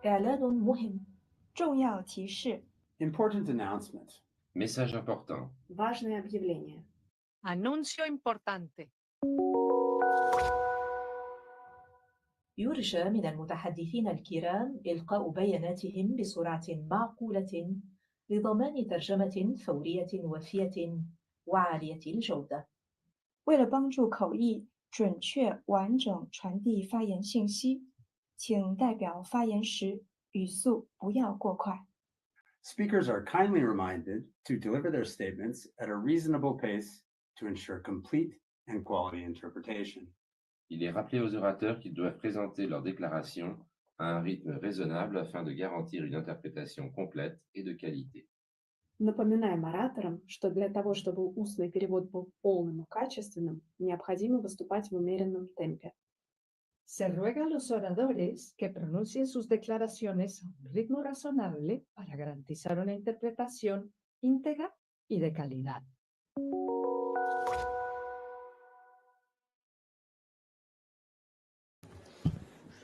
إعلان مهم. 重要提示 Important announcement. Message important. Важное объявление. Anuncio importante. يرجى من المتحدثين الكرام إلقاء بياناتهم بسرعة معقولة لضمان ترجمة فورية وافية وعالية الجودة. 为了帮助口译准确完整传递发言信息，请代表发言时语速不要过快。 Speakers are kindly reminded to deliver their statements at a reasonable pace to ensure complete and quality interpretation. Il est rappelé aux orateurs qu'ils doivent présenter leur déclaration à un rythme raisonnable afin de garantir une interprétation complète et de qualité. Напоминаем ораторам, что для того, чтобы устный перевод был полным и качественным, необходимо выступать в умеренном темпе. Se ruega a los oradores que pronuncien sus declaraciones a un ritmo razonable para garantizar una interpretación íntegra y de calidad.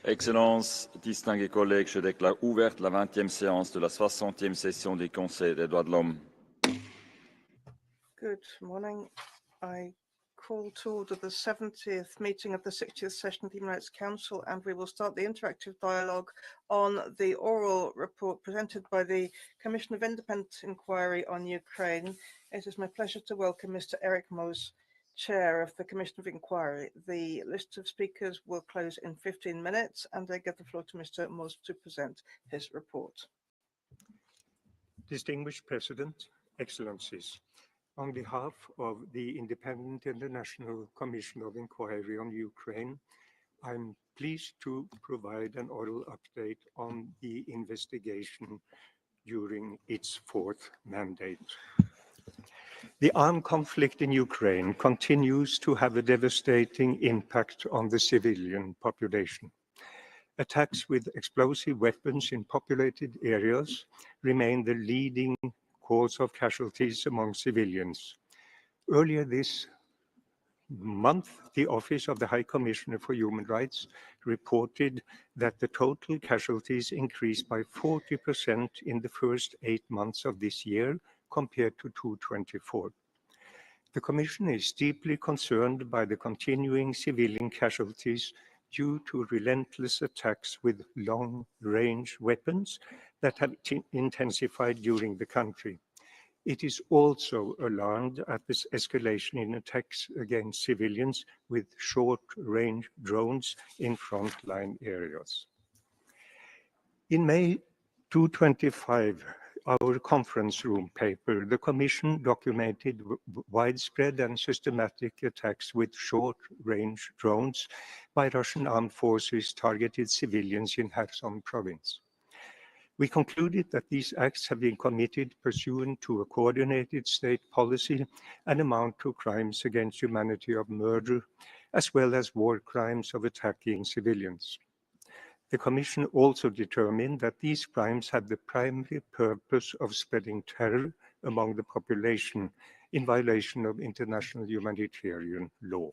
Excellences, distingués collègues, je déclare ouverte la 20e séance de la 60e session du Conseil des droits de l'homme. Good morning. I call to order the 70th meeting of the 60th session of the Human Rights Council, and we will start the interactive dialogue on the oral report presented by the Commission of Independent Inquiry on Ukraine. It is my pleasure to welcome Mr. Eric Mose, Chair of the Commission of Inquiry. The list of speakers will close in 15 minutes, and I give the floor to Mr. Mose to present his report. Distinguished President, Excellencies, on behalf of the Independent International Commission of Inquiry on Ukraine, I'm pleased to provide an oral update on the investigation during its fourth mandate. The armed conflict in Ukraine continues to have a devastating impact on the civilian population. Attacks with explosive weapons in populated areas remain the leading cause of casualties among civilians. Earlier this month, the Office of the High Commissioner for Human Rights reported that the total casualties increased by 40% in the first 8 months of this year compared to 2024. The Commission is deeply concerned by the continuing civilian casualties due to relentless attacks with long-range weapons that have intensified during the country. It is also alarmed at this escalation in attacks against civilians with short-range drones in frontline areas. In May 2025, our conference room paper, the Commission documented widespread and systematic attacks with short-range drones by Russian armed forces targeted civilians in Kherson province. We concluded that these acts have been committed pursuant to a coordinated state policy and amount to crimes against humanity of murder, as well as war crimes of attacking civilians. The Commission also determined that these crimes had the primary purpose of spreading terror among the population in violation of international humanitarian law.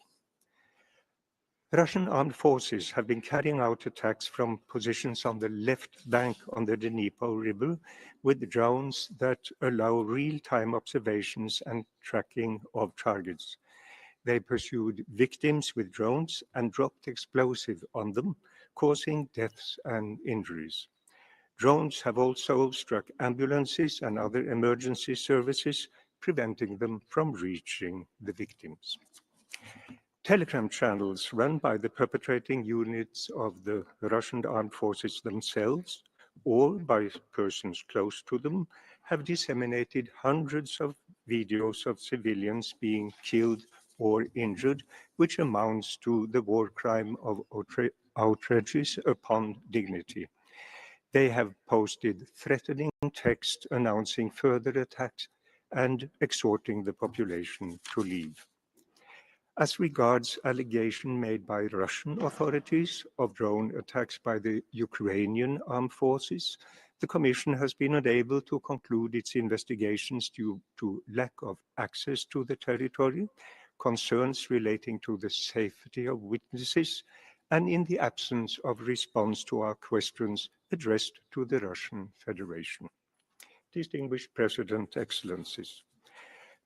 Russian armed forces have been carrying out attacks from positions on the left bank on the Dnieper River with drones that allow real-time observations and tracking of targets. They pursued victims with drones and dropped explosives on them, causing deaths and injuries. Drones have also struck ambulances and other emergency services, preventing them from reaching the victims. Telegram channels run by the perpetrating units of the Russian armed forces themselves or by persons close to them have disseminated hundreds of videos of civilians being killed or injured, which amounts to the war crime of outrages upon dignity. They have posted threatening text announcing further attacks and exhorting the population to leave. As regards allegation made by Russian authorities of drone attacks by the Ukrainian armed forces, the Commission has been unable to conclude its investigations due to lack of access to the territory, concerns relating to the safety of witnesses, and in the absence of response to our questions addressed to the Russian Federation. Distinguished President, Excellencies,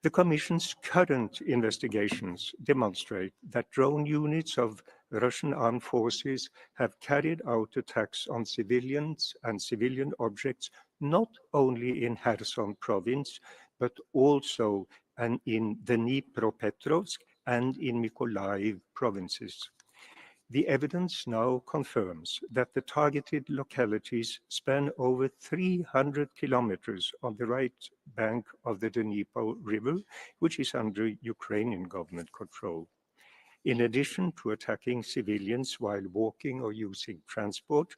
the Commission's current investigations demonstrate that drone units of Russian armed forces have carried out attacks on civilians and civilian objects not only in Kherson province, but also in the Dnipropetrovsk and in Mykolaiv provinces. The evidence now confirms that the targeted localities span over 300 kilometers on the right bank of the Dnieper River, which is under Ukrainian government control. In addition to attacking civilians while walking or using transport,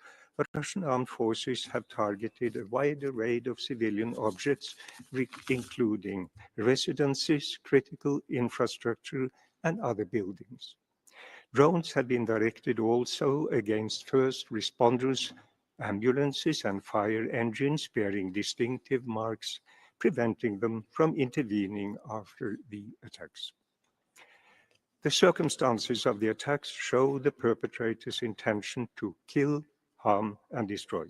Russian armed forces have targeted a wide array of civilian objects, including residences, critical infrastructure, and other buildings. Drones have been directed also against first responders, ambulances, and fire engines bearing distinctive marks, preventing them from intervening after the attacks. The circumstances of the attacks show the perpetrator's intention to kill, harm, and destroy.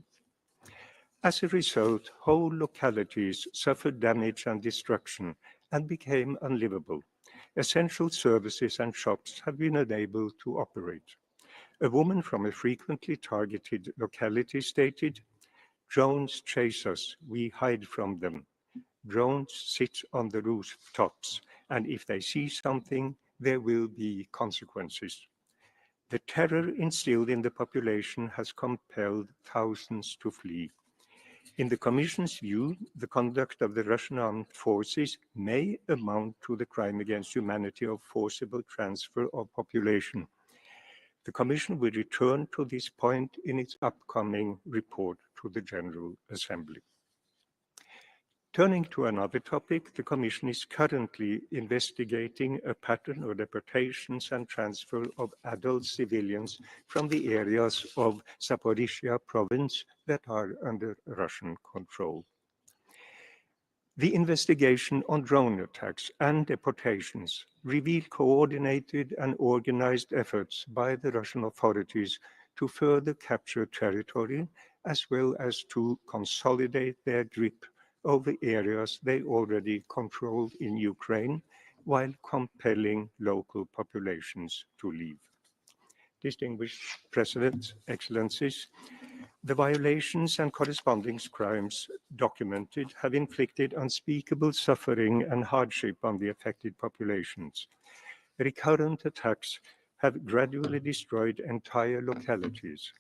As a result, whole localities suffered damage and destruction and became unlivable. Essential services and shops have been unable to operate. A woman from a frequently targeted locality stated, "Drones chase us, we hide from them. Drones sit on the rooftops, and if they see something, there will be consequences." The terror instilled in the population has compelled thousands to flee. In the Commission's view, the conduct of the Russian armed forces may amount to the crime against humanity of forcible transfer of population. The Commission will return to this point in its upcoming report to the General Assembly. Turning to another topic, the Commission is currently investigating a pattern of deportations and transfer of adult civilians from the areas of Zaporizhia province that are under Russian control. The investigation on drone attacks and deportations revealed coordinated and organized efforts by the Russian authorities to further capture territory, as well as to consolidate their grip over areas they already controlled in Ukraine, while compelling local populations to leave. Distinguished President, Excellencies, the violations and corresponding crimes documented have inflicted unspeakable suffering and hardship on the affected populations. Recurrent attacks have gradually destroyed entire localities.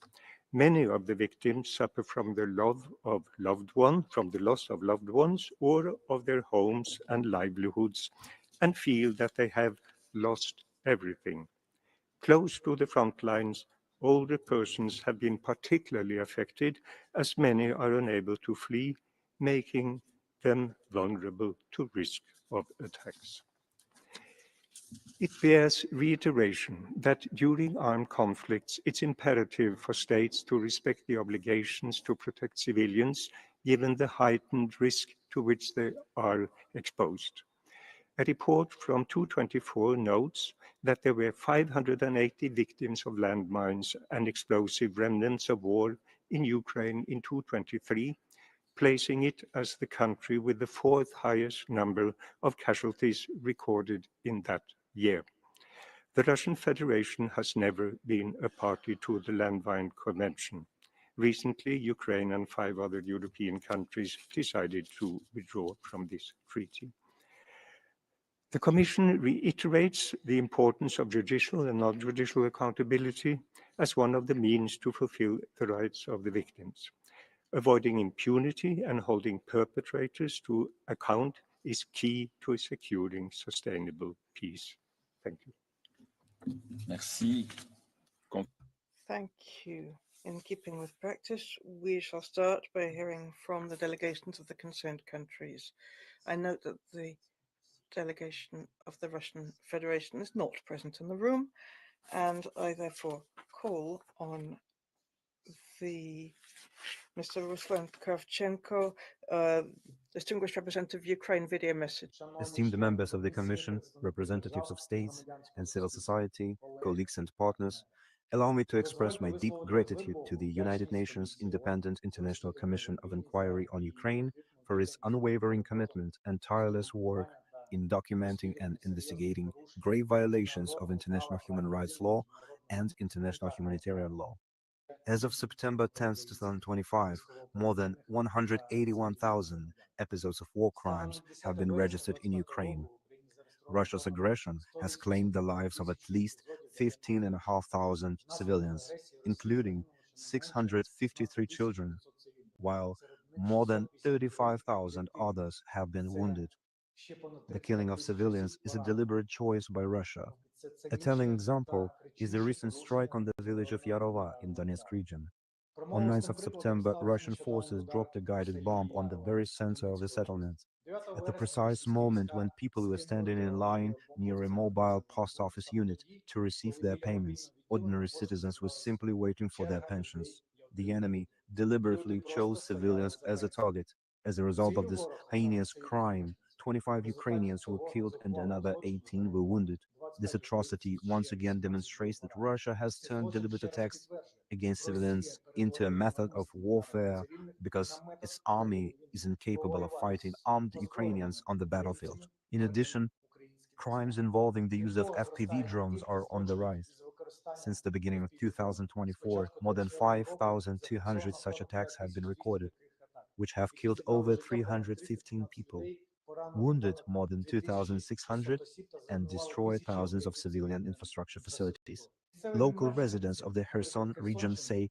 Many of the victims suffer from the loss of loved ones or of their homes and livelihoods, and feel that they have lost everything. Close to the front lines, older persons have been particularly affected, as many are unable to flee, making them vulnerable to risk of attacks. It bears reiteration that during armed conflicts, it's imperative for states to respect the obligations to protect civilians, given the heightened risk to which they are exposed. A report from 224 notes that there were 580 victims of landmines and explosive remnants of war in Ukraine in 2023, placing it as the country with the fourth highest number of casualties recorded in that year. The Russian Federation has never been a party to the Landmine Convention. Recently, Ukraine and 5 other European countries decided to withdraw from this treaty. The Commission reiterates the importance of judicial and non-judicial accountability as one of the means to fulfill the rights of the victims. Avoiding impunity and holding perpetrators to account is key to securing sustainable peace. Thank you. Merci. Thank you. In keeping with practice, we shall start by hearing from the delegations of the concerned countries. I note that the delegation of the Russian Federation is not present in the room, and I therefore call on Mr. Ruslan Kravchenko, distinguished representative of Ukraine, video message. Esteemed members of the Commission, representatives of states and civil society, colleagues and partners, Allow me to express my deep gratitude to the United Nations Independent International Commission of Inquiry on Ukraine for its unwavering commitment and tireless work in documenting and investigating grave violations of international human rights law and international humanitarian law. As of September 10, 2025, more than 181,000 episodes of war crimes have been registered in Ukraine. Russia's aggression has claimed the lives of at least 15,500 civilians, including 653 children, while more than 35,000 others have been wounded. The killing of civilians is a deliberate choice by Russia. A telling example is the recent strike on the village of Yarova in Donetsk region. On 9th of September, Russian forces dropped a guided bomb on the very center of the settlement. At the precise moment when people were standing in line near a mobile post office unit to receive their payments, ordinary citizens were simply waiting for their pensions. The enemy deliberately chose civilians as a target. As a result of this heinous crime, 25 Ukrainians were killed and another 18 were wounded. This atrocity once again demonstrates that Russia has turned deliberate attacks against civilians into a method of warfare because its army is incapable of fighting armed Ukrainians on the battlefield. In addition, crimes involving the use of FPV drones are on the rise. Since the beginning of 2024, more than 5,200 such attacks have been recorded, which have killed over 315 people, wounded more than 2,600, and destroyed thousands of civilian infrastructure facilities. Local residents of the Kherson region say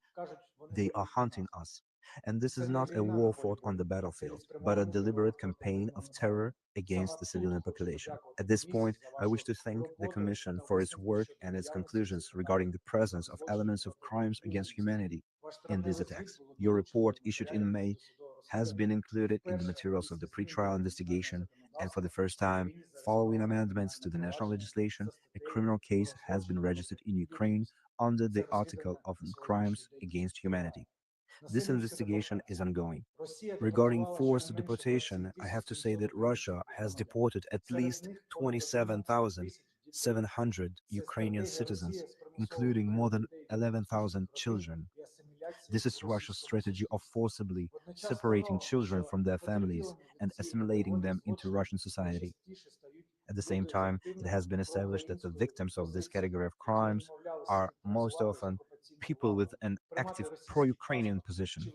they are hunting us. And this is not a war fought on the battlefield, but a deliberate campaign of terror against the civilian population. At this point, I wish to thank the Commission for its work and its conclusions regarding the presence of elements of crimes against humanity in these attacks. Your report, issued in May, has been included in the materials of the pretrial investigation, and for the first time, following amendments to the national legislation, a criminal case has been registered in Ukraine under the article of crimes against humanity. This investigation is ongoing. Regarding forced deportation, I have to say that Russia has deported at least 27,700 Ukrainian citizens, including more than 11,000 children. This is Russia's strategy of forcibly separating children from their families and assimilating them into Russian society. At the same time, it has been established that the victims of this category of crimes are most often people with an active pro-Ukrainian position,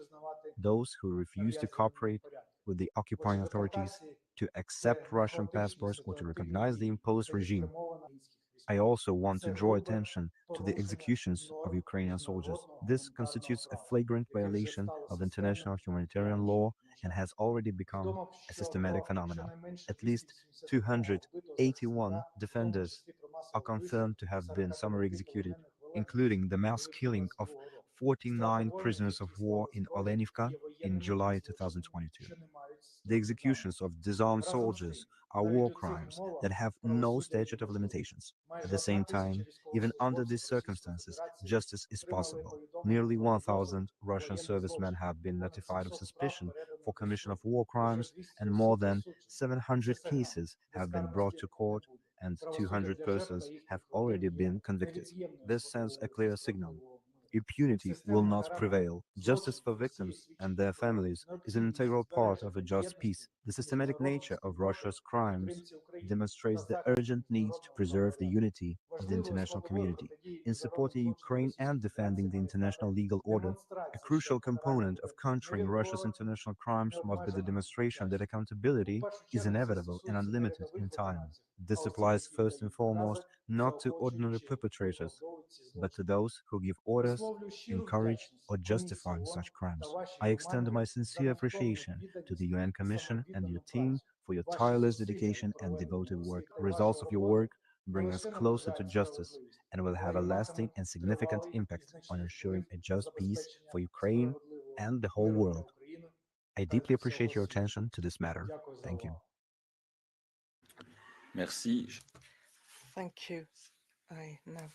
those who refuse to cooperate with the occupying authorities, to accept Russian passports, or to recognize the imposed regime. I also want to draw attention to the executions of Ukrainian soldiers. This constitutes a flagrant violation of international humanitarian law and has already become a systematic phenomenon. At least 281 defenders are confirmed to have been summarily executed, including the mass killing of 49 prisoners of war in Olenivka in July 2022. The executions of disarmed soldiers are war crimes that have no statute of limitations. At the same time, even under these circumstances, justice is possible. Nearly 1,000 Russian servicemen have been notified of suspicion for commission of war crimes, and more than 700 cases have been brought to court, and 200 persons have already been convicted. This sends a clear signal. Impunity will not prevail. Justice for victims and their families is an integral part of a just peace. The systematic nature of Russia's crimes demonstrates the urgent need to preserve the unity of the international community. In supporting Ukraine and defending the international legal order, a crucial component of countering Russia's international crimes must be the demonstration that accountability is inevitable and unlimited in time. This applies first and foremost not to ordinary perpetrators, but to those who give orders, encourage, or justify such crimes. I extend my sincere appreciation to the UN Commission and your team for your tireless dedication and devoted work. The results of your work bring us closer to justice and will have a lasting and significant impact on ensuring a just peace for Ukraine and the whole world. I deeply appreciate your attention to this matter. Thank you. Merci. Thank you. I now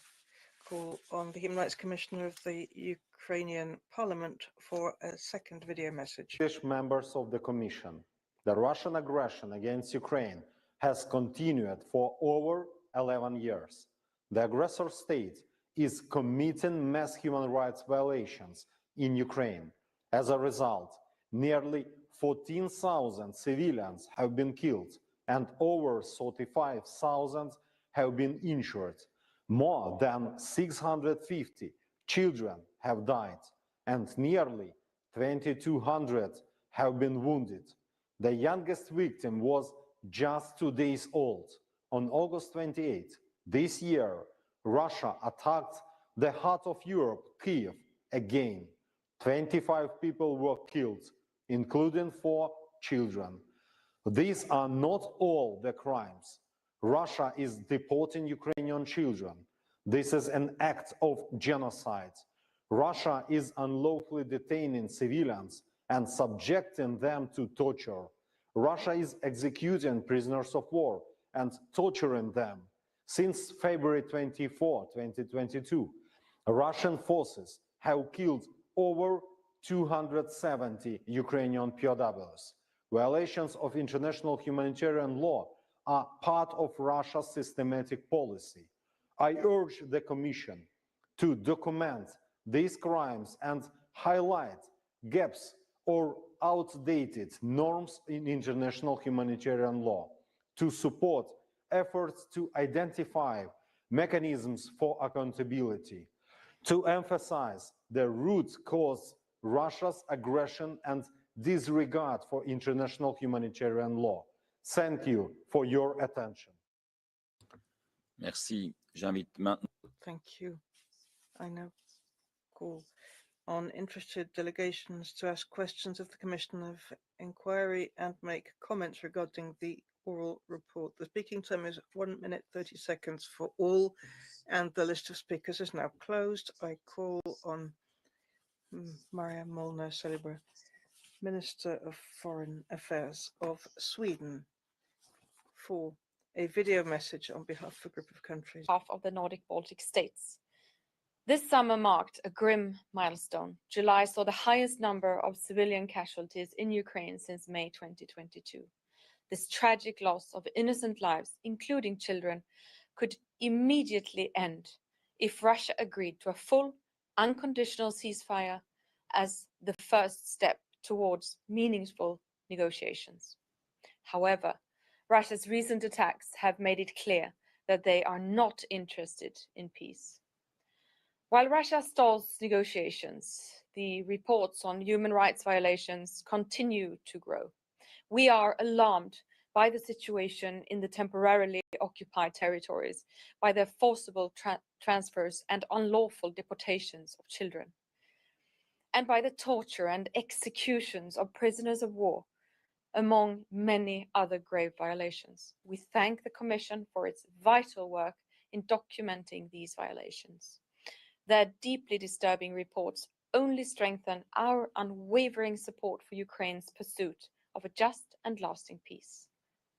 call on the Human Rights Commissioner of the Ukrainian Parliament for a second video message. Members of the Commission, the Russian aggression against Ukraine has continued for over 11 years. The aggressor state is committing mass human rights violations in Ukraine. As a result, nearly 14,000 civilians have been killed and over 35,000 have been injured. More than 650 children have died and nearly 2,200 have been wounded. The youngest victim was just 2 days old. On August 28 this year, Russia attacked the heart of Europe, Kyiv, again. 25 people were killed, including 4 children. These are not all the crimes. Russia is deporting Ukrainian children. This is an act of genocide. Russia is unlawfully detaining civilians and subjecting them to torture. Russia is executing prisoners of war and torturing them. Since February 24, 2022, Russian forces have killed over 270 Ukrainian POWs. Violations of international humanitarian law are part of Russia's systematic policy. I urge the Commission to document these crimes and highlight gaps or outdated norms in international humanitarian law, to support efforts to identify mechanisms for accountability, to emphasize the root cause Russia's aggression and disregard for international humanitarian law. Thank you for your attention. Merci. J'invite maintenant. Thank you. I now call on interested delegations to ask questions of the Commission of Inquiry and make comments regarding the oral report. The speaking time is 1 minute 30 seconds for all, and the list of speakers is now closed. I call on Maria Molnar Celebra, Minister of Foreign Affairs of Sweden, for a video message on behalf of a group of countries. Half of the Nordic Baltic states. This summer marked a grim milestone. July saw the highest number of civilian casualties in Ukraine since May 2022. This tragic loss of innocent lives, including children, could immediately end if Russia agreed to a full, unconditional ceasefire as the first step towards meaningful negotiations. However, Russia's recent attacks have made it clear that they are not interested in peace. While Russia stalls negotiations, the reports on human rights violations continue to grow. We are alarmed by the situation in the temporarily occupied territories, by the forcible transfers and unlawful deportations of children, and by the torture and executions of prisoners of war, among many other grave violations. We thank the Commission for its vital work in documenting these violations. Their deeply disturbing reports only strengthen our unwavering support for Ukraine's pursuit of a just and lasting peace.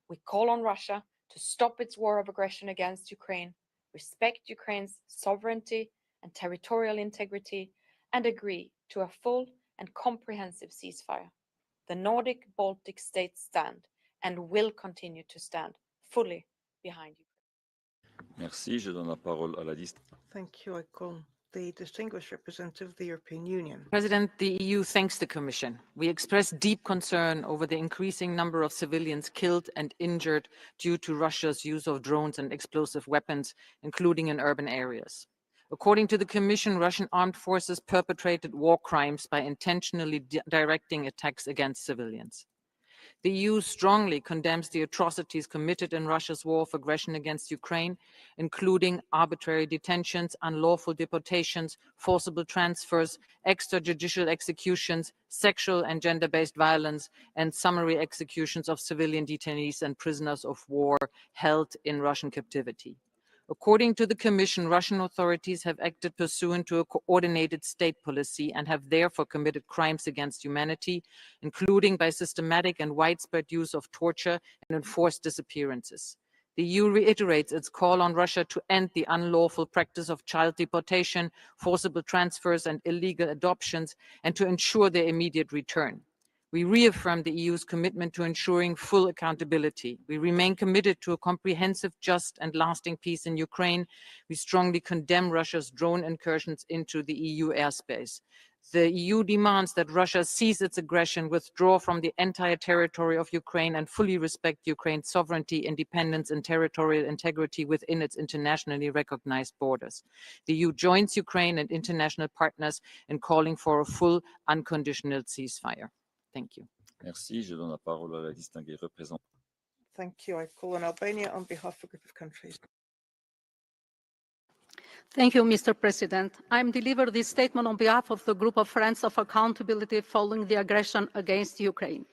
We call on Russia to stop its war of aggression against Ukraine, respect Ukraine's sovereignty and territorial integrity, and agree to a full and comprehensive ceasefire. The Nordic Baltic states stand and will continue to stand fully behind Ukraine. Merci. Je donne la parole à la liste. Thank you. I call the distinguished representative of the European Union. President, the EU thanks the Commission. We express deep concern over the increasing number of civilians killed and injured due to Russia's use of drones and explosive weapons, including in urban areas. According to the Commission, Russian armed forces perpetrated war crimes by intentionally directing attacks against civilians. The EU strongly condemns the atrocities committed in Russia's war of aggression against Ukraine, including arbitrary detentions, unlawful deportations, forcible transfers, extrajudicial executions, sexual and gender-based violence, and summary executions of civilian detainees and prisoners of war held in Russian captivity. According to the Commission, Russian authorities have acted pursuant to a coordinated state policy and have therefore committed crimes against humanity, including by systematic and widespread use of torture and enforced disappearances. The EU reiterates its call on Russia to end the unlawful practice of child deportation, forcible transfers, and illegal adoptions, and to ensure their immediate return. We reaffirm the EU's commitment to ensuring full accountability. We remain committed to a comprehensive, just and lasting peace in Ukraine. We strongly condemn Russia's drone incursions into the EU airspace. The EU demands that Russia cease its aggression, withdraw from the entire territory of Ukraine, and fully respect Ukraine's sovereignty, independence, and territorial integrity within its internationally recognized borders. The EU joins Ukraine and international partners in calling for a full, unconditional ceasefire. Thank you. Merci. Je donne la parole à la distinguée représentante. Thank you. I call on Albania on behalf of a group of countries. Thank you, Mr. President. I'm delivering this statement on behalf of the Group of Friends of Accountability following the aggression against Ukraine.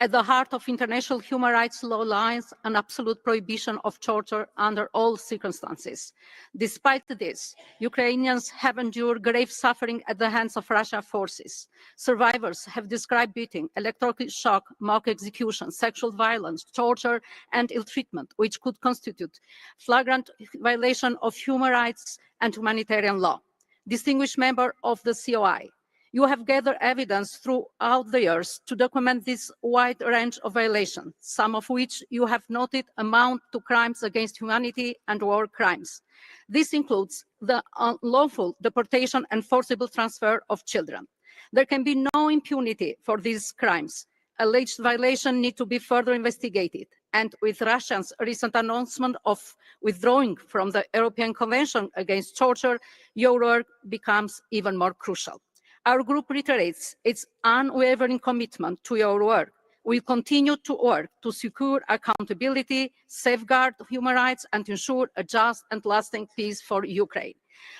At the heart of international human rights law lies an absolute prohibition of torture under all circumstances. Despite this, Ukrainians have endured grave suffering at the hands of Russian forces. Survivors have described beating, electric shock, mock execution, sexual violence, torture, and ill treatment, which could constitute flagrant violation of human rights and humanitarian law. Distinguished member of the COI, you have gathered evidence throughout the years to document this wide range of violations, some of which you have noted amount to crimes against humanity and war crimes. This includes the unlawful deportation and forcible transfer of children. There can be no impunity for these crimes. Alleged violations need to be further investigated. And with Russia's recent announcement of withdrawing from the European Convention Against Torture, your work becomes even more crucial. Our group reiterates its unwavering commitment to your work. We continue to work to secure accountability, safeguard human rights, and ensure a just and lasting peace for Ukraine.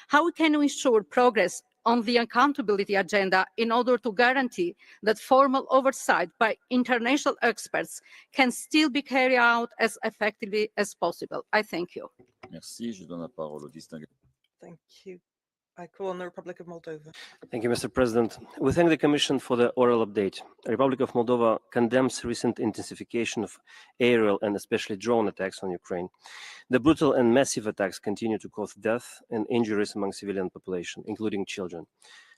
How can we ensure progress on the accountability agenda in order to guarantee that formal oversight by international experts can still be carried out as effectively as possible? I thank you. Merci. Je donne la parole au distingué. Thank you. I call on the Republic of Moldova. Thank you, Mr. President. We thank the Commission for the oral update. The Republic of Moldova condemns recent intensification of aerial and especially drone attacks on Ukraine. The brutal and massive attacks continue to cause death and injuries among civilian population, including children.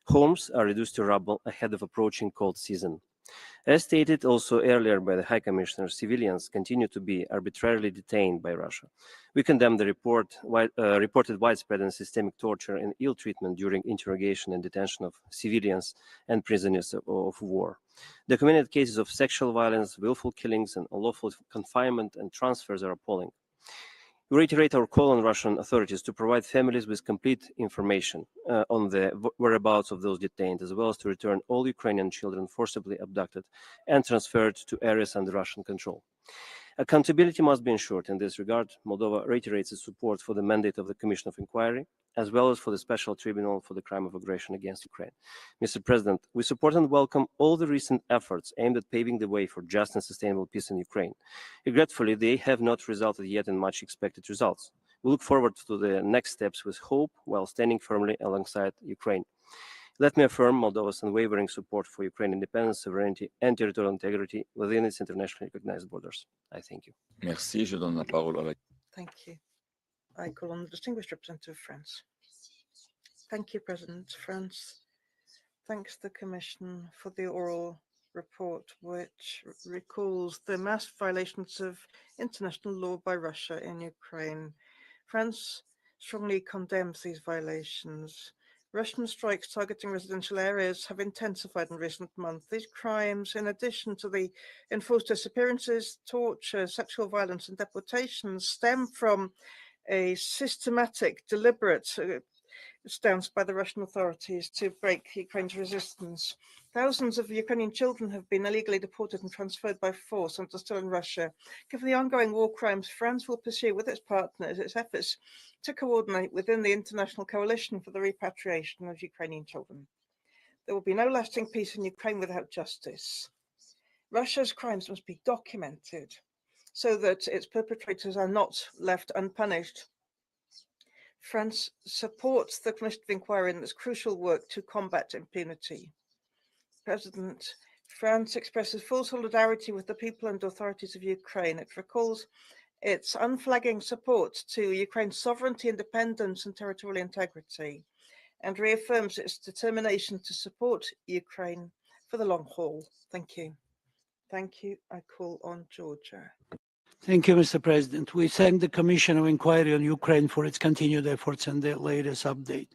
Homes are reduced to rubble ahead of approaching cold season. As stated also earlier by the High Commissioner, civilians continue to be arbitrarily detained by Russia. We condemn the reported widespread and systemic torture and ill treatment during interrogation and detention of civilians and prisoners of war. Documented cases of sexual violence, willful killings, and unlawful confinement and transfers are appalling. We reiterate our call on Russian authorities to provide families with complete information on the whereabouts of those detained, as well as to return all Ukrainian children forcibly abducted and transferred to areas under Russian control. Accountability must be ensured. In this regard, Moldova reiterates its support for the mandate of the Commission of Inquiry, as well as for the Special Tribunal for the Crime of Aggression against Ukraine. Mr. President, we support and welcome all the recent efforts aimed at paving the way for just and sustainable peace in Ukraine. Regretfully, they have not resulted yet in much expected results. We look forward to the next steps with hope while standing firmly alongside Ukraine. Let me affirm Moldova's unwavering support for Ukraine's independence, sovereignty, and territorial integrity within its internationally recognized borders. I thank you. Merci. Je donne la parole à la... Thank you. I call on the distinguished representative of France. Thank you, President. France thanks the Commission for the oral report, which recalls the mass violations of international law by Russia in Ukraine. France strongly condemns these violations. Russian strikes targeting residential areas have intensified in recent months. These crimes, in addition to the enforced disappearances, torture, sexual violence, and deportations, stem from a systematic, deliberate stance by the Russian authorities to break Ukraine's resistance. Thousands of Ukrainian children have been illegally deported and transferred by force and are still in Russia. Given the ongoing war crimes, France will pursue with its partners its efforts to coordinate within the international coalition for the repatriation of Ukrainian children. There will be no lasting peace in Ukraine without justice. Russia's crimes must be documented so that its perpetrators are not left unpunished. France supports the Commission of Inquiry in its crucial work to combat impunity. President, France expresses full solidarity with the people and authorities of Ukraine. It recalls its unflagging support to Ukraine's sovereignty, independence, and territorial integrity, and reaffirms its determination to support Ukraine for the long haul. Thank you. Thank you. I call on Georgia. Thank you, Mr. President. We thank the Commission of Inquiry on Ukraine for its continued efforts and the latest update.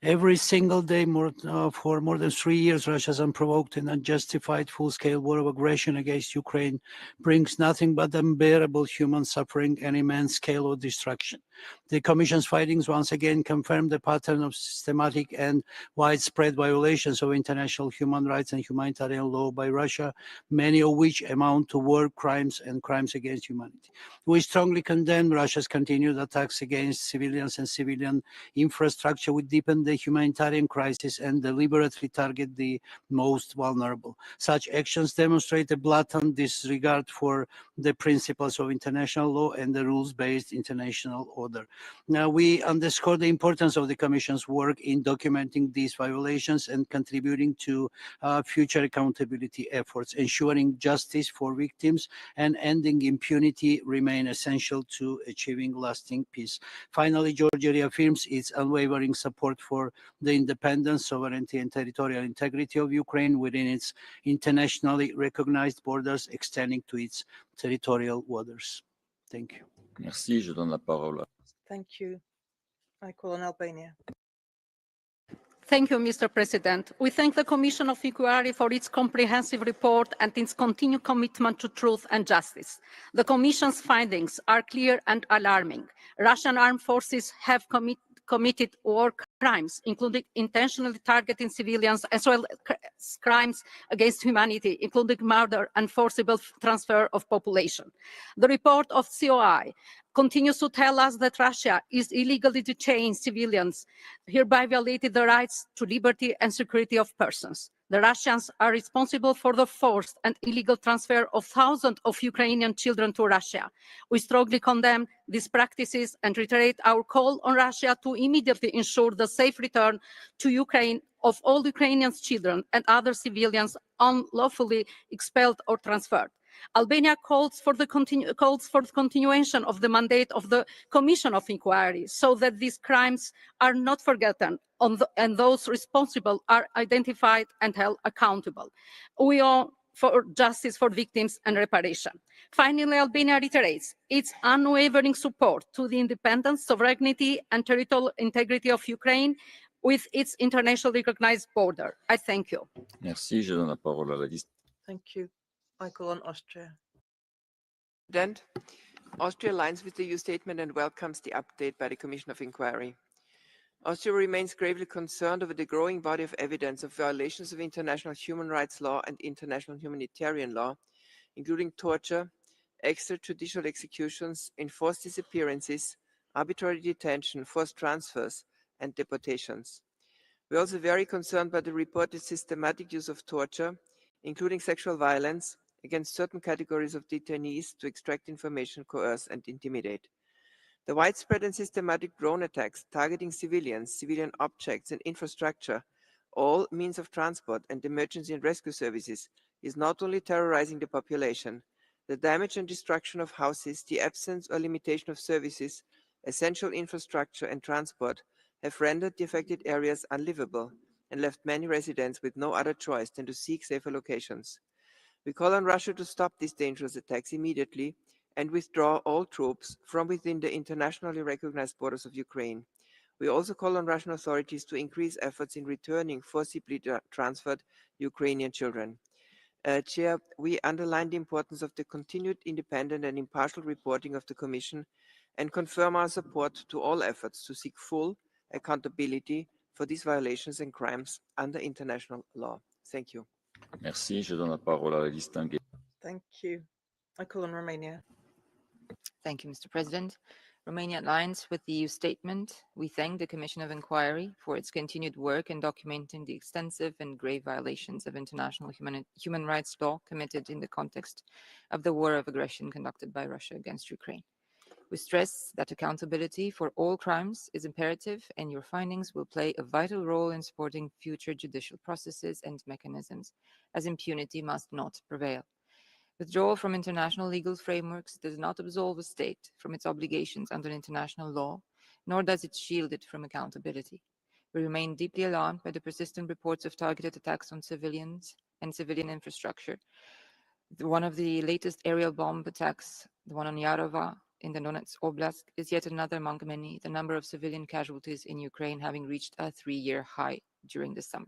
Every single day for more than 3 years, Russia's unprovoked and unjustified full-scale war of aggression against Ukraine brings nothing but unbearable human suffering and immense scale of destruction. The Commission's findings once again confirm the pattern of systematic and widespread violations of international human rights and humanitarian law by Russia, many of which amount to war crimes and crimes against humanity. We strongly condemn Russia's continued attacks against civilians and civilian infrastructure, which deepen the humanitarian crisis and deliberately target the most vulnerable. Such actions demonstrate a blatant disregard for the principles of international law and the rules-based international order. Now, we underscore the importance of the Commission's work in documenting these violations and contributing to future accountability efforts. Ensuring justice for victims and ending impunity remain essential to achieving lasting peace. Finally, Georgia reaffirms its unwavering support for the independence, sovereignty, and territorial integrity of Ukraine within its internationally recognized borders extending to its territorial waters. Thank you. Merci, je donne la parole. Thank you. I call on Albania. Thank you, Mr. President. We thank the Commission of Inquiry for its comprehensive report and its continued commitment to truth and justice. The Commission's findings are clear and alarming. Russian armed forces have committed war crimes, including intentionally targeting civilians, as well as crimes against humanity, including murder and forcible transfer of population. The report of COI continues to tell us that Russia is illegally detaining civilians, hereby violating the rights to liberty and security of persons. The Russians are responsible for the forced and illegal transfer of thousands of Ukrainian children to Russia. We strongly condemn these practices and reiterate our call on Russia to immediately ensure the safe return to Ukraine of all Ukrainian children and other civilians unlawfully expelled or transferred. Albania calls for the continuation of the mandate of the Commission of Inquiry so that these crimes are not forgotten and those responsible are identified and held accountable. We all for justice for victims and reparation. Finally, Albania reiterates its unwavering support to the independence, sovereignty, and territorial integrity of Ukraine with its internationally recognized border. I thank you. Merci, je donne la parole à la liste. Thank you. I call on Austria. President, Austria aligns with the EU statement and welcomes the update by the Commission of Inquiry. Austria remains gravely concerned over the growing body of evidence of violations of international human rights law and international humanitarian law, including torture, extrajudicial executions, enforced disappearances, arbitrary detention, forced transfers, and deportations. We're also very concerned by the reported systematic use of torture, including sexual violence, against certain categories of detainees to extract information, coerce, and intimidate. The widespread and systematic drone attacks targeting civilians, civilian objects, and infrastructure, all means of transport and emergency and rescue services, is not only terrorizing the population, the damage and destruction of houses, the absence or limitation of services, essential infrastructure, and transport have rendered the affected areas unlivable and left many residents with no other choice than to seek safer locations. We call on Russia to stop these dangerous attacks immediately and withdraw all troops from within the internationally recognized borders of Ukraine. We also call on Russian authorities to increase efforts in returning forcibly transferred Ukrainian children. Chair, we underline the importance of the continued independent and impartial reporting of the Commission and confirm our support to all efforts to seek full accountability for these violations and crimes under international law. Thank you. Merci, je donne la parole à la distinguée. Thank you. I call on Romania. Thank you, Mr. President. Romania aligns with the EU statement. We thank the Commission of Inquiry for its continued work in documenting the extensive and grave violations of international human rights law committed in the context of the war of aggression conducted by Russia against Ukraine. We stress that accountability for all crimes is imperative, and your findings will play a vital role in supporting future judicial processes and mechanisms, as impunity must not prevail. Withdrawal from international legal frameworks does not absolve a state from its obligations under international law, nor does it shield it from accountability. We remain deeply alarmed by the persistent reports of targeted attacks on civilians and civilian infrastructure, One of the latest aerial bomb attacks, the one on Yarova in the Donetsk Oblast, is yet another among many, the number of civilian casualties in Ukraine having reached a 3-year high during the summer.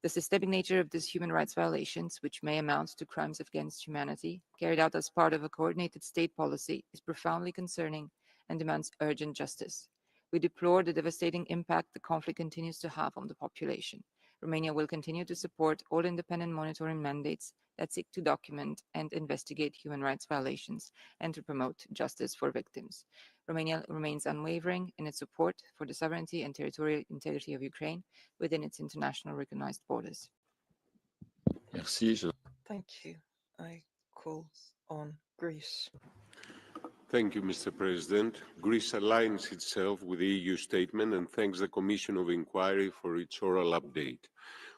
The systemic nature of these human rights violations, which may amount to crimes against humanity, carried out as part of a coordinated state policy, is profoundly concerning and demands urgent justice. We deplore the devastating impact the conflict continues to have on the population. Romania will continue to support all independent monitoring mandates that seek to document and investigate human rights violations and to promote justice for victims. Romania remains unwavering in its support for the sovereignty and territorial integrity of Ukraine within its international recognized borders. Thank you. I call on Greece. Thank you, Mr. President. Greece aligns itself with the EU statement and thanks the Commission of Inquiry for its oral update.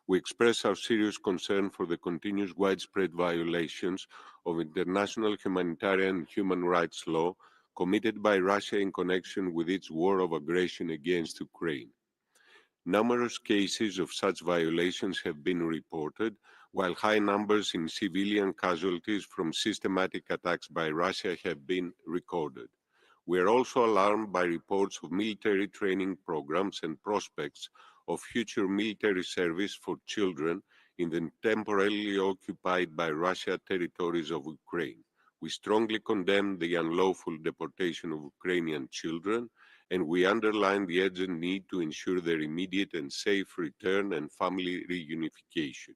We express our serious concern for the continuous widespread violations of international humanitarian and human rights law committed by Russia in connection with its war of aggression against Ukraine. Numerous cases of such violations have been reported, while high numbers in civilian casualties from systematic attacks by Russia have been recorded. We are also alarmed by reports of military training programs and prospects of future military service for children in the temporarily occupied by Russia territories of Ukraine. We strongly condemn the unlawful deportation of Ukrainian children, and we underline the urgent need to ensure their immediate and safe return and family reunification.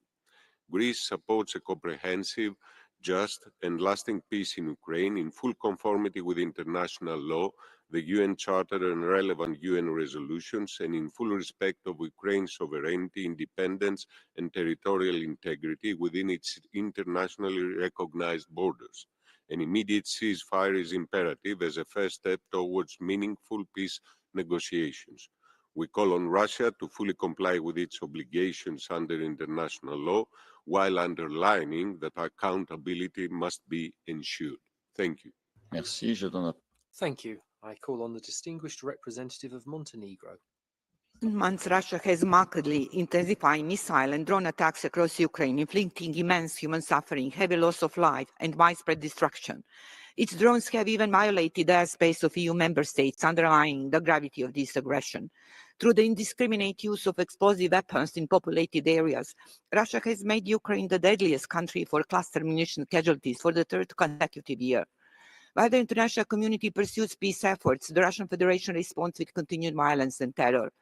Greece supports a comprehensive, just, and lasting peace in Ukraine in full conformity with international law, the UN Charter and relevant UN resolutions, and in full respect of Ukraine's sovereignty, independence, and territorial integrity within its internationally recognized borders. An immediate ceasefire is imperative as a first step towards meaningful peace negotiations. We call on Russia to fully comply with its obligations under international law, while underlining that accountability must be ensured. Thank you. Thank you. I call on the distinguished representative of Montenegro. Months, Russia has markedly intensified missile and drone attacks across Ukraine, inflicting immense human suffering, heavy loss of life, and widespread destruction. Its drones have even violated the airspace of EU member states, underlying the gravity of this aggression. Through the indiscriminate use of explosive weapons in populated areas, Russia has made Ukraine the deadliest country for cluster munition casualties for the third consecutive year. While the international community pursues peace efforts, the Russian Federation responds with continued violence and terror.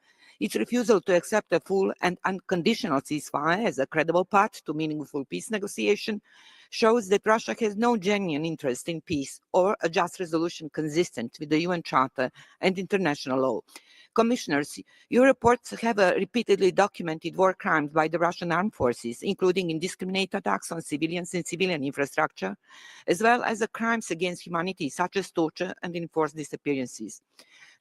Its refusal to accept a full and unconditional ceasefire as a credible path to meaningful peace negotiation shows that Russia has no genuine interest in peace or a just resolution consistent with the UN Charter and international law. Commissioners, your reports have repeatedly documented war crimes by the Russian armed forces, including indiscriminate attacks on civilians and civilian infrastructure, as well as the crimes against humanity such as torture and enforced disappearances.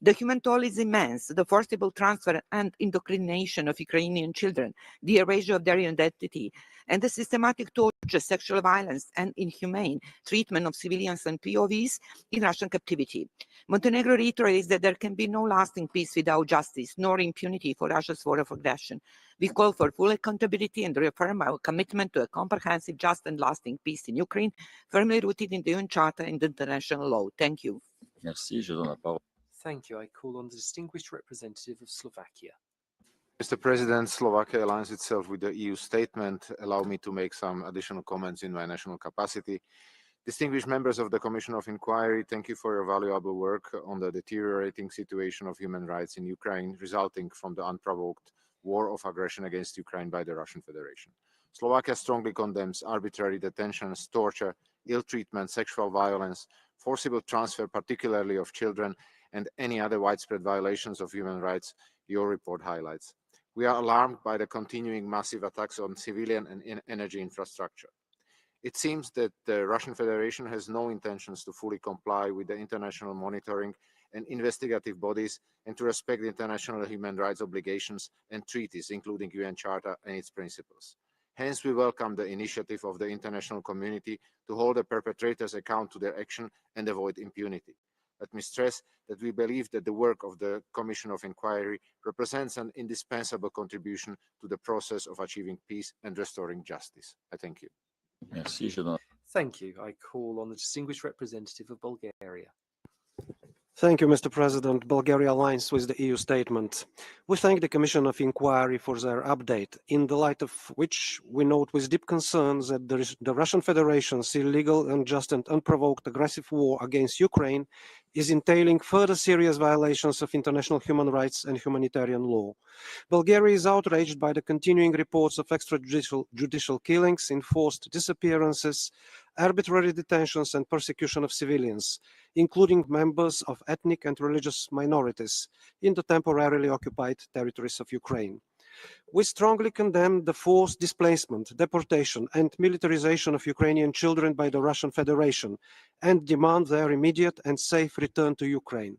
The human toll is immense. The forcible transfer and indoctrination of Ukrainian children, the erasure of their identity, and the systematic torture, sexual violence, and inhumane treatment of civilians and POVs in Russian captivity. Montenegro reiterates that there can be no lasting peace without justice, nor impunity for Russia's war of aggression. We call for full accountability and reaffirm our commitment to a comprehensive, just, and lasting peace in Ukraine, firmly rooted in the UN Charter and international law. Thank you. Thank you. I call on the distinguished representative of Slovakia. Mr. President, Slovakia aligns itself with the EU statement. Allow me to make some additional comments in my national capacity. Distinguished members of the Commission of Inquiry, thank you for your valuable work on the deteriorating situation of human rights in Ukraine resulting from the unprovoked war of aggression against Ukraine by the Russian Federation. Slovakia strongly condemns arbitrary detentions, torture, ill treatment, sexual violence, forcible transfer, particularly of children, and any other widespread violations of human rights your report highlights. We are alarmed by the continuing massive attacks on civilian and energy infrastructure. It seems that the Russian Federation has no intentions to fully comply with the international monitoring and investigative bodies and to respect the international human rights obligations and treaties, including UN Charter and its principles. Hence, we welcome the initiative of the international community to hold the perpetrators accountable to their action and avoid impunity. Let me stress that we believe that the work of the Commission of Inquiry represents an indispensable contribution to the process of achieving peace and restoring justice. I thank you. Thank you. I call on the distinguished representative of Bulgaria. Thank you, Mr. President. Bulgaria aligns with the EU statement. We thank the Commission of Inquiry for their update, in the light of which we note with deep concerns that the Russian Federation's illegal, unjust and unprovoked aggressive war against Ukraine is entailing further serious violations of international human rights and humanitarian law. Bulgaria is outraged by the continuing reports of extrajudicial killings, enforced disappearances, arbitrary detentions and persecution of civilians, including members of ethnic and religious minorities in the temporarily occupied territories of Ukraine. We strongly condemn the forced displacement, deportation and militarization of Ukrainian children by the Russian Federation and demand their immediate and safe return to Ukraine.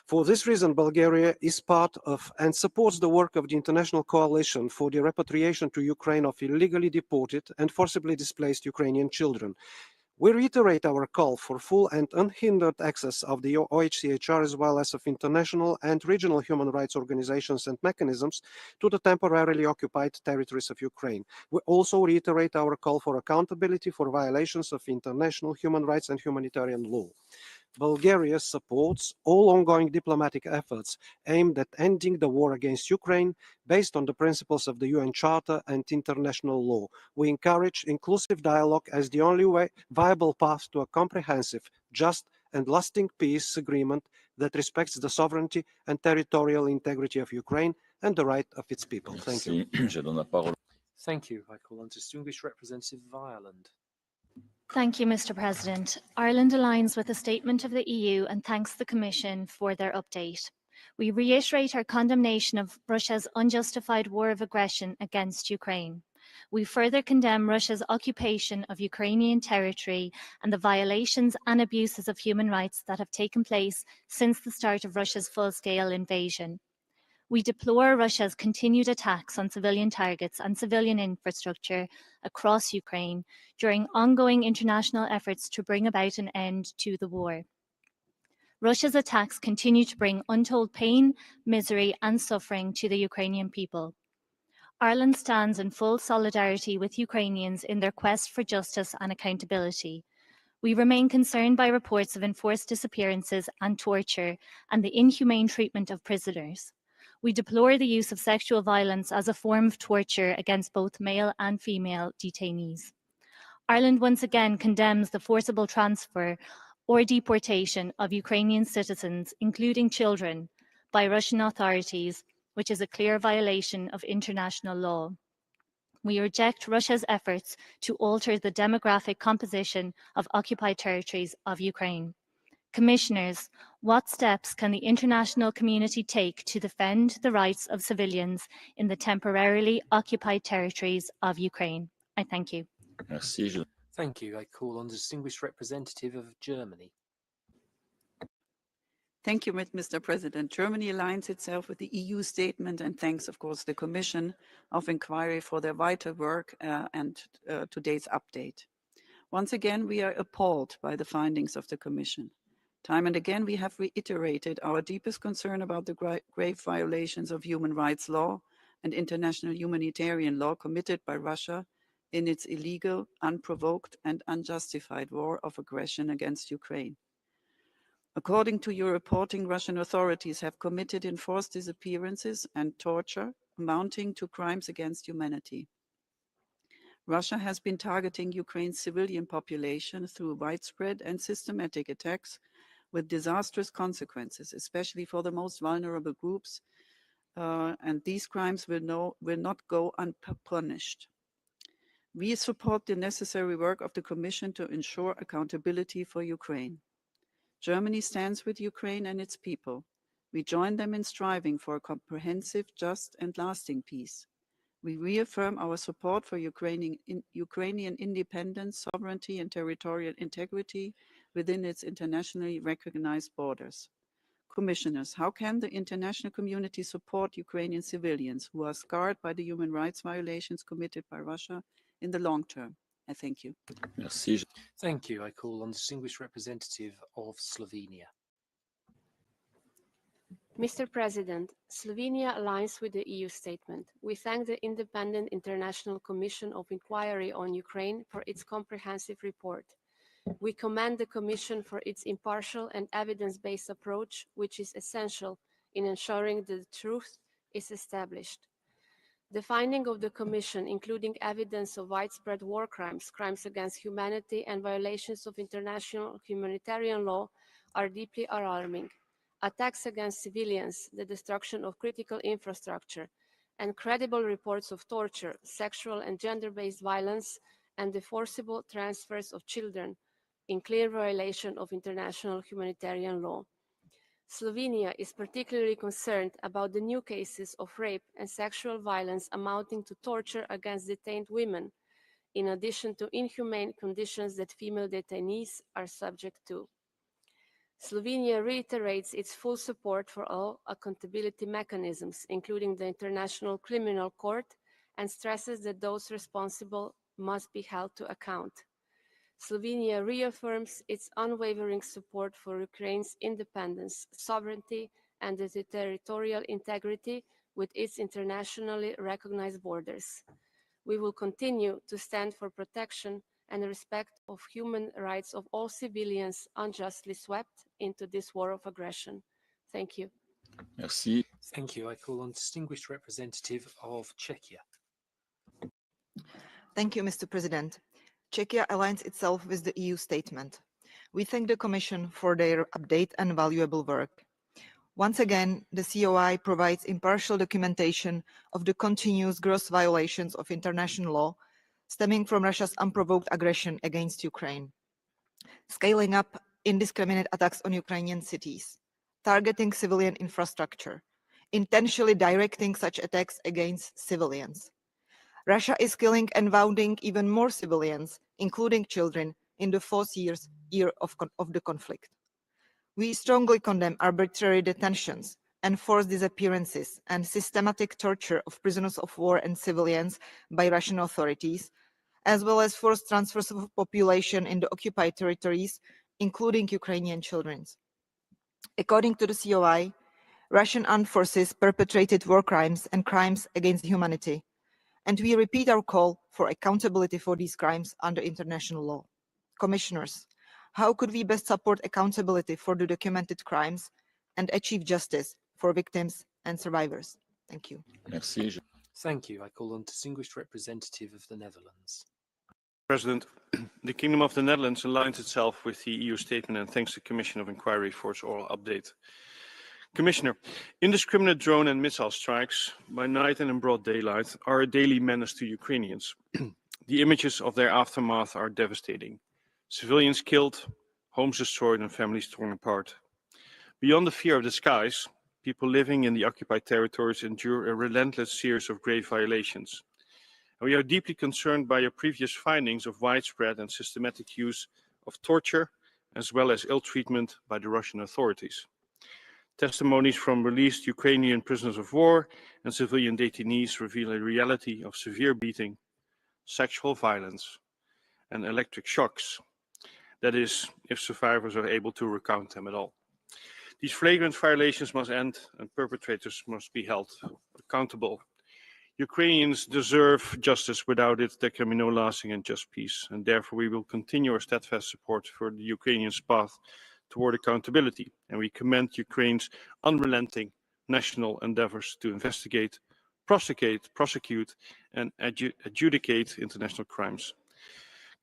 For this reason, Bulgaria is part of and supports the work of the International Coalition for the Repatriation to Ukraine of illegally deported and forcibly displaced Ukrainian children. We reiterate our call for full and unhindered access of the OHCHR as well as of international and regional human rights organizations and mechanisms to the temporarily occupied territories of Ukraine. We also reiterate our call for accountability for violations of international human rights and humanitarian law. Bulgaria supports all ongoing diplomatic efforts aimed at ending the war against Ukraine based on the principles of the UN Charter and international law. We encourage inclusive dialogue as the only viable path to a comprehensive, just and lasting peace agreement that respects the sovereignty and territorial integrity of Ukraine and the right of its people. Thank you. Thank you. I call on distinguished representative of Ireland. Thank you, Mr. President. Ireland aligns with the statement of the EU and thanks the Commission for their update. We reiterate our condemnation of Russia's unjustified war of aggression against Ukraine. We further condemn Russia's occupation of Ukrainian territory and the violations and abuses of human rights that have taken place since the start of Russia's full-scale invasion. We deplore Russia's continued attacks on civilian targets and civilian infrastructure across Ukraine during ongoing international efforts to bring about an end to the war. Russia's attacks continue to bring untold pain, misery, and suffering to the Ukrainian people. Ireland stands in full solidarity with Ukrainians in their quest for justice and accountability. We remain concerned by reports of enforced disappearances and torture and the inhumane treatment of prisoners. We deplore the use of sexual violence as a form of torture against both male and female detainees. Ireland once again condemns the forcible transfer or deportation of Ukrainian citizens, including children, by Russian authorities, which is a clear violation of international law. We reject Russia's efforts to alter the demographic composition of occupied territories of Ukraine. Commissioners, what steps can the international community take to defend the rights of civilians in the temporarily occupied territories of Ukraine? I thank you. Thank you. I call on the distinguished representative of Germany. Thank you, Mr. President. Germany aligns itself with the EU statement and thanks, of course, the Commission of Inquiry for their vital work and today's update. Once again, we are appalled by the findings of the Commission. Time and again, we have reiterated our deepest concern about the grave violations of human rights law and international humanitarian law committed by Russia in its illegal, unprovoked, and unjustified war of aggression against Ukraine. According to your reporting, Russian authorities have committed enforced disappearances and torture amounting to crimes against humanity. Russia has been targeting Ukraine's civilian population through widespread and systematic attacks with disastrous consequences, especially for the most vulnerable groups, and these crimes will not go unpunished. We support the necessary work of the Commission to ensure accountability for Ukraine. Germany stands with Ukraine and its people. We join them in striving for a comprehensive, just, and lasting peace. We reaffirm our support for Ukrainian independence, sovereignty, and territorial integrity within its internationally recognized borders. Commissioners, how can the international community support Ukrainian civilians who are scarred by the human rights violations committed by Russia in the long term? I thank you. Thank you. I call on the distinguished representative of Slovenia. Mr. President, Slovenia aligns with the EU statement. We thank the Independent International Commission of Inquiry on Ukraine for its comprehensive report. We commend the Commission for its impartial and evidence-based approach, which is essential in ensuring that the truth is established. The finding of the Commission, including evidence of widespread war crimes, crimes against humanity, and violations of international humanitarian law, are deeply alarming. Attacks against civilians, the destruction of critical infrastructure, and credible reports of torture, sexual and gender-based violence, and the forcible transfers of children, in clear violation of international humanitarian law. Slovenia is particularly concerned about the new cases of rape and sexual violence amounting to torture against detained women, in addition to inhumane conditions that female detainees are subject to. Slovenia reiterates its full support for all accountability mechanisms, including the International Criminal Court, and stresses that those responsible must be held to account. Slovenia reaffirms its unwavering support for Ukraine's independence, sovereignty, and the territorial integrity with its internationally recognized borders. We will continue to stand for protection and respect of human rights of all civilians unjustly swept into this war of aggression. Thank you. Merci. Thank you. I call on distinguished representative of Czechia. Thank you, Mr. President. Czechia aligns itself with the EU statement. We thank the Commission for their update and valuable work. Once again, the COI provides impartial documentation of the continuous gross violations of international law stemming from Russia's unprovoked aggression against Ukraine, scaling up indiscriminate attacks on Ukrainian cities, targeting civilian infrastructure, intentionally directing such attacks against civilians. Russia is killing and wounding even more civilians, including children, in the fourth year of the conflict. We strongly condemn arbitrary detentions, enforced disappearances, and systematic torture of prisoners of war and civilians by Russian authorities, as well as forced transfers of population in the occupied territories, including Ukrainian children. According to the COI, Russian armed forces perpetrated war crimes and crimes against humanity, and we repeat our call for accountability for these crimes under international law. Commissioners, how could we best support accountability for the documented crimes and achieve justice for victims and survivors? Thank you. Merci. Thank you. I call on distinguished representative of the Netherlands. President, the Kingdom of the Netherlands aligns itself with the EU statement and thanks the Commission of Inquiry for its oral update. Commissioner, indiscriminate drone and missile strikes by night and in broad daylight are a daily menace to Ukrainians. The images of their aftermath are devastating. Civilians killed, homes destroyed, and families torn apart. Beyond the fear of the skies, people living in the occupied territories endure a relentless series of grave violations. And we are deeply concerned by your previous findings of widespread and systematic use of torture, as well as ill treatment by the Russian authorities. Testimonies from released Ukrainian prisoners of war and civilian detainees reveal a reality of severe beating, sexual violence, and electric shocks. That is, if survivors are able to recount them at all. These flagrant violations must end and perpetrators must be held accountable. Ukrainians deserve justice. Without it, there can be no lasting and just peace. And therefore, we will continue our steadfast support for the Ukrainians' path toward accountability. And we commend Ukraine's unrelenting national endeavors to investigate, prosecute, and adjudicate international crimes.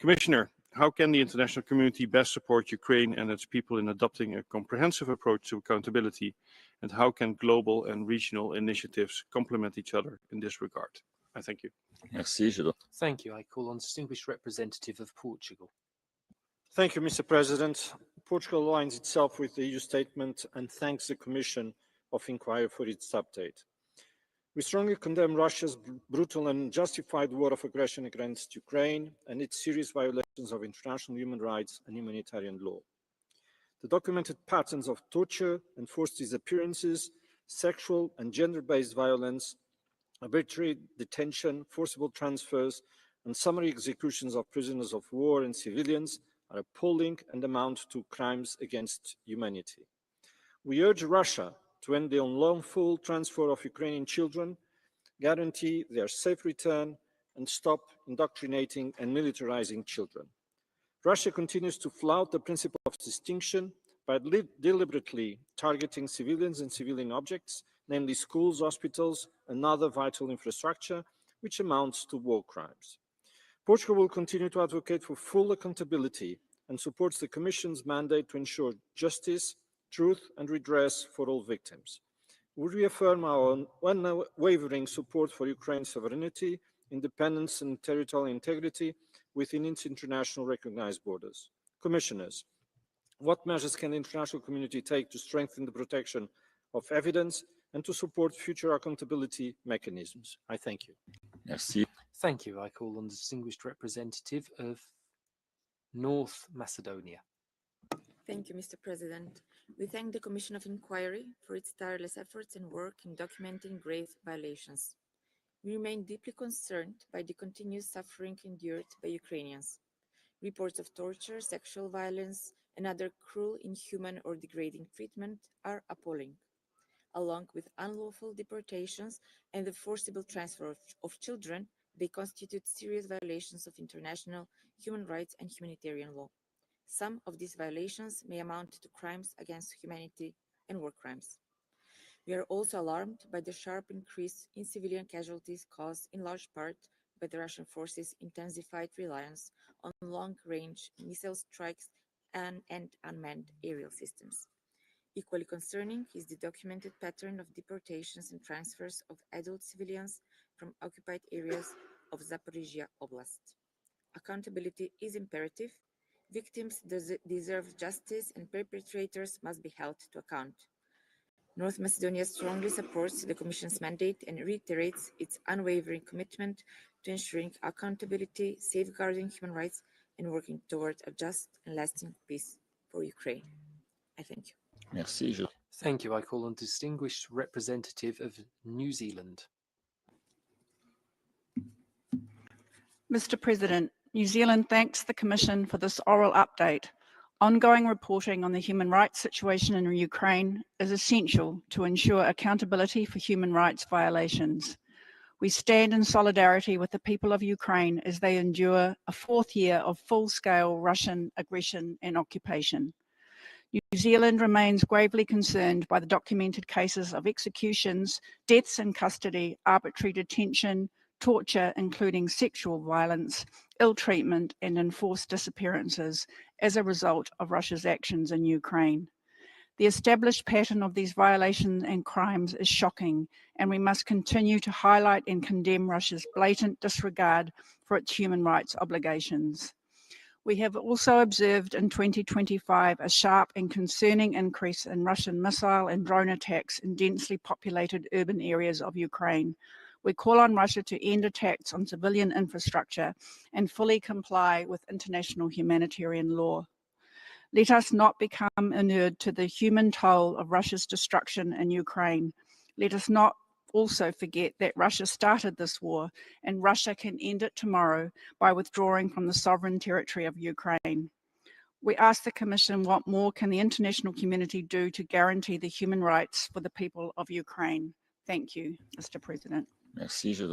Commissioner, how can the international community best support Ukraine and its people in adopting a comprehensive approach to accountability? And how can global and regional initiatives complement each other in this regard? I thank you. Merci. Thank you. I call on distinguished representative of Portugal. Thank you, Mr. President. Portugal aligns itself with the EU statement and thanks the Commission of Inquiry for its update. We strongly condemn Russia's brutal and unjustified war of aggression against Ukraine and its serious violations of international human rights and humanitarian law. The documented patterns of torture and forced disappearances, sexual and gender-based violence, arbitrary detention, forcible transfers, and summary executions of prisoners of war and civilians are appalling and amount to crimes against humanity. We urge Russia to end the unlawful transfer of Ukrainian children, guarantee their safe return, and stop indoctrinating and militarizing children. Russia continues to flout the principle of distinction by deliberately targeting civilians and civilian objects, namely schools, hospitals, and other vital infrastructure, which amounts to war crimes. Portugal will continue to advocate for full accountability and supports the Commission's mandate to ensure justice, truth, and redress for all victims. We reaffirm our unwavering support for Ukraine's sovereignty, independence, and territorial integrity within its international recognized borders. Commissioners, what measures can the international community take to strengthen the protection of evidence and to support future accountability mechanisms? I thank you. Merci. Thank you. I call on the distinguished representative of North Macedonia. Thank you, Mr. President. We thank the Commission of Inquiry for its tireless efforts and work in documenting grave violations. We remain deeply concerned by the continuous suffering endured by Ukrainians. Reports of torture, sexual violence, and other cruel, inhuman, or degrading treatment are appalling. Along with unlawful deportations and the forcible transfer of children, they constitute serious violations of international human rights and humanitarian law. Some of these violations may amount to crimes against humanity and war crimes. We are also alarmed by the sharp increase in civilian casualties caused in large part by the Russian forces' intensified reliance on long-range missile strikes and unmanned aerial systems. Equally concerning is the documented pattern of deportations and transfers of adult civilians from occupied areas of Zaporizhia Oblast. Accountability is imperative. Victims deserve justice and perpetrators must be held to account. North Macedonia strongly supports the Commission's mandate and reiterates its unwavering commitment to ensuring accountability, safeguarding human rights, and working toward a just and lasting peace for Ukraine. I thank you. Merci. Thank you. I call on distinguished representative of New Zealand. Mr. President, New Zealand thanks the Commission for this oral update. Ongoing reporting on the human rights situation in Ukraine is essential to ensure accountability for human rights violations. We stand in solidarity with the people of Ukraine as they endure a fourth year of full-scale Russian aggression and occupation. New Zealand remains gravely concerned by the documented cases of executions, deaths in custody, arbitrary detention, torture, including sexual violence, ill treatment, and enforced disappearances as a result of Russia's actions in Ukraine. The established pattern of these violations and crimes is shocking, and we must continue to highlight and condemn Russia's blatant disregard for its human rights obligations. We have also observed in 2025 a sharp and concerning increase in Russian missile and drone attacks in densely populated urban areas of Ukraine. We call on Russia to end attacks on civilian infrastructure and fully comply with international humanitarian law. Let us not become inured to the human toll of Russia's destruction in Ukraine. Let us not also forget that Russia started this war, and Russia can end it tomorrow by withdrawing from the sovereign territory of Ukraine. We ask the Commission, what more can the international community do to guarantee the human rights for the people of Ukraine? Thank you, Mr. President. Merci.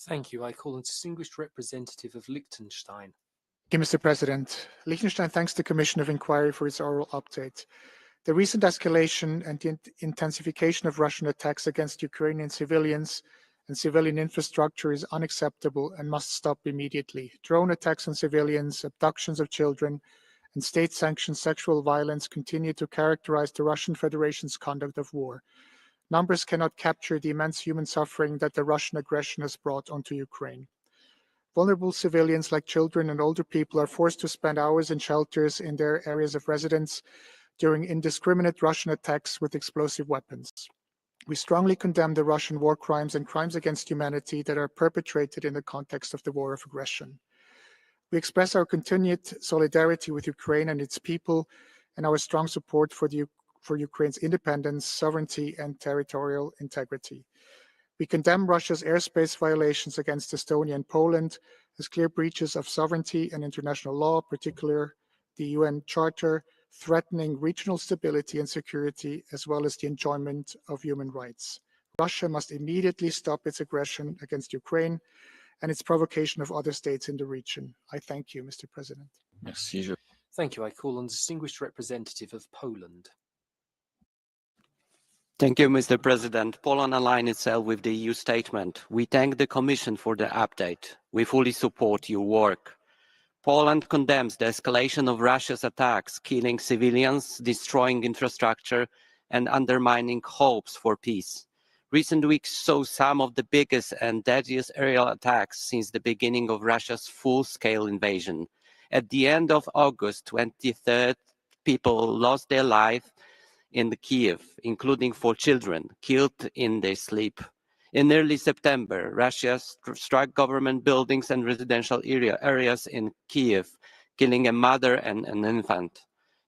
Thank you. I call on distinguished representative of Liechtenstein. Thank you, Mr. President. Liechtenstein thanks the Commission of Inquiry for its oral update. The recent escalation and the intensification of Russian attacks against Ukrainian civilians and civilian infrastructure is unacceptable and must stop immediately. Drone attacks on civilians, abductions of children, and state-sanctioned sexual violence continue to characterize the Russian Federation's conduct of war. Numbers cannot capture the immense human suffering that the Russian aggression has brought onto Ukraine. Vulnerable civilians like children and older people are forced to spend hours in shelters in their areas of residence during indiscriminate Russian attacks with explosive weapons. We strongly condemn the Russian war crimes and crimes against humanity that are perpetrated in the context of the war of aggression. We express our continued solidarity with Ukraine and its people and our strong support for Ukraine's independence, sovereignty, and territorial integrity. We condemn Russia's airspace violations against Estonia and Poland as clear breaches of sovereignty and international law, particularly the UN Charter, threatening regional stability and security, as well as the enjoyment of human rights. Russia must immediately stop its aggression against Ukraine and its provocation of other states in the region. I thank you, Mr. President. Merci. Thank you. I call on the distinguished representative of Poland. Thank you, Mr. President. Poland aligns itself with the EU statement. We thank the Commission for the update. We fully support your work. Poland condemns the escalation of Russia's attacks, killing civilians, destroying infrastructure, and undermining hopes for peace. Recent weeks saw some of the biggest and deadliest aerial attacks since the beginning of Russia's full-scale invasion. At the end of August 23rd, people lost their life in Kiev, including 4 children killed in their sleep. In early September, Russia struck government buildings and residential areas in Kiev, killing a mother and an infant.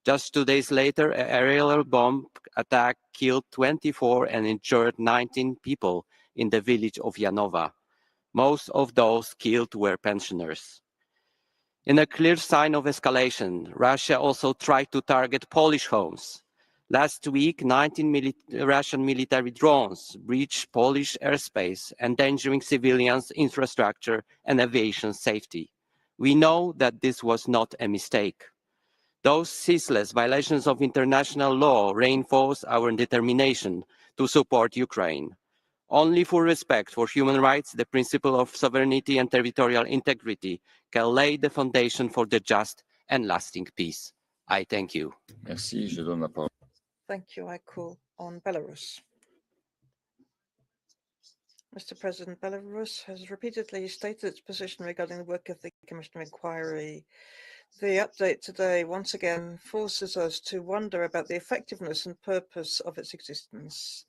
Just 2 days later, an aerial bomb attack killed 24 and injured 19 people in the village of Janova. Most of those killed were pensioners. In a clear sign of escalation, Russia also tried to target Polish homes. Last week, 19 Russian military drones breached Polish airspace, endangering civilians, infrastructure, and aviation safety. We know that this was not a mistake. Those ceaseless violations of international law reinforce our determination to support Ukraine. Only full respect for human rights, the principle of sovereignty and territorial integrity can lay the foundation for the just and lasting peace. I thank you. Merci. Je donne la parole. Thank you. I call on Belarus. Mr. President, Belarus has repeatedly stated its position regarding the work of the Commission of Inquiry. The update today once again forces us to wonder about the effectiveness and purpose of its existence.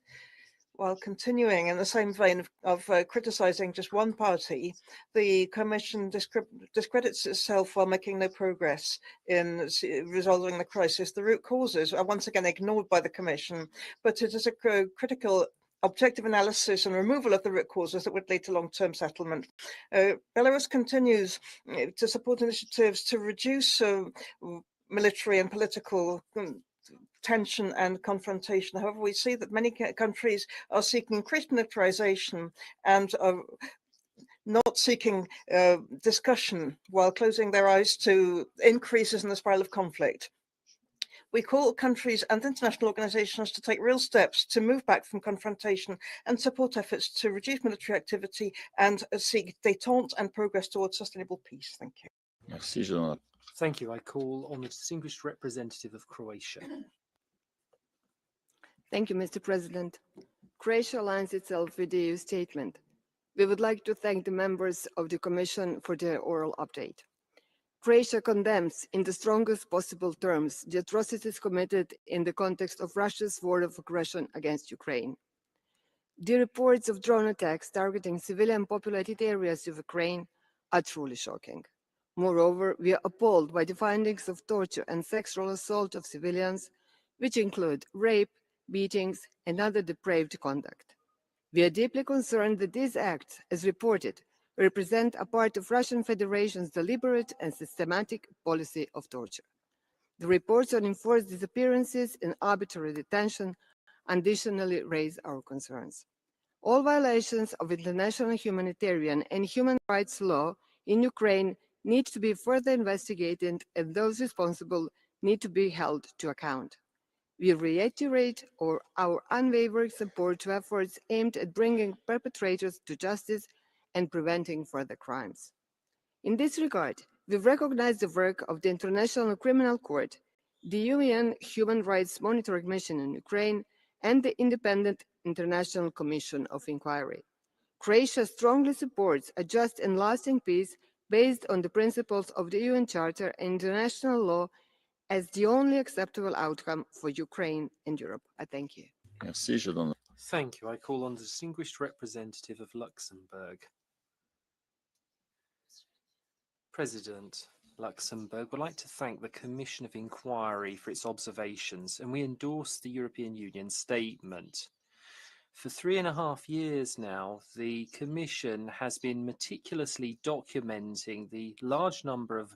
While continuing in the same vein of criticizing just one party, the Commission discredits itself while making no progress in resolving the crisis. The root causes are once again ignored by the Commission, but it is a critical objective analysis and removal of the root causes that would lead to long-term settlement. Belarus continues to support initiatives to reduce military and political tension and confrontation. However, we see that many countries are seeking increased militarization and are not seeking discussion while closing their eyes to increases in the spiral of conflict. We call countries and international organizations to take real steps to move back from confrontation and support efforts to reduce military activity and seek détente and progress towards sustainable peace. Thank you. Merci. Je donne la... Thank you. I call on the distinguished representative of Croatia. Thank you, Mr. President. Croatia aligns itself with the EU statement. We would like to thank the members of the Commission for their oral update. Croatia condemns in the strongest possible terms the atrocities committed in the context of Russia's war of aggression against Ukraine. The reports of drone attacks targeting civilian populated areas of Ukraine are truly shocking. Moreover, we are appalled by the findings of torture and sexual assault of civilians, which include rape, beatings, and other depraved conduct. We are deeply concerned that these acts, as reported, represent a part of Russian Federation's deliberate and systematic policy of torture. The reports on enforced disappearances and arbitrary detention additionally raise our concerns. All violations of international humanitarian and human rights law in Ukraine need to be further investigated, and those responsible need to be held to account. We reiterate our unwavering support to efforts aimed at bringing perpetrators to justice and preventing further crimes. In this regard, we recognize the work of the International Criminal Court, the UN Human Rights Monitoring Mission in Ukraine, and the Independent International Commission of Inquiry. Croatia strongly supports a just and lasting peace based on the principles of the UN Charter and international law as the only acceptable outcome for Ukraine and Europe. I thank you. Merci. Je donne... Thank you. I call on the distinguished representative of Luxembourg. President, Luxembourg would like to thank the Commission of Inquiry for its observations, and we endorse the European Union statement. For 3.5 years now, the Commission has been meticulously documenting the large number of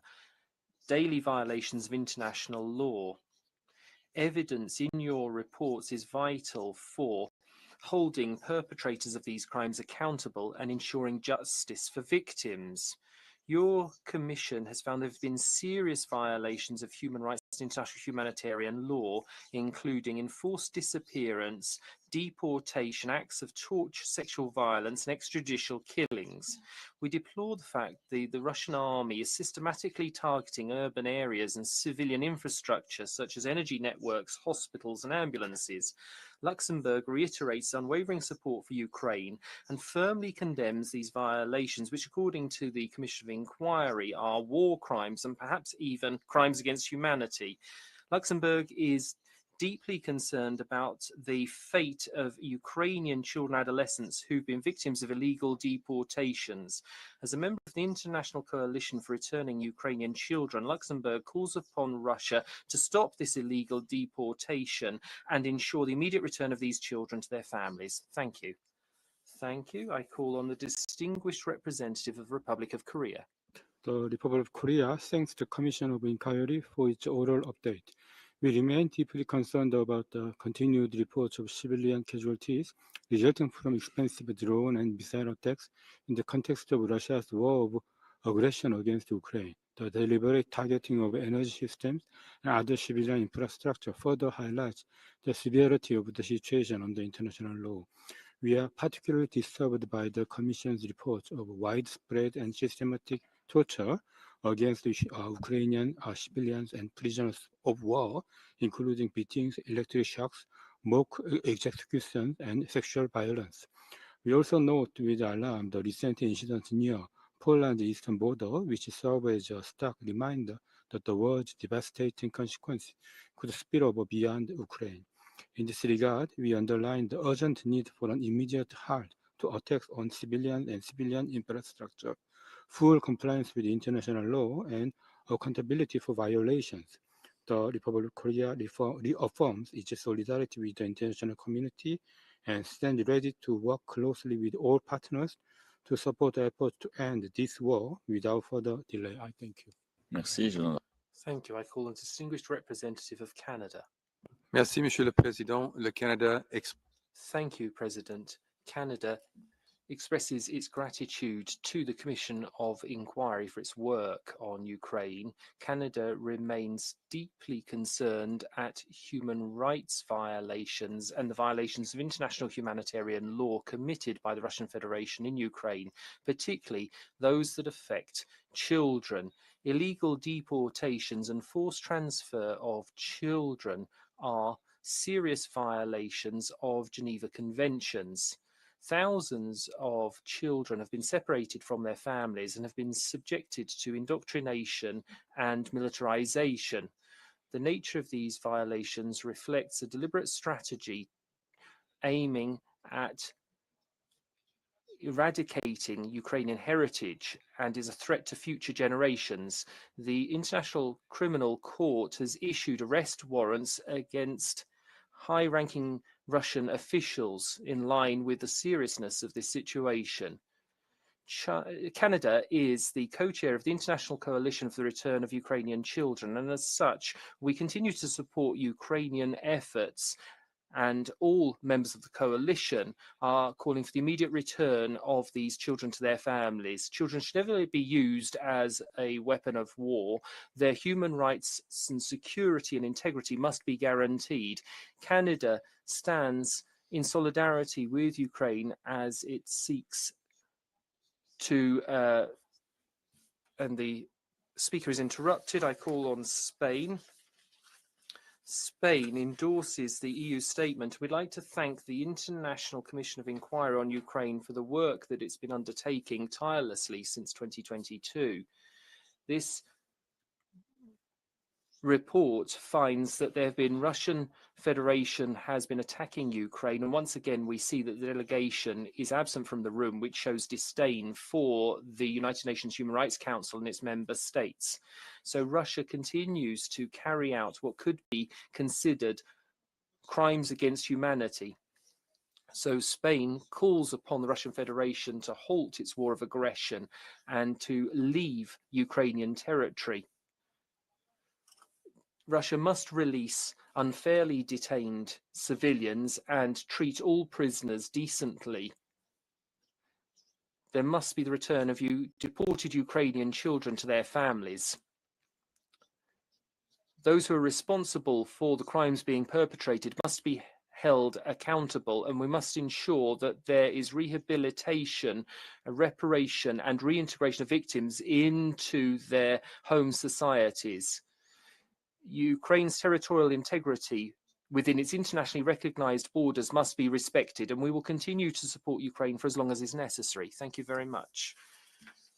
daily violations of international law. Evidence in your reports is vital for holding perpetrators of these crimes accountable and ensuring justice for victims. Your commission has found there have been serious violations of human rights and international humanitarian law, including enforced disappearance, deportation, acts of torture, sexual violence, and extrajudicial killings. We deplore the fact that the Russian army is systematically targeting urban areas and civilian infrastructure, such as energy networks, hospitals, and ambulances. Luxembourg reiterates unwavering support for Ukraine and firmly condemns these violations, which, according to the Commission of Inquiry, are war crimes and perhaps even crimes against humanity. Luxembourg is deeply concerned about the fate of Ukrainian children and adolescents who've been victims of illegal deportations. As a member of the International Coalition for Returning Ukrainian Children, Luxembourg calls upon Russia to stop this illegal deportation and ensure the immediate return of these children to their families. Thank you. Thank you. I call on the distinguished representative of the Republic of Korea. The Republic of Korea thanks the Commission of Inquiry for its oral update. We remain deeply concerned about the continued reports of civilian casualties resulting from expensive drone and missile attacks in the context of Russia's war of aggression against Ukraine. The deliberate targeting of energy systems and other civilian infrastructure further highlights the severity of the situation under international law. We are particularly disturbed by the Commission's reports of widespread and systematic torture against Ukrainian civilians and prisoners of war, including beatings, electric shocks, mock executions, and sexual violence. We also note with alarm the recent incidents near Poland's eastern border, which serve as a stark reminder that the war's devastating consequences could spill over beyond Ukraine. In this regard, we underline the urgent need for an immediate halt to attacks on civilians and civilian infrastructure, full compliance with international law, and accountability for violations. The Republic of Korea reaffirms its solidarity with the international community and stands ready to work closely with all partners to support efforts to end this war without further delay. I thank you. Merci. Thank you. I call on the distinguished representative of Canada. Merci, Monsieur le Président. Le Canada. Thank you, President. Canada expresses its gratitude to the Commission of Inquiry for its work on Ukraine. Canada remains deeply concerned at human rights violations and the violations of international humanitarian law committed by the Russian Federation in Ukraine, particularly those that affect children. Illegal deportations and forced transfer of children are serious violations of Geneva Conventions. Thousands of children have been separated from their families and have been subjected to indoctrination and militarization. The nature of these violations reflects a deliberate strategy aiming at eradicating Ukrainian heritage and is a threat to future generations. The International Criminal Court has issued arrest warrants against high-ranking Russian officials in line with the seriousness of this situation. Canada is the co-chair of the International Coalition for the Return of Ukrainian Children, and as such, we continue to support Ukrainian efforts, and all members of the coalition are calling for the immediate return of these children to their families. Children should never be used as a weapon of war. Their human rights and security and integrity must be guaranteed. Canada stands in solidarity with Ukraine as it seeks to, and the speaker is interrupted. I call on Spain. Spain endorses the EU statement. We'd like to thank the International Commission of Inquiry on Ukraine for the work that it's been undertaking tirelessly since 2022. This report finds that there have been Russian Federation has been attacking Ukraine, and once again we see that the delegation is absent from the room, which shows disdain for the United Nations Human Rights Council and its member states. So Russia continues to carry out what could be considered crimes against humanity. So Spain calls upon the Russian Federation to halt its war of aggression and to leave Ukrainian territory. Russia must release unfairly detained civilians and treat all prisoners decently. There must be the return of deported Ukrainian children to their families. Those who are responsible for the crimes being perpetrated must be held accountable, and we must ensure that there is rehabilitation, reparation, and reintegration of victims into their home societies. Ukraine's territorial integrity within its internationally recognized borders must be respected, and we will continue to support Ukraine for as long as is necessary. Thank you very much.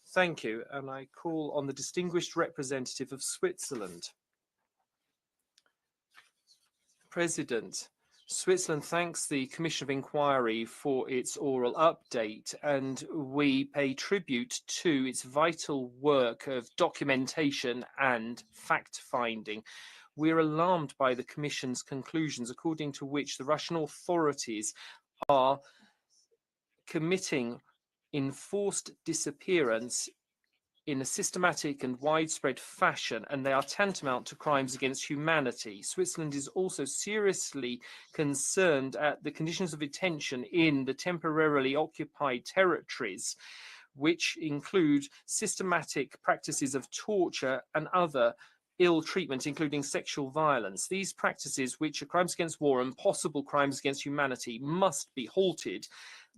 Thank you, and I call on the distinguished representative of Switzerland. President, Switzerland thanks the Commission of Inquiry for its oral update, and we pay tribute to its vital work of documentation and fact-finding. We're alarmed by the Commission's conclusions, according to which the Russian authorities are committing enforced disappearance in a systematic and widespread fashion, and they are tantamount to crimes against humanity. Switzerland is also seriously concerned at the conditions of detention in the temporarily occupied territories, which include systematic practices of torture and other ill treatment, including sexual violence. These practices, which are crimes against war and possible crimes against humanity, must be halted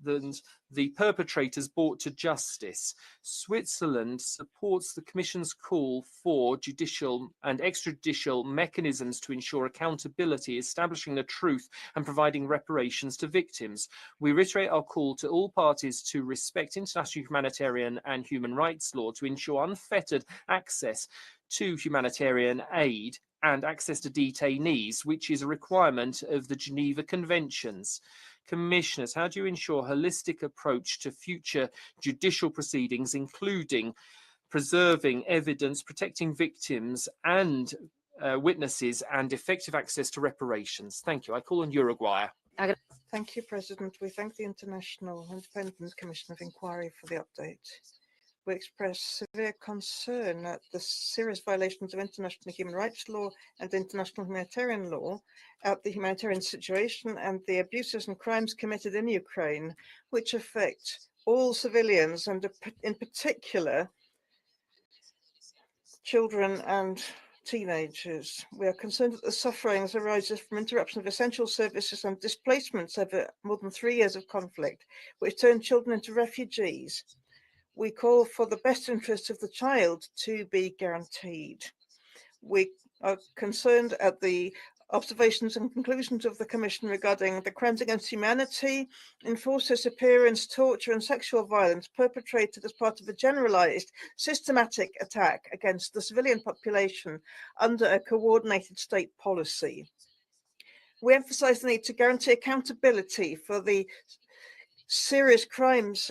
and the perpetrators brought to justice. Switzerland supports the Commission's call for judicial and extrajudicial mechanisms to ensure accountability, establishing the truth and providing reparations to victims. We reiterate our call to all parties to respect international humanitarian and human rights law to ensure unfettered access to humanitarian aid and access to detainees, which is a requirement of the Geneva Conventions. Commissioners, how do you ensure a holistic approach to future judicial proceedings, including preserving evidence, protecting victims and witnesses, and effective access to reparations? Thank you. I call on Uruguay. Thank you, President. We thank the International Independent Commission of Inquiry for the update. We express severe concern at the serious violations of international human rights law and international humanitarian law, at the humanitarian situation and the abuses and crimes committed in Ukraine, which affect all civilians and in particular children and teenagers. We are concerned that the sufferings arises from interruption of essential services and displacements over more than 3 years of conflict, which turn children into refugees. We call for the best interests of the child to be guaranteed. We are concerned at the observations and conclusions of the Commission regarding the crimes against humanity, enforced disappearance, torture and sexual violence perpetrated as part of a generalized systematic attack against the civilian population under a coordinated state policy. We emphasize the need to guarantee accountability for the serious crimes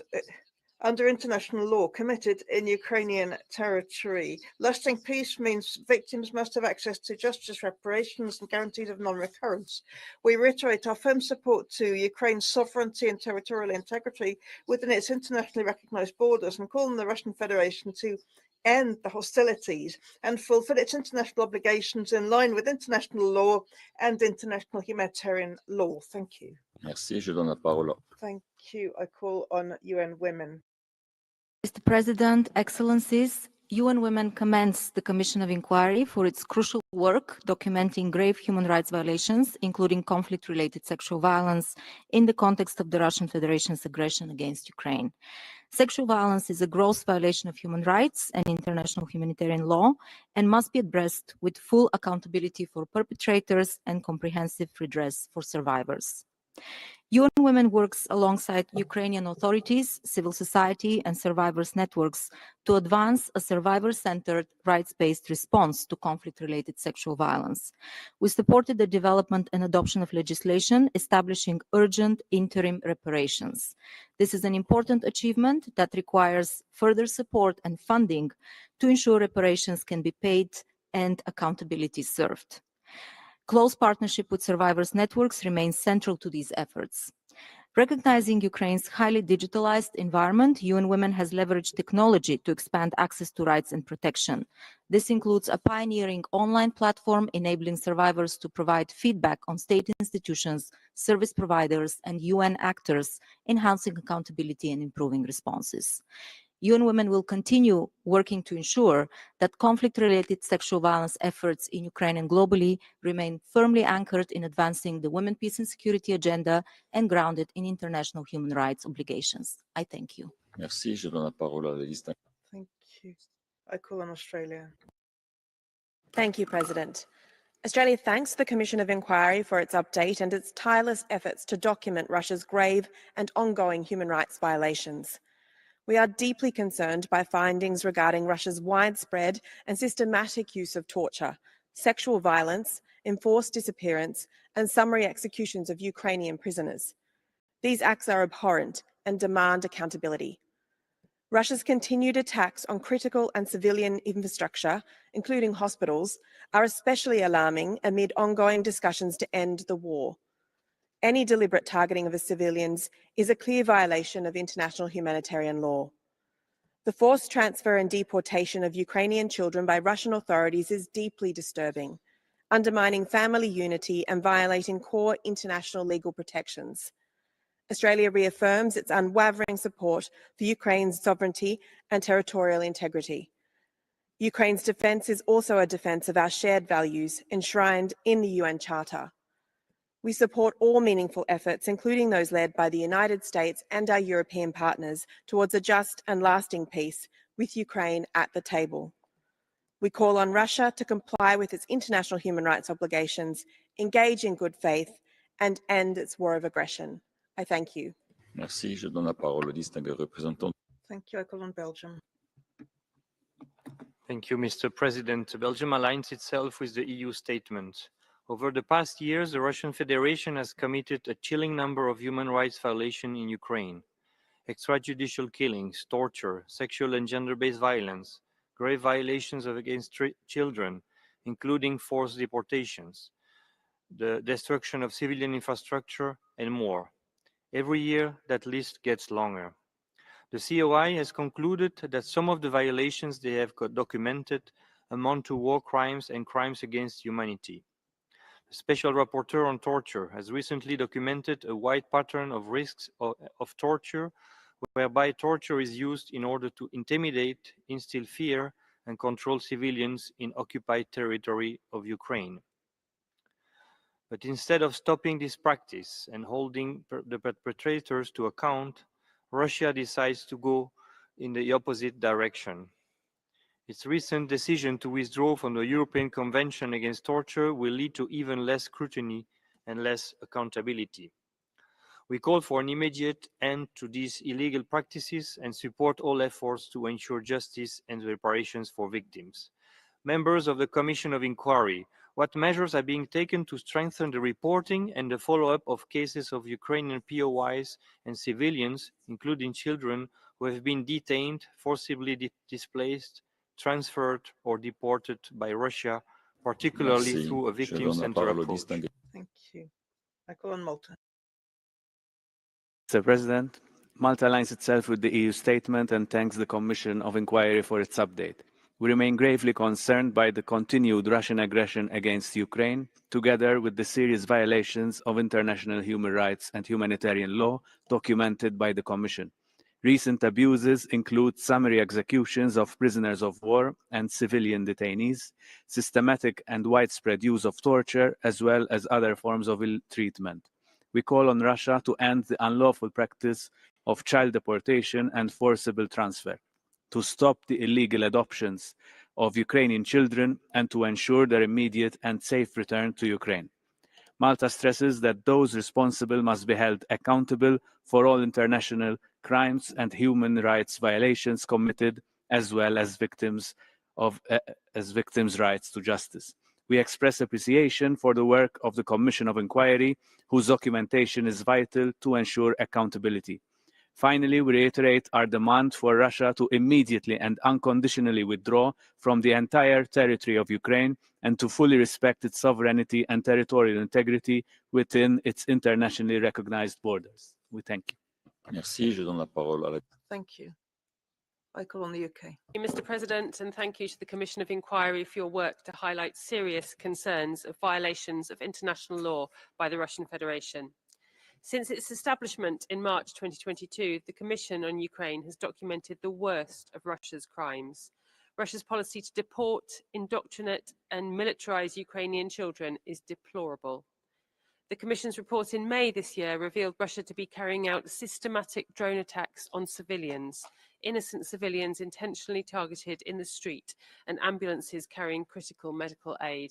under international law committed in Ukrainian territory. Lasting peace means victims must have access to justice, reparations, and guarantees of non-recurrence. We reiterate our firm support to Ukraine's sovereignty and territorial integrity within its internationally recognized borders and call on the Russian Federation to end the hostilities and fulfill its international obligations in line with international law and international humanitarian law. Thank you. Merci, je donne la parole. Thank you. I call on UN Women. Mr. President, Excellencies, UN Women commends the Commission of Inquiry for its crucial work documenting grave human rights violations, including conflict-related sexual violence, in the context of the Russian Federation's aggression against Ukraine. Sexual violence is a gross violation of human rights and international humanitarian law and must be addressed with full accountability for perpetrators and comprehensive redress for survivors. UN Women works alongside Ukrainian authorities, civil society, and survivors' networks to advance a survivor-centered, rights-based response to conflict-related sexual violence. We supported the development and adoption of legislation establishing urgent interim reparations. This is an important achievement that requires further support and funding to ensure reparations can be paid and accountability served. Close partnership with survivors' networks remains central to these efforts. Recognizing Ukraine's highly digitalized environment, UN Women has leveraged technology to expand access to rights and protection. This includes a pioneering online platform enabling survivors to provide feedback on state institutions, service providers, and UN actors, enhancing accountability and improving responses. UN Women will continue working to ensure that conflict-related sexual violence efforts in Ukraine and globally remain firmly anchored in advancing the women, peace and security agenda and grounded in international human rights obligations. I thank you. Merci. Je donne la parole à la liste. Thank you. I call on Australia. Thank you, President. Australia thanks the Commission of Inquiry for its update and its tireless efforts to document Russia's grave and ongoing human rights violations. We are deeply concerned by findings regarding Russia's widespread and systematic use of torture, sexual violence, enforced disappearance, and summary executions of Ukrainian prisoners. These acts are abhorrent and demand accountability. Russia's continued attacks on critical and civilian infrastructure, including hospitals, are especially alarming amid ongoing discussions to end the war. Any deliberate targeting of civilians is a clear violation of international humanitarian law. The forced transfer and deportation of Ukrainian children by Russian authorities is deeply disturbing, undermining family unity and violating core international legal protections. Australia reaffirms its unwavering support for Ukraine's sovereignty and territorial integrity. Ukraine's defence is also a defence of our shared values enshrined in the UN Charter. We support all meaningful efforts, including those led by the United States and our European partners, towards a just and lasting peace with Ukraine at the table. We call on Russia to comply with its international human rights obligations, engage in good faith, and end its war of aggression. I thank you. Merci. Je donne la parole au distingué représentant. Thank you. I call on Belgium. Thank you, Mr. President. Belgium aligns itself with the EU statement. Over the past years, the Russian Federation has committed a chilling number of human rights violations in Ukraine. Extrajudicial killings, torture, sexual and gender-based violence, grave violations against children, including forced deportations, the destruction of civilian infrastructure, and more. Every year, that list gets longer. The COI has concluded that some of the violations they have documented amount to war crimes and crimes against humanity. The Special Rapporteur on Torture has recently documented a wide pattern of risks of torture, whereby torture is used in order to intimidate, instill fear, and control civilians in occupied territory of Ukraine. But instead of stopping this practice and holding the perpetrators to account, Russia decides to go in the opposite direction. Its recent decision to withdraw from the European Convention Against Torture will lead to even less scrutiny and less accountability. We call for an immediate end to these illegal practices and support all efforts to ensure justice and reparations for victims. Members of the Commission of Inquiry, what measures are being taken to strengthen the reporting and the follow-up of cases of Ukrainian POIs and civilians, including children, who have been detained, forcibly displaced, transferred or deported by Russia, particularly Merci. through a victim-centered approach? Thank you. I call on Malta. Mr. President, Malta aligns itself with the EU statement and thanks the Commission of Inquiry for its update. We remain gravely concerned by the continued Russian aggression against Ukraine, together with the serious violations of international human rights and humanitarian law documented by the Commission. Recent abuses include summary executions of prisoners of war and civilian detainees, systematic and widespread use of torture, as well as other forms of ill treatment. We call on Russia to end the unlawful practice of child deportation and forcible transfer, to stop the illegal adoptions of Ukrainian children, and to ensure their immediate and safe return to Ukraine. Malta stresses that those responsible must be held accountable for all international crimes and human rights violations committed, as well as victims' rights to justice. We express appreciation for the work of the Commission of Inquiry, whose documentation is vital to ensure accountability. Finally, we reiterate our demand for Russia to immediately and unconditionally withdraw from the entire territory of Ukraine and to fully respect its sovereignty and territorial integrity within its internationally recognized borders. We thank you. Merci. Je donne la parole à la... Thank you. I call on the UK. Thank you, Mr. President, and thank you to the Commission of Inquiry for your work to highlight serious concerns of violations of international law by the Russian Federation. Since its establishment in March 2022, the Commission on Ukraine has documented the worst of Russia's crimes. Russia's policy to deport, indoctrinate and militarize Ukrainian children is deplorable. The Commission's report in May this year revealed Russia to be carrying out systematic drone attacks on civilians, innocent civilians intentionally targeted in the street, and ambulances carrying critical medical aid.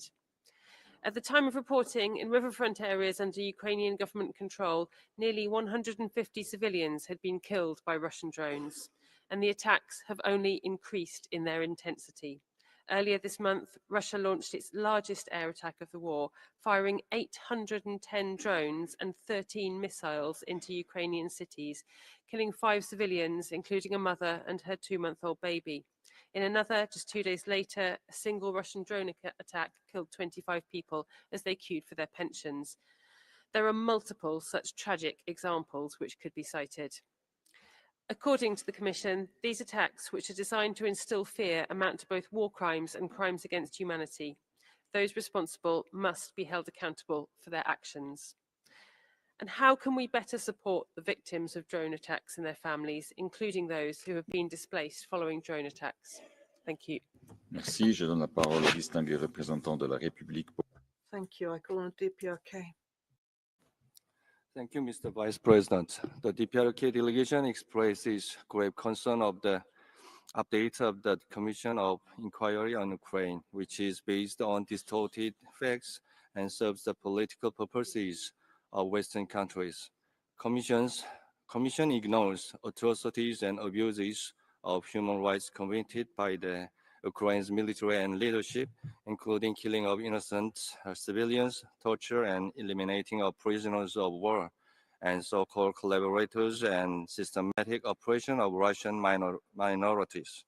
At the time of reporting, in riverfront areas under Ukrainian government control, nearly 150 civilians had been killed by Russian drones, and the attacks have only increased in their intensity. Earlier this month, Russia launched its largest air attack of the war, firing 810 drones and 13 missiles into Ukrainian cities, killing 5 civilians, including a mother and her 2-month-old baby. In another, just 2 days later, a single Russian drone attack killed 25 people as they queued for their pensions. There are multiple such tragic examples which could be cited. According to the Commission, these attacks, which are designed to instill fear, amount to both war crimes and crimes against humanity. Those responsible must be held accountable for their actions. And how can we better support the victims of drone attacks and their families, including those who have been displaced following drone attacks? Thank you. Merci. Je donne la parole au distingué représentant de la République. Thank you. I call on DPRK. Thank you, Mr. Vice President. The DPRK delegation expresses grave concern of the update of the Commission of Inquiry on Ukraine, which is based on distorted facts and serves the political purposes of Western countries. Commission ignores atrocities and abuses of human rights committed by the Ukraine's military and leadership, including killing of innocent civilians, torture, and eliminating of prisoners of war, and so-called collaborators and systematic oppression of Russian minorities.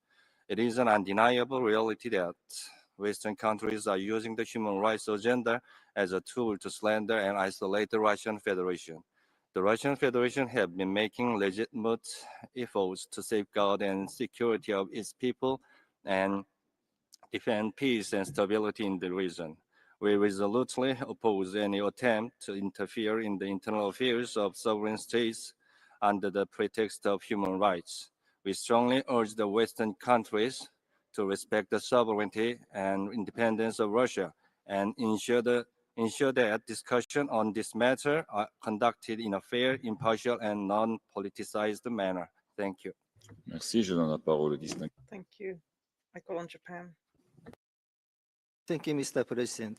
It is an undeniable reality that Western countries are using the human rights agenda as a tool to slander and isolate the Russian Federation. The Russian Federation have been making legitimate efforts to safeguard and security of its people and defend peace and stability in the region. We resolutely oppose any attempt to interfere in the internal affairs of sovereign states under the pretext of human rights. We strongly urge the Western countries to respect the sovereignty and independence of Russia and ensure that discussion on this matter are conducted in a fair, impartial, and non-politicized manner. Thank you. Merci. Je donne la parole au distingué. Thank you. I call on Japan. Thank you, Mr. President.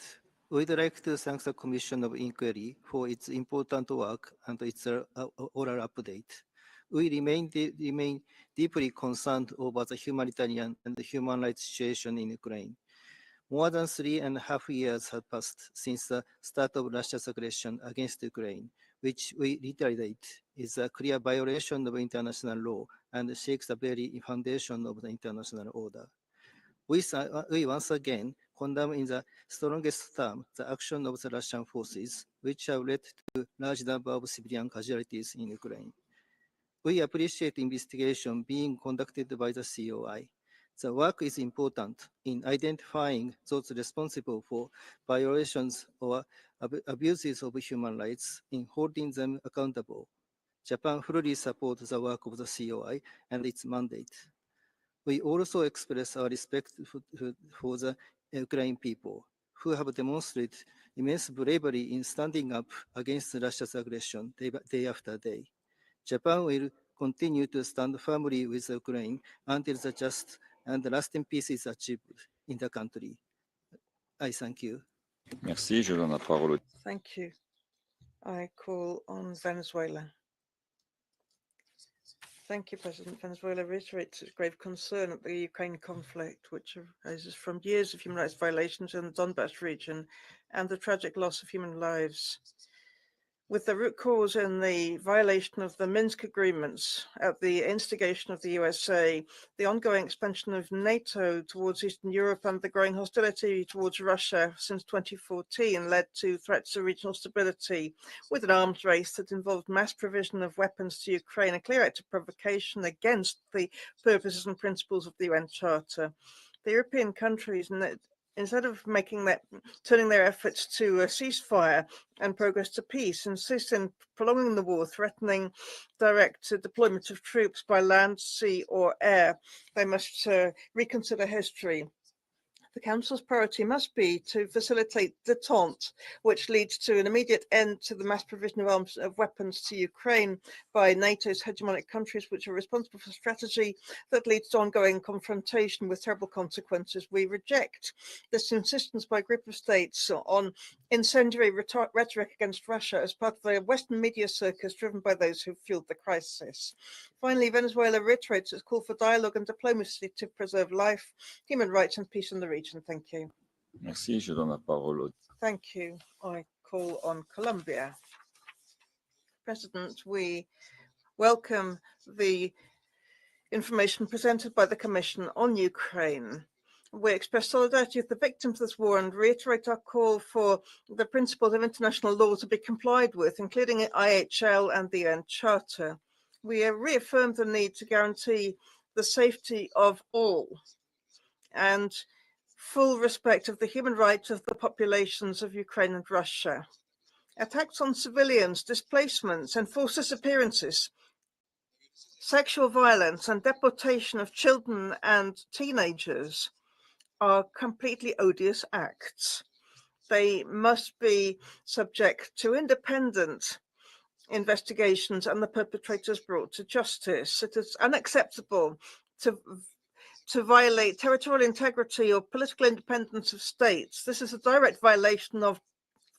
We'd like to thank the Commission of Inquiry for its important work and its oral update. We remain deeply concerned over the humanitarian and human rights situation in Ukraine. More than 3.5 years have passed since the start of Russia's aggression against Ukraine, which we reiterate is a clear violation of international law and shakes the very foundation of the international order. We once again condemn in the strongest terms the action of the Russian forces, which have led to a large number of civilian casualties in Ukraine. We appreciate investigation being conducted by the COI. The work is important in identifying those responsible for violations or abuses of human rights in holding them accountable. Japan fully supports the work of the COI and its mandate. We also express our respect for the Ukrainian people, who have demonstrated immense bravery in standing up against Russia's aggression day after day. Japan will continue to stand firmly with Ukraine until the just and lasting peace is achieved in the country. I thank you. Merci. Je donne la parole au... Thank you. I call on Venezuela. Thank you, President. Venezuela reiterates its grave concern at the Ukraine conflict, which arises from years of human rights violations in the Donbass region and the tragic loss of human lives. with the root cause in the violation of the Minsk agreements at the instigation of the USA, the ongoing expansion of NATO towards Eastern Europe and the growing hostility towards Russia since 2014 led to threats to regional stability, with an arms race that involved mass provision of weapons to Ukraine, a clear act of provocation against the purposes and principles of the UN Charter. The European countries, instead of turning their efforts to a ceasefire and progress to peace, insist in prolonging the war, threatening direct deployment of troops by land, sea, or air. They must reconsider history. The Council's priority must be to facilitate détente, which leads to an immediate end to the mass provision of weapons to Ukraine by NATO's hegemonic countries, which are responsible for strategy that leads to ongoing confrontation with terrible consequences. We reject this insistence by a group of states on incendiary rhetoric against Russia as part of the Western media circus driven by those who fueled the crisis. Finally, Venezuela reiterates its call for dialogue and diplomacy to preserve life, human rights and peace in the region. Thank you. Merci. Je donne la parole au... Thank you. I call on Colombia. President, we welcome the information presented by the Commission on Ukraine. We express solidarity with the victims of this war and reiterate our call for the principles of international law to be complied with, including IHL and the UN Charter. We reaffirm the need to guarantee the safety of all and full respect of the human rights of the populations of Ukraine and Russia. Attacks on civilians, displacements, enforced disappearances, sexual violence and deportation of children and teenagers are completely odious acts. They must be subject to independent investigations and the perpetrators brought to justice. It is unacceptable to violate territorial integrity or political independence of states. This is a direct violation of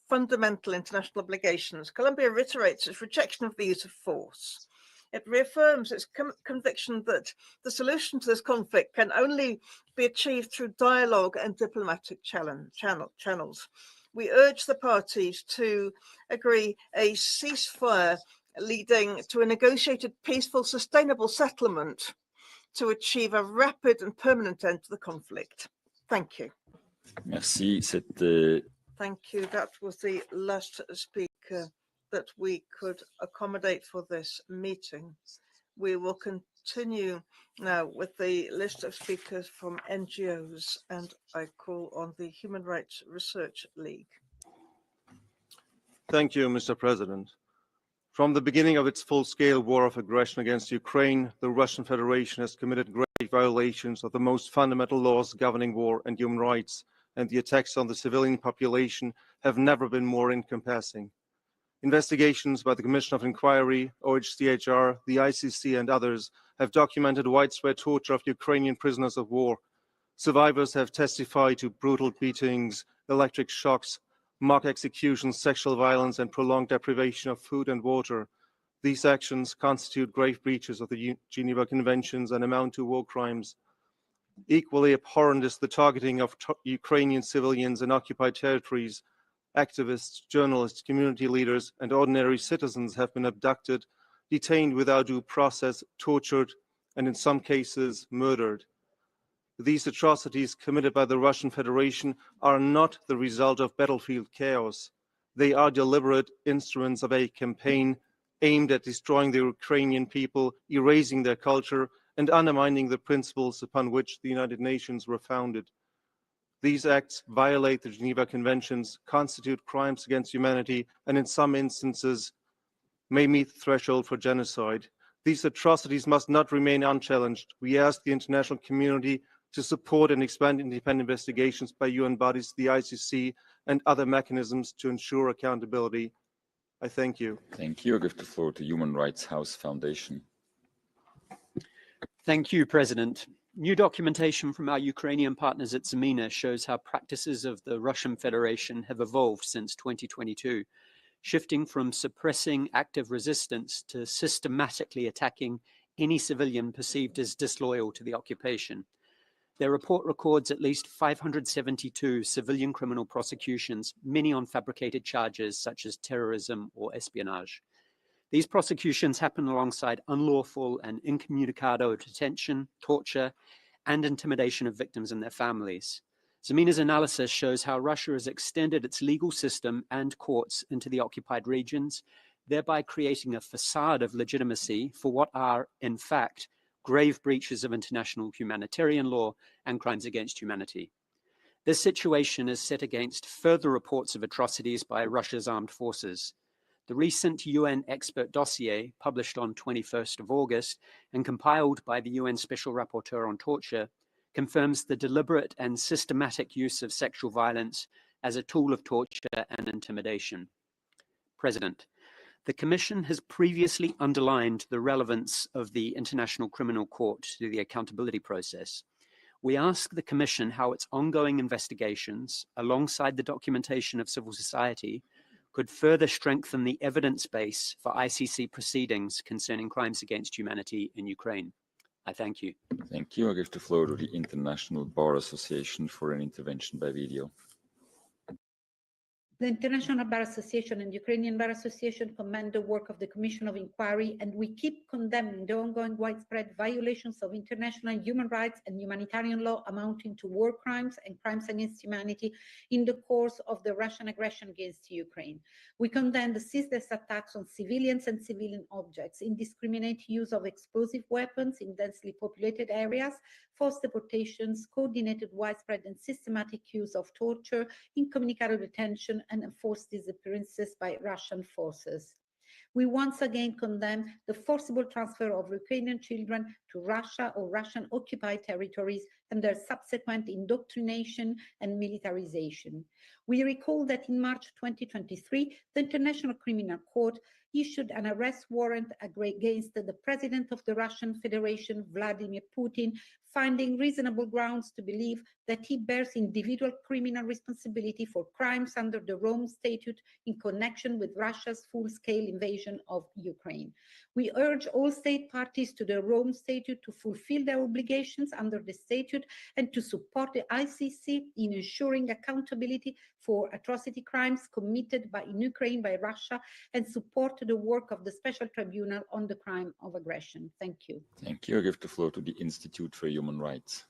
fundamental international obligations. Colombia reiterates its rejection of the use of force. It reaffirms its conviction that the solution to this conflict can only be achieved through dialogue and diplomatic channels. We urge the parties to agree a ceasefire leading to a negotiated, peaceful, sustainable settlement to achieve a rapid and permanent end to the conflict. Thank you. Merci. Thank you. That was the last speaker that we could accommodate for this meeting. We will continue now with the list of speakers from NGOs, and I call on the Human Rights Research League. Thank you, Mr. President. From the beginning of its full-scale war of aggression against Ukraine, the Russian Federation has committed grave violations of the most fundamental laws governing war and human rights, and the attacks on the civilian population have never been more encompassing. Investigations by the Commission of Inquiry, OHCHR, the ICC, and others have documented widespread torture of Ukrainian prisoners of war. Survivors have testified to brutal beatings, electric shocks, mock executions, sexual violence, and prolonged deprivation of food and water. These actions constitute grave breaches of the Geneva Conventions and amount to war crimes. Equally abhorrent is the targeting of Ukrainian civilians in occupied territories. Activists, journalists, community leaders, and ordinary citizens have been abducted, detained without due process, tortured, and in some cases murdered. These atrocities committed by the Russian Federation are not the result of battlefield chaos. They are deliberate instruments of a campaign aimed at destroying the Ukrainian people, erasing their culture, and undermining the principles upon which the United Nations were founded. These acts violate the Geneva Conventions, constitute crimes against humanity, and in some instances may meet the threshold for genocide. These atrocities must not remain unchallenged. We ask the international community to support and expand independent investigations by UN bodies, the ICC, and other mechanisms to ensure accountability. I thank you. Thank you. I give the floor to Human Rights House Foundation. Thank you, President. New documentation from our Ukrainian partners at Zemina shows how practices of the Russian Federation have evolved since 2022, shifting from suppressing active resistance to systematically attacking any civilian perceived as disloyal to the occupation. Their report records at least 572 civilian criminal prosecutions, many on fabricated charges such as terrorism or espionage. These prosecutions happen alongside unlawful and incommunicado detention, torture, and intimidation of victims and their families. Zamina's analysis shows how Russia has extended its legal system and courts into the occupied regions, thereby creating a facade of legitimacy for what are, in fact, grave breaches of international humanitarian law and crimes against humanity. This situation is set against further reports of atrocities by Russia's armed forces. The recent UN expert dossier, published on 21st of August and compiled by the UN Special Rapporteur on Torture, confirms the deliberate and systematic use of sexual violence as a tool of torture and intimidation. President, the Commission has previously underlined the relevance of the International Criminal Court to the accountability process. We ask the Commission how its ongoing investigations, alongside the documentation of civil society, could further strengthen the evidence base for ICC proceedings concerning crimes against humanity in Ukraine. I thank you. Thank you. I give the floor to the International Bar Association for an intervention by video. The International Bar Association and Ukrainian Bar Association commend the work of the Commission of Inquiry, and we keep condemning the ongoing widespread violations of international human rights and humanitarian law amounting to war crimes and crimes against humanity in the course of the Russian aggression against Ukraine. We condemn the ceaseless attacks on civilians and civilian objects, indiscriminate use of explosive weapons in densely populated areas, forced deportations, coordinated, widespread and systematic use of torture, incommunicado detention, and enforced disappearances by Russian forces. We once again condemn the forcible transfer of Ukrainian children to Russia or Russian-occupied territories and their subsequent indoctrination and militarization. We recall that in March 2023, the International Criminal Court issued an arrest warrant against the President of the Russian Federation, Vladimir Putin, finding reasonable grounds to believe that he bears individual criminal responsibility for crimes under the Rome Statute in connection with Russia's full-scale invasion of Ukraine. We urge all state parties to the Rome Statute to fulfill their obligations under the statute and to support the ICC in ensuring accountability for atrocity crimes committed in Ukraine by Russia and support the work of the Special Tribunal on the crime of aggression. Thank you. Thank you. I give the floor to the Institute for Human Rights.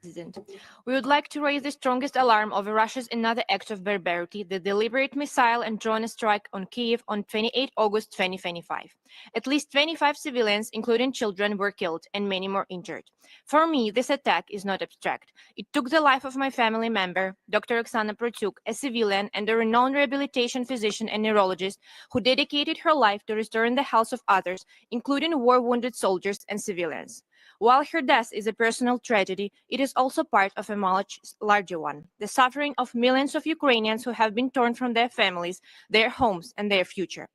President. We would like to raise the strongest alarm over Russia's another act of barbarity, the deliberate missile and drone strike on Kyiv on 28 August 2025. At least 25 civilians, including children, were killed and many more injured. For me, this attack is not abstract. It took the life of my family member, Dr. Oksana Protyuk, a civilian and a renowned rehabilitation physician and neurologist who dedicated her life to restoring the health of others, including war-wounded soldiers and civilians. While her death is a personal tragedy, it is also part of a much larger one, the suffering of millions of Ukrainians who have been torn from their families, their homes, and their future.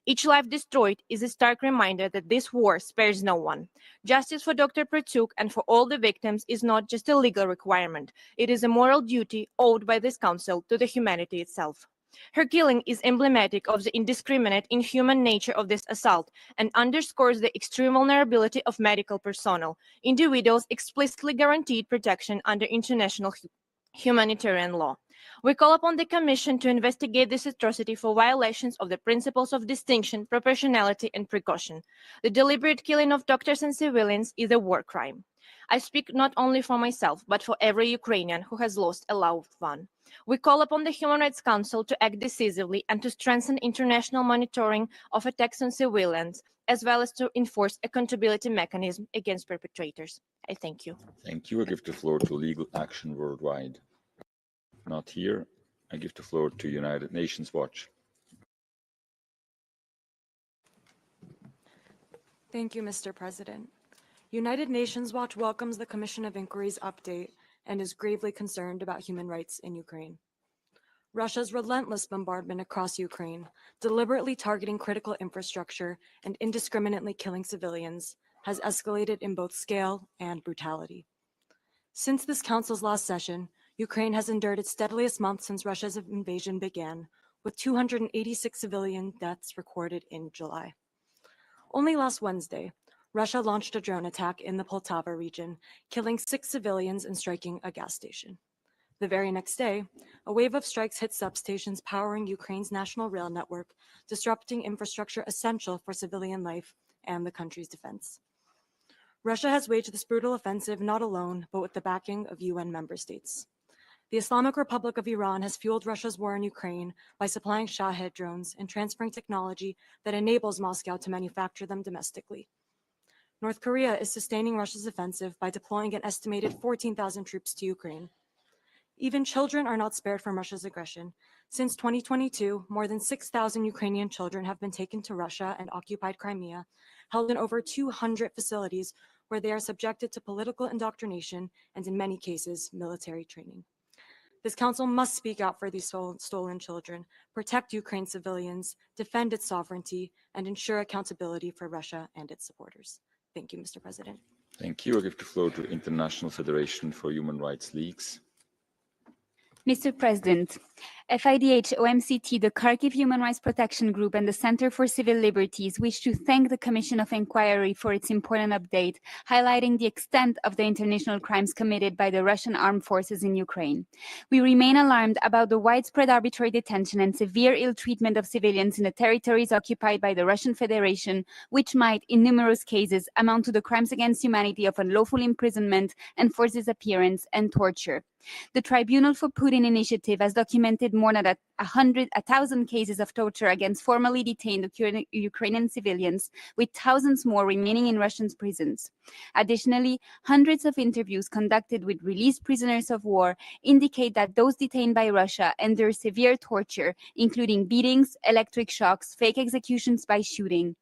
Each life destroyed is a stark reminder that this war spares no one. Justice for Dr. Protyuk and for all the victims is not just a legal requirement, it is a moral duty owed by this Council to the humanity itself. Her killing is emblematic of the indiscriminate, inhuman nature of this assault and underscores the extreme vulnerability of medical personnel, individuals explicitly guaranteed protection under international humanitarian law. We call upon the Commission to investigate this atrocity for violations of the principles of distinction, proportionality, and precaution. The deliberate killing of doctors and civilians is a war crime. I speak not only for myself, but for every Ukrainian who has lost a loved one. We call upon the Human Rights Council to act decisively and to strengthen international monitoring of attacks on civilians, as well as to enforce accountability mechanism against perpetrators. I thank you. Thank you. I give the floor to Legal Action Worldwide. Not here. I give the floor to United Nations Watch. Thank you, Mr. President. United Nations Watch welcomes the Commission of Inquiry's update and is gravely concerned about human rights in Ukraine. Russia's relentless bombardment across Ukraine, deliberately targeting critical infrastructure and indiscriminately killing civilians, has escalated in both scale and brutality. Since this Council's last session, Ukraine has endured its deadliest month since Russia's invasion began, with 286 civilian deaths recorded in July. Only last Wednesday, Russia launched a drone attack in the Poltava region, killing 6 civilians and striking a gas station. The very next day, a wave of strikes hit substations powering Ukraine's national rail network, disrupting infrastructure essential for civilian life and the country's defense. Russia has waged this brutal offensive not alone, but with the backing of UN member states. The Islamic Republic of Iran has fueled Russia's war in Ukraine by supplying Shahed drones and transferring technology that enables Moscow to manufacture them domestically. North Korea is sustaining Russia's offensive by deploying an estimated 14,000 troops to Ukraine. Even children are not spared from Russia's aggression. Since 2022, more than 6,000 Ukrainian children have been taken to Russia and occupied Crimea, held in over 200 facilities where they are subjected to political indoctrination and, in many cases, military training. This council must speak out for these stolen children, protect Ukraine's civilians, defend its sovereignty, and ensure accountability for Russia and its supporters. Thank you, Mr. President. Thank you. I give the floor to International Federation for Human Rights Leagues. Mr. President, FIDH, OMCT, the Kharkiv Human Rights Protection Group, and the Center for Civil Liberties wish to thank the Commission of Inquiry for its important update, highlighting the extent of the international crimes committed by the Russian armed forces in Ukraine. We remain alarmed about the widespread arbitrary detention and severe ill treatment of civilians in the territories occupied by the Russian Federation, which might, in numerous cases, amount to the crimes against humanity of unlawful imprisonment, enforced disappearance, and torture. The Tribunal for Putin initiative has documented more than 1,000 cases of torture against formerly detained Ukrainian civilians, with thousands more remaining in Russian prisons. Additionally, hundreds of interviews conducted with released prisoners of war indicate that those detained by Russia endure severe torture, including beatings, electric shocks, fake executions by shooting.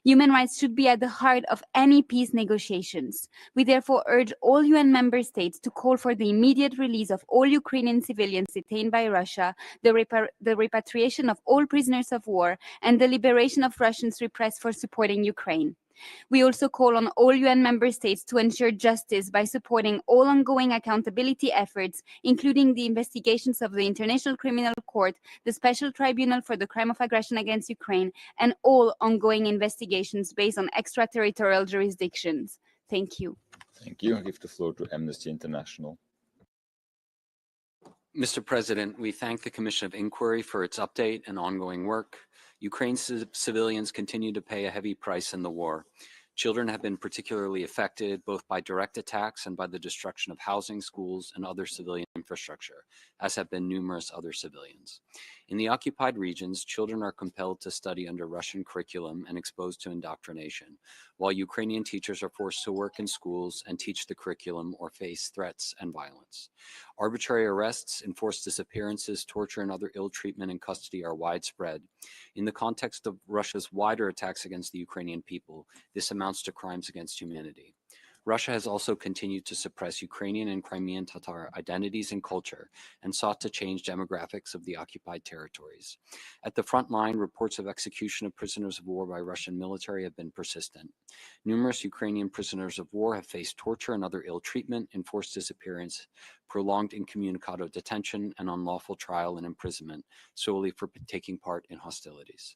Human rights should be at the heart of any peace negotiations. We therefore urge all UN member states to call for the immediate release of all Ukrainian civilians detained by Russia, the repatriation of all prisoners of war, and the liberation of Russians repressed for supporting Ukraine. We also call on all UN member states to ensure justice by supporting all ongoing accountability efforts, including the investigations of the International Criminal Court, the Special Tribunal for the Crime of Aggression against Ukraine, and all ongoing investigations based on extraterritorial jurisdictions. Thank you. Thank you. I give the floor to Amnesty International. Mr. President, we thank the Commission of Inquiry for its update and ongoing work. Ukraine's civilians continue to pay a heavy price in the war. Children have been particularly affected both by direct attacks and by the destruction of housing, schools, and other civilian infrastructure, as have been numerous other civilians. In the occupied regions, children are compelled to study under Russian curriculum and exposed to indoctrination, while Ukrainian teachers are forced to work in schools and teach the curriculum or face threats and violence. Arbitrary arrests, enforced disappearances, torture, and other ill treatment in custody are widespread. In the context of Russia's wider attacks against the Ukrainian people, this amounts to crimes against humanity. Russia has also continued to suppress Ukrainian and Crimean Tatar identities and culture and sought to change demographics of the occupied territories. At the front line, reports of execution of prisoners of war by Russian military have been persistent. Numerous Ukrainian prisoners of war have faced torture and other ill treatment, enforced disappearance, prolonged incommunicado detention, and unlawful trial and imprisonment solely for taking part in hostilities.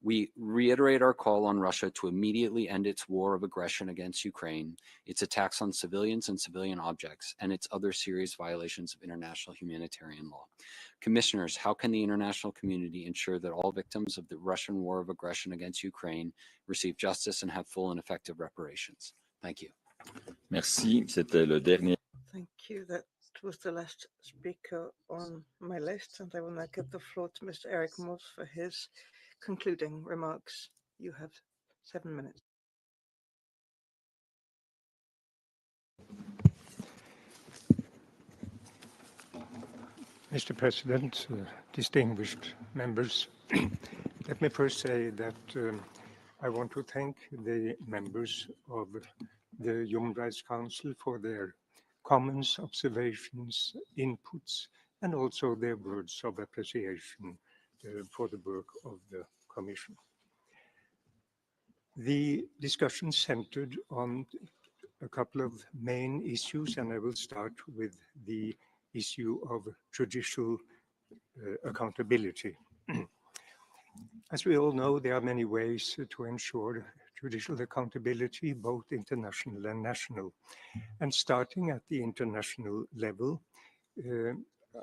We reiterate our call on Russia to immediately end its war of aggression against Ukraine, its attacks on civilians and civilian objects, and its other serious violations of international humanitarian law. Commissioners, how can the international community ensure that all victims of the Russian war of aggression against Ukraine receive justice and have full and effective reparations? Thank you. Merci. C'était le dernier. Thank you. That was the last speaker on my list, and I will now give the floor to Mr. Eric Moss for his concluding remarks. You have 7 minutes. Mr. President, distinguished members, let me first say that I want to thank the members of the Human Rights Council for their comments, observations, inputs, and also their words of appreciation for the work of the Commission. The discussion centered on a couple of main issues, and I will start with the issue of judicial accountability. As we all know, there are many ways to ensure judicial accountability, both international and national. And starting at the international level,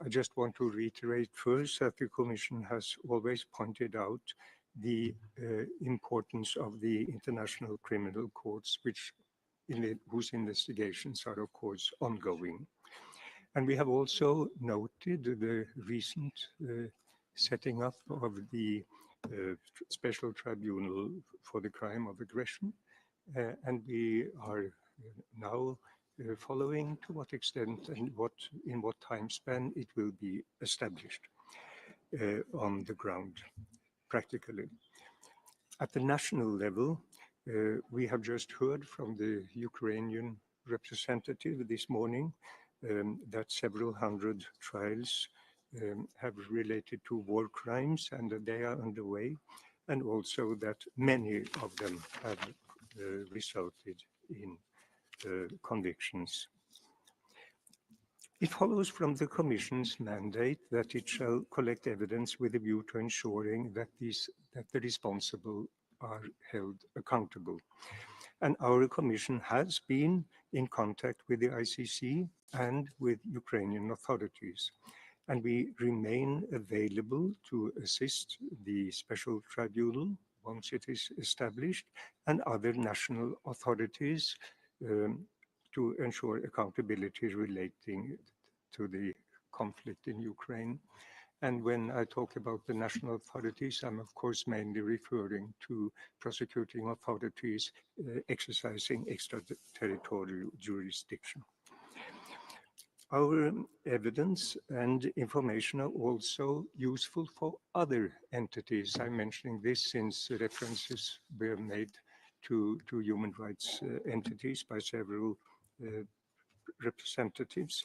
I just want to reiterate first that the Commission has always pointed out the importance of the international criminal courts, whose investigations are, of course, ongoing. And we have also noted the recent setting up of the Special Tribunal for the Crime of Aggression, and we are now following to what extent and in what time span it will be established on the ground practically. At the national level, we have just heard from the Ukrainian representative this morning that several hundred trials have related to war crimes and that they are underway, and also that many of them have resulted in convictions. It follows from the Commission's mandate that it shall collect evidence with a view to ensuring that the responsible are held accountable. And our Commission has been in contact with the ICC and with Ukrainian authorities. And we remain available to assist the Special Tribunal once it is established and other national authorities to ensure accountability relating to the conflict in Ukraine. And when I talk about the national authorities, I'm of course mainly referring to prosecuting authorities exercising extraterritorial jurisdiction. Our evidence and information are also useful for other entities. I'm mentioning this since references were made to human rights entities by several representatives.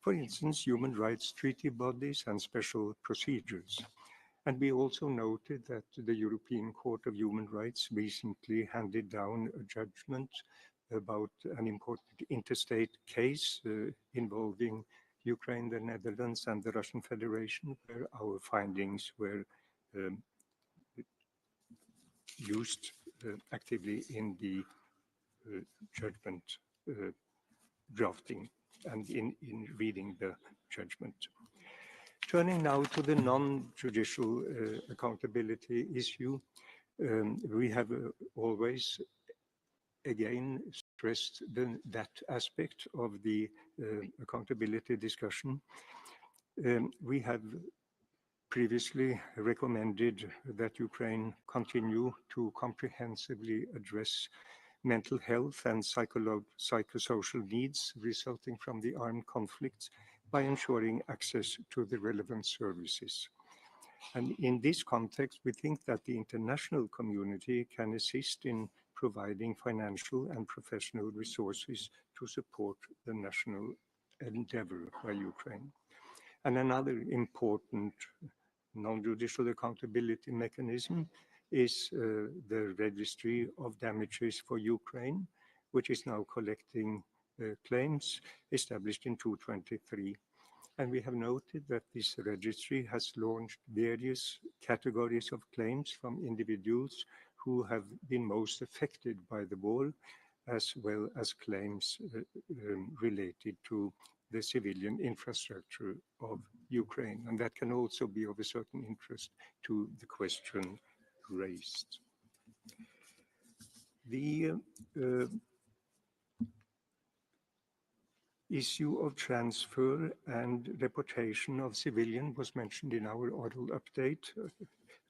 For instance, human rights treaty bodies and special procedures. And we also noted that the European Court of Human Rights recently handed down a judgment about an important interstate case involving Ukraine, the Netherlands, and the Russian Federation, where our findings were used actively in the judgment drafting and in reading the judgment. Turning now to the non-judicial accountability issue, we have always again stressed that aspect of the accountability discussion. We have previously recommended that Ukraine continue to comprehensively address mental health and psychosocial needs resulting from the armed conflicts by ensuring access to the relevant services. And in this context, we think that the international community can assist in providing financial and professional resources to support the national endeavor by Ukraine. And another important non-judicial accountability mechanism is the registry of damages for Ukraine, which is now collecting claims established in 2023. And we have noted that this registry has launched various categories of claims from individuals who have been most affected by the war, as well as claims related to the civilian infrastructure of Ukraine. And that can also be of a certain interest to the question raised. The issue of transfer and deportation of civilian was mentioned in our oral update.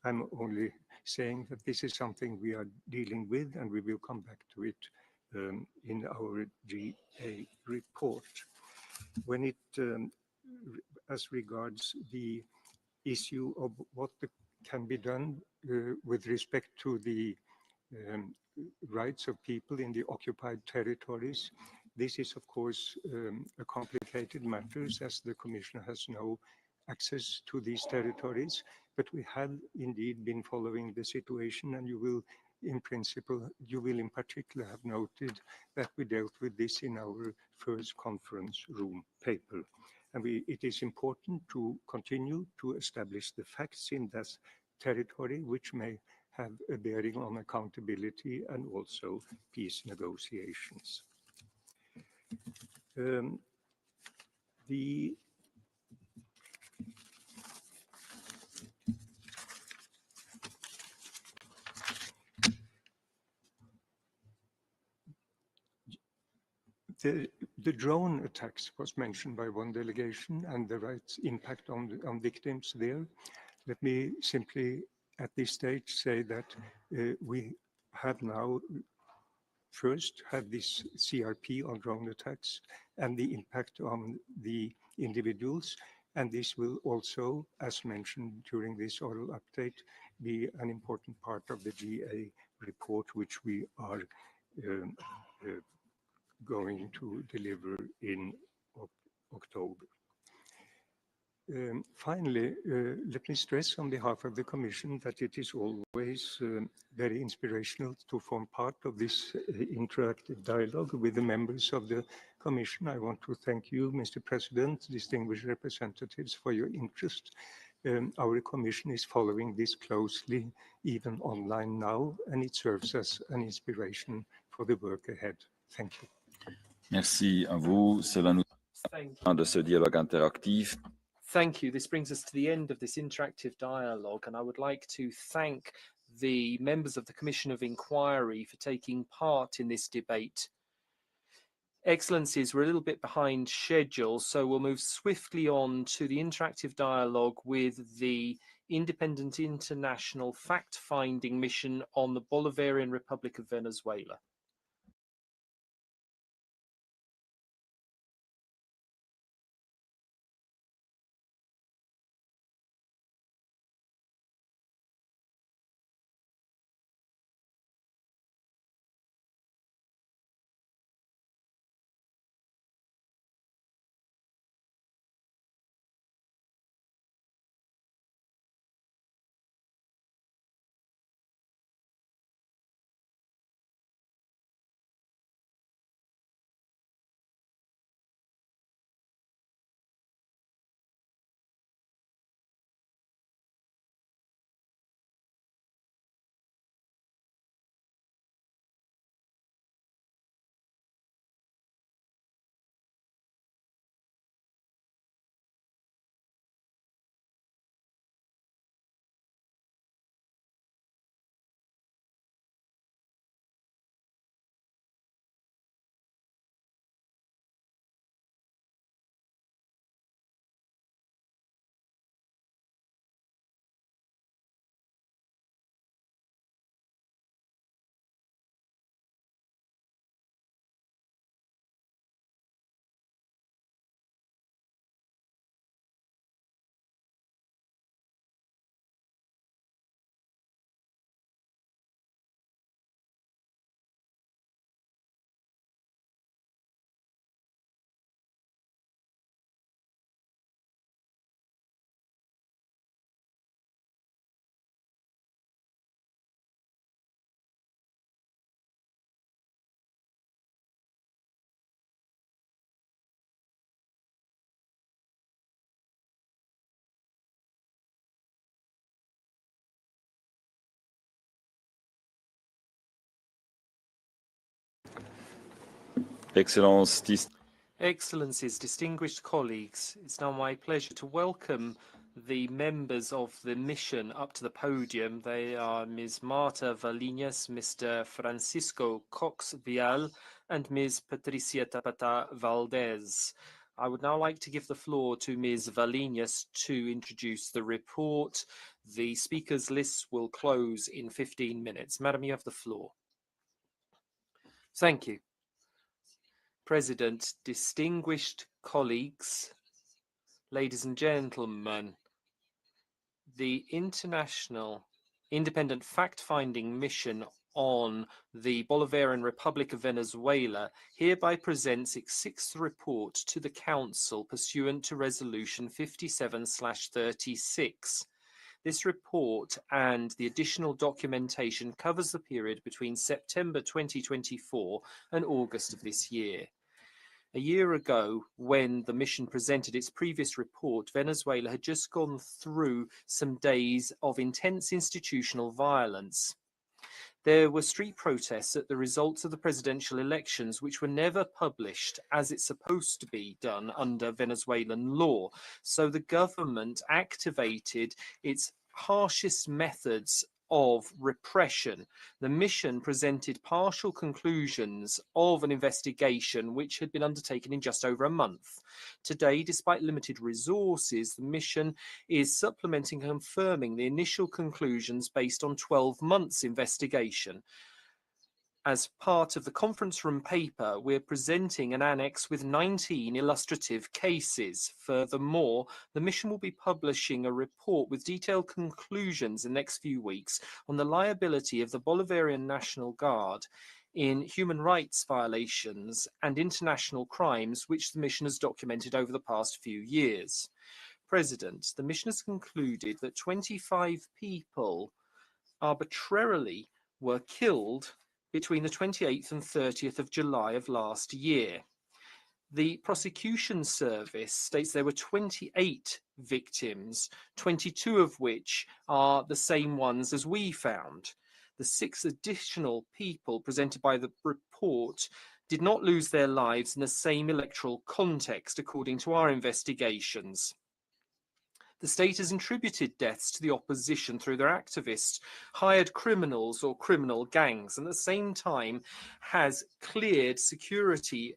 I'm only saying that this is something we are dealing with, and we will come back to it in our GA report. When it, as regards the issue of what can be done with respect to the rights of people in the occupied territories, this is, of course, a complicated matter, as the Commission has no access to these territories. But we have indeed been following the situation, and you will, in principle, in particular have noted that we dealt with this in our first conference room paper. And it is important to continue to establish the facts in that territory, which may have a bearing on accountability and also peace negotiations. The drone attacks was mentioned by one delegation and the rights impact on victims there. Let me simply at this stage say that we have now first had this CRP on drone attacks and the impact on the individuals. And this will also, as mentioned during this oral update, be an important part of the GA report, which we are going to deliver in October. Finally, let me stress on behalf of the Commission that it is always very inspirational to form part of this interactive dialogue with the members of the Commission. I want to thank you, Mr. President, distinguished representatives, for your interest. Our Commission is following this closely, even online now, and it serves as an inspiration for the work ahead. Thank you. Merci à vous. Cela nous permet de ce dialogue interactif. Thank you. This brings us to the end of this interactive dialogue, and I would like to thank the members of the Commission of Inquiry for taking part in this debate. Excellencies, we're a little bit behind schedule, so we'll move swiftly on to the interactive dialogue with the Independent International Fact-Finding Mission on the Bolivarian Republic of Venezuela. Excellencies, distinguished colleagues, it's now my pleasure to welcome the members of the mission up to the podium. They are Ms. Marta Valinas, Mr. Francisco Cox-Vial, and Ms. Patricia Tapata Valdez. I would now like to give the floor to Ms. Valinas to introduce the report. The speakers' lists will close in 15 minutes. Madam, you have the floor. Thank you. President, distinguished colleagues, ladies and gentlemen, the International Independent Fact-Finding Mission on the Bolivarian Republic of Venezuela hereby presents its sixth report to the Council pursuant to Resolution 57/36. This report and the additional documentation covers the period between September 2024 and August of this year. A year ago, when the mission presented its previous report, Venezuela had just gone through some days of intense institutional violence. There were street protests at the results of the presidential elections, which were never published as it's supposed to be done under Venezuelan law. So the government activated its harshest methods of repression. The mission presented partial conclusions of an investigation which had been undertaken in just over a month. Today, despite limited resources, the mission is supplementing and confirming the initial conclusions based on 12 months investigation. As part of the conference room paper, we're presenting an annex with 19 illustrative cases. Furthermore, the mission will be publishing a report with detailed conclusions in the next few weeks on the liability of the Bolivarian National Guard in human rights violations and international crimes, which the mission has documented over the past few years. President, the mission has concluded that 25 people arbitrarily were killed between the 28th and 30th of July of last year. The prosecution service states there were 28 victims, 22 of which are the same ones as we found. The 6 additional people presented by the report did not lose their lives in the same electoral context, according to our investigations. The state has attributed deaths to the opposition through their activists, hired criminals or criminal gangs, and at the same time has cleared security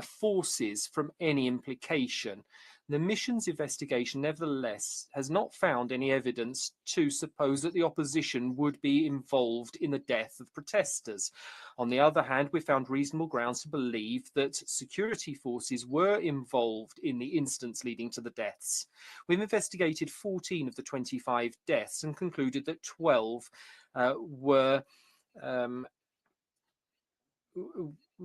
forces from any implication. The mission's investigation, nevertheless, has not found any evidence to suppose that the opposition would be involved in the death of protesters. On the other hand, we found reasonable grounds to believe that security forces were involved in the incidents leading to the deaths. We've investigated 14 of the 25 deaths and concluded that 12 were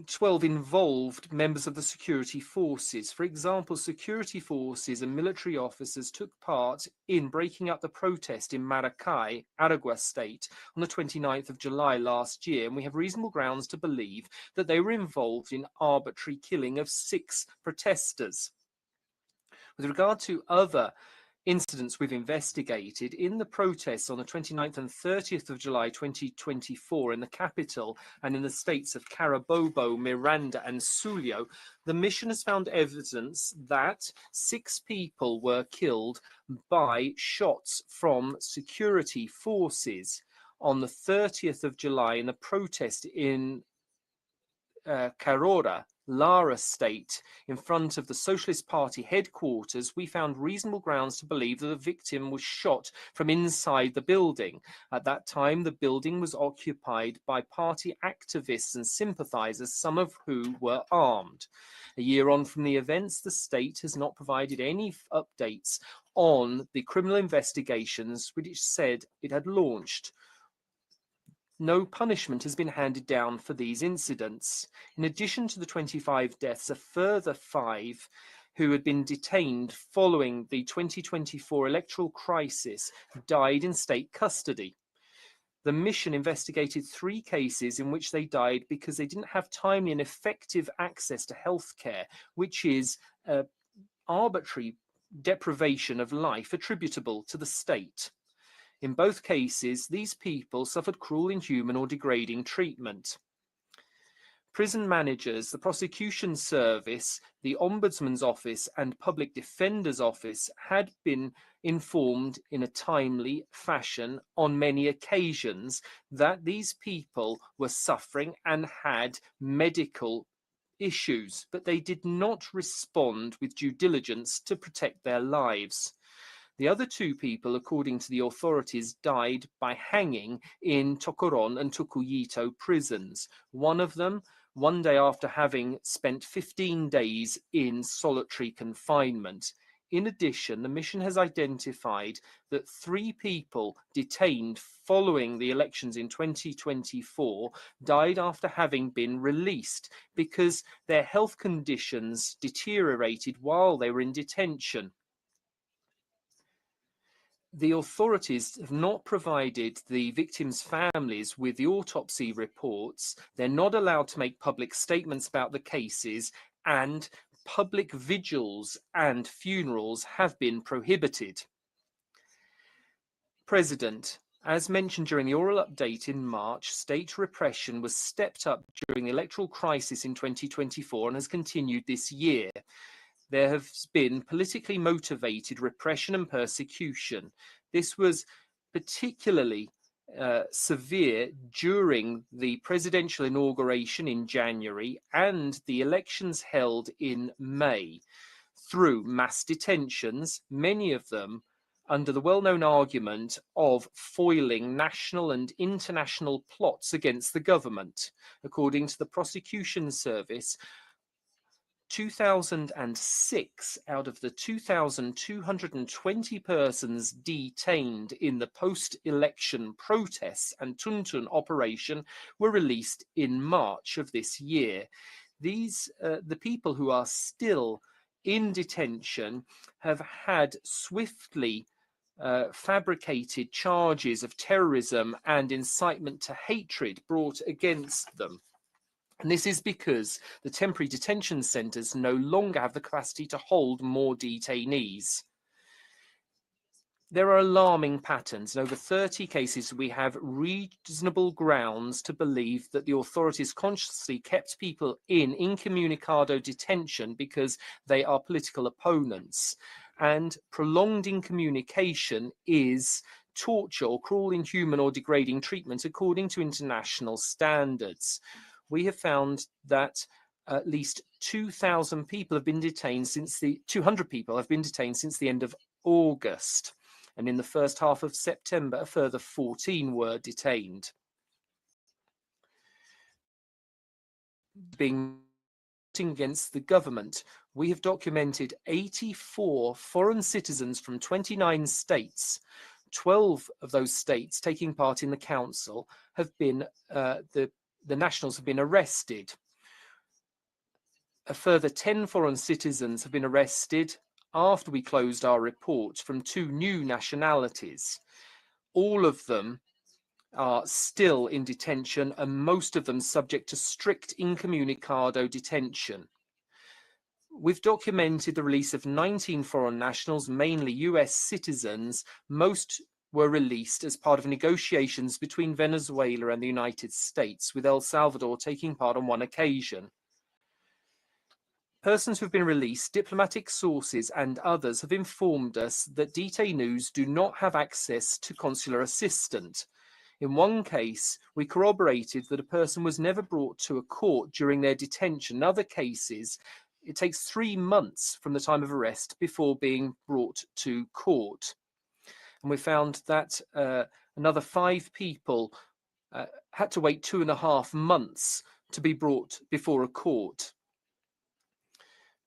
12 involved members of the security forces. For example, security forces and military officers took part in breaking up the protest in Maracay, Aragua state, on the 29th of July last year, and we have reasonable grounds to believe that they were involved in arbitrary killing of 6 protesters. With regard to other incidents we've investigated, in the protests on the 29th and 30th of July 2024 in the capital and in the states of Carabobo, Miranda and Sulio, the mission has found evidence that 6 people were killed by shots from security forces. On the 30th of July in the protest in Carora, Lara state, in front of the Socialist Party headquarters, we found reasonable grounds to believe that the victim was shot from inside the building. At that time, the building was occupied by party activists and sympathizers, some of whom were armed. A year on from the events, the state has not provided any updates on the criminal investigations which it said it had launched. No punishment has been handed down for these incidents. In addition to the 25 deaths, a further 5 who had been detained following the 2024 electoral crisis died in state custody. The mission investigated 3 cases in which they died because they didn't have timely and effective access to health care, which is arbitrary deprivation of life attributable to the state. In both cases, these people suffered cruel, inhuman or degrading treatment. Prison managers, the prosecution service, the Ombudsman's office and Public Defender's office had been informed in a timely fashion on many occasions that these people were suffering and had medical issues, but they did not respond with due diligence to protect their lives. The other 2 people, according to the authorities, died by hanging in Tocoron and Tucuyito prisons. One of them, one day after having spent 15 days in solitary confinement. In addition, the mission has identified that 3 people detained following the elections in 2024 died after having been released because their health conditions deteriorated while they were in detention. The authorities have not provided the victims' families with the autopsy reports. They're not allowed to make public statements about the cases, and public vigils and funerals have been prohibited. President, as mentioned during the oral update in March, state repression was stepped up during the electoral crisis in 2024 and has continued this year. There has been politically motivated repression and persecution. This was particularly severe during the presidential inauguration in January and the elections held in May through mass detentions, many of them under the well-known argument of foiling national and international plots against the government. According to the prosecution service, 2006 out of the 2,220 persons detained in the post-election protests and Tuntun operation were released in March of this year. These, the people who are still in detention have had swiftly fabricated charges of terrorism and incitement to hatred brought against them. And this is because the temporary detention centres no longer have the capacity to hold more detainees. There are alarming patterns. In over 30 cases, we have reasonable grounds to believe that the authorities consciously kept people in incommunicado detention because they are political opponents. And prolonged incommunication is torture or cruel, inhuman or degrading treatment according to international standards. We have found that at least 2,000 people have been detained since 200 people have been detained since the end of August. And in the first half of September, a further 14 were detained. Being against the government, we have documented 84 foreign citizens from 29 states. 12 of those states taking part in the council have been, the nationals have been arrested. A further 10 foreign citizens have been arrested after we closed our report from 2 new nationalities. All of them are still in detention and most of them subject to strict incommunicado detention. We've documented the release of 19 foreign nationals, mainly US citizens. Most were released as part of negotiations between Venezuela and the United States, with El Salvador taking part on one occasion. Persons who have been released, diplomatic sources and others have informed us that detainees do not have access to consular assistant. In one case, we corroborated that a person was never brought to a court during their detention. In other cases, it takes 3 months from the time of arrest before being brought to court. And we found that another 5 people had to wait 2.5 months to be brought before a court.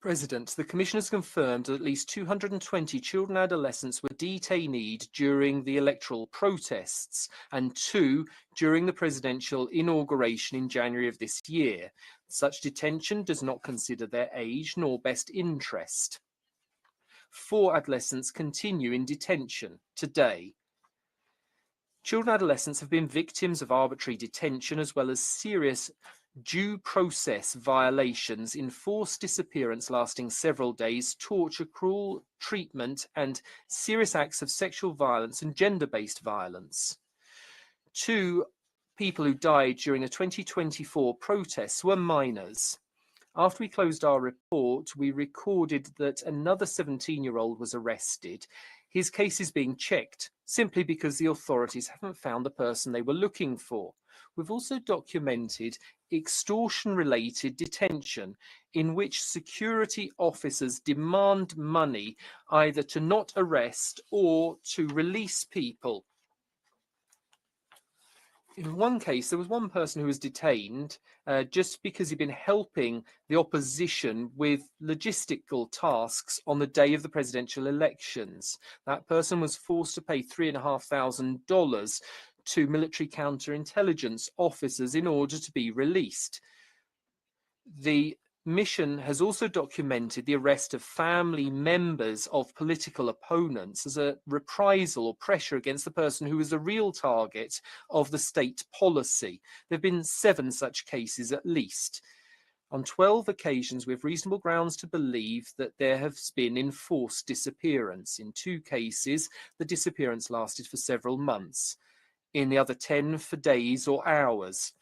President, the Commission has confirmed that at least 220 children and adolescents were detained during the electoral protests and 2 during the presidential inauguration in January of this year. Such detention does not consider their age nor best interest. 4 adolescents continue in detention today. Children and adolescents have been victims of arbitrary detention as well as serious due process violations, enforced disappearance lasting several days, torture, cruel treatment, and serious acts of sexual violence and gender-based violence. 2 people who died during the 2024 protests were minors. After we closed our report, we recorded that another 17-year-old was arrested. His case is being checked simply because the authorities haven't found the person they were looking for. We've also documented extortion-related detention in which security officers demand money either to not arrest or to release people. In one case, there was one person who was detained just because he'd been helping the opposition with logistical tasks on the day of the presidential elections. That person was forced to pay $3,500 to military counterintelligence officers in order to be released. The mission has also documented the arrest of family members of political opponents as a reprisal or pressure against the person who was the real target of the state policy. There have been 7 such cases at least. On 12 occasions, we have reasonable grounds to believe that there has been enforced disappearance. In 2 cases, the disappearance lasted for several months. In the other 10, for days or hours.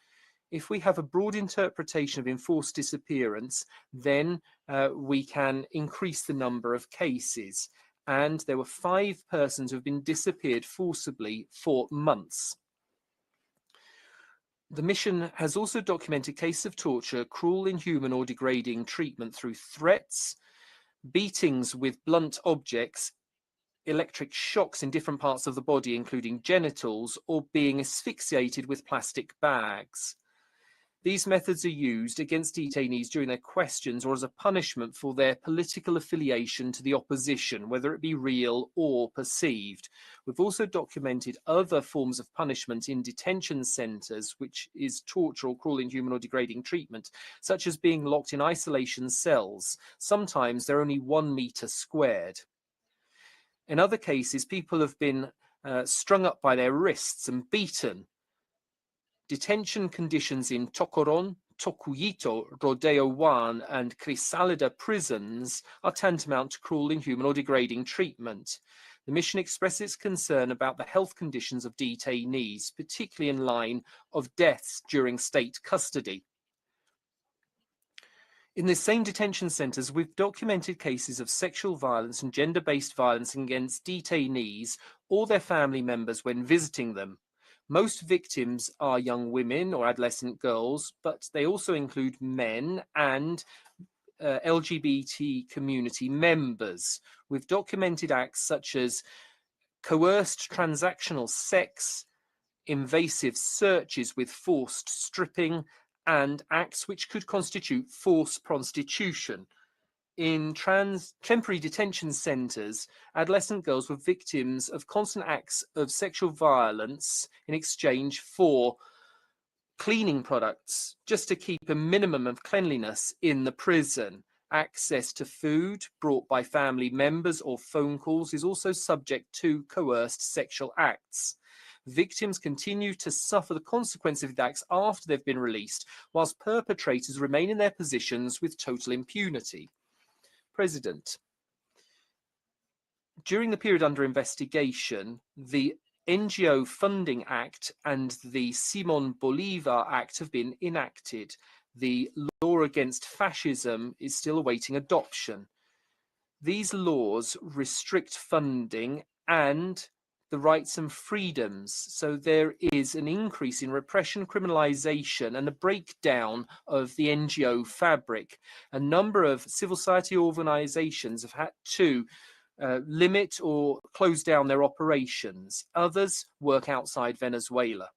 If we have a broad interpretation of enforced disappearance, then we can increase the number of cases. And there were 5 persons who have been disappeared forcibly for months. The mission has also documented cases of torture, cruel, inhuman, or degrading treatment through threats, beatings with blunt objects, electric shocks in different parts of the body, including genitals, or being asphyxiated with plastic bags. These methods are used against detainees during their questions or as a punishment for their political affiliation to the opposition, whether it be real or perceived. We've also documented other forms of punishment in detention centres, which is torture or cruel, inhuman or degrading treatment, such as being locked in isolation cells. Sometimes they're only 1 metre squared. In other cases, people have been strung up by their wrists and beaten. Detention conditions in Tokoron, Tokuyito, Rodeo 1 and Chrysalida prisons are tantamount to cruel, inhuman or degrading treatment. The mission expresses its concern about the health conditions of detainees, particularly in line of deaths during state custody. In the same detention centres, we've documented cases of sexual violence and gender-based violence against detainees or their family members when visiting them. Most victims are young women or adolescent girls, but they also include men and LGBT community members. We've documented acts such as coerced transactional sex, invasive searches with forced stripping, and acts which could constitute forced prostitution. In temporary detention centres, adolescent girls were victims of constant acts of sexual violence in exchange for cleaning products, just to keep a minimum of cleanliness in the prison. Access to food brought by family members or phone calls is also subject to coerced sexual acts. Victims continue to suffer the consequences of the acts after they've been released, whilst perpetrators remain in their positions with total impunity. President, during the period under investigation, the NGO Funding Act and the Simon Bolivar Act have been enacted. The law against fascism is still awaiting adoption. These laws restrict funding and the rights and freedoms, so there is an increase in repression, criminalization, and a breakdown of the NGO fabric. A number of civil society organizations have had to limit or close down their operations. Others work outside Venezuela.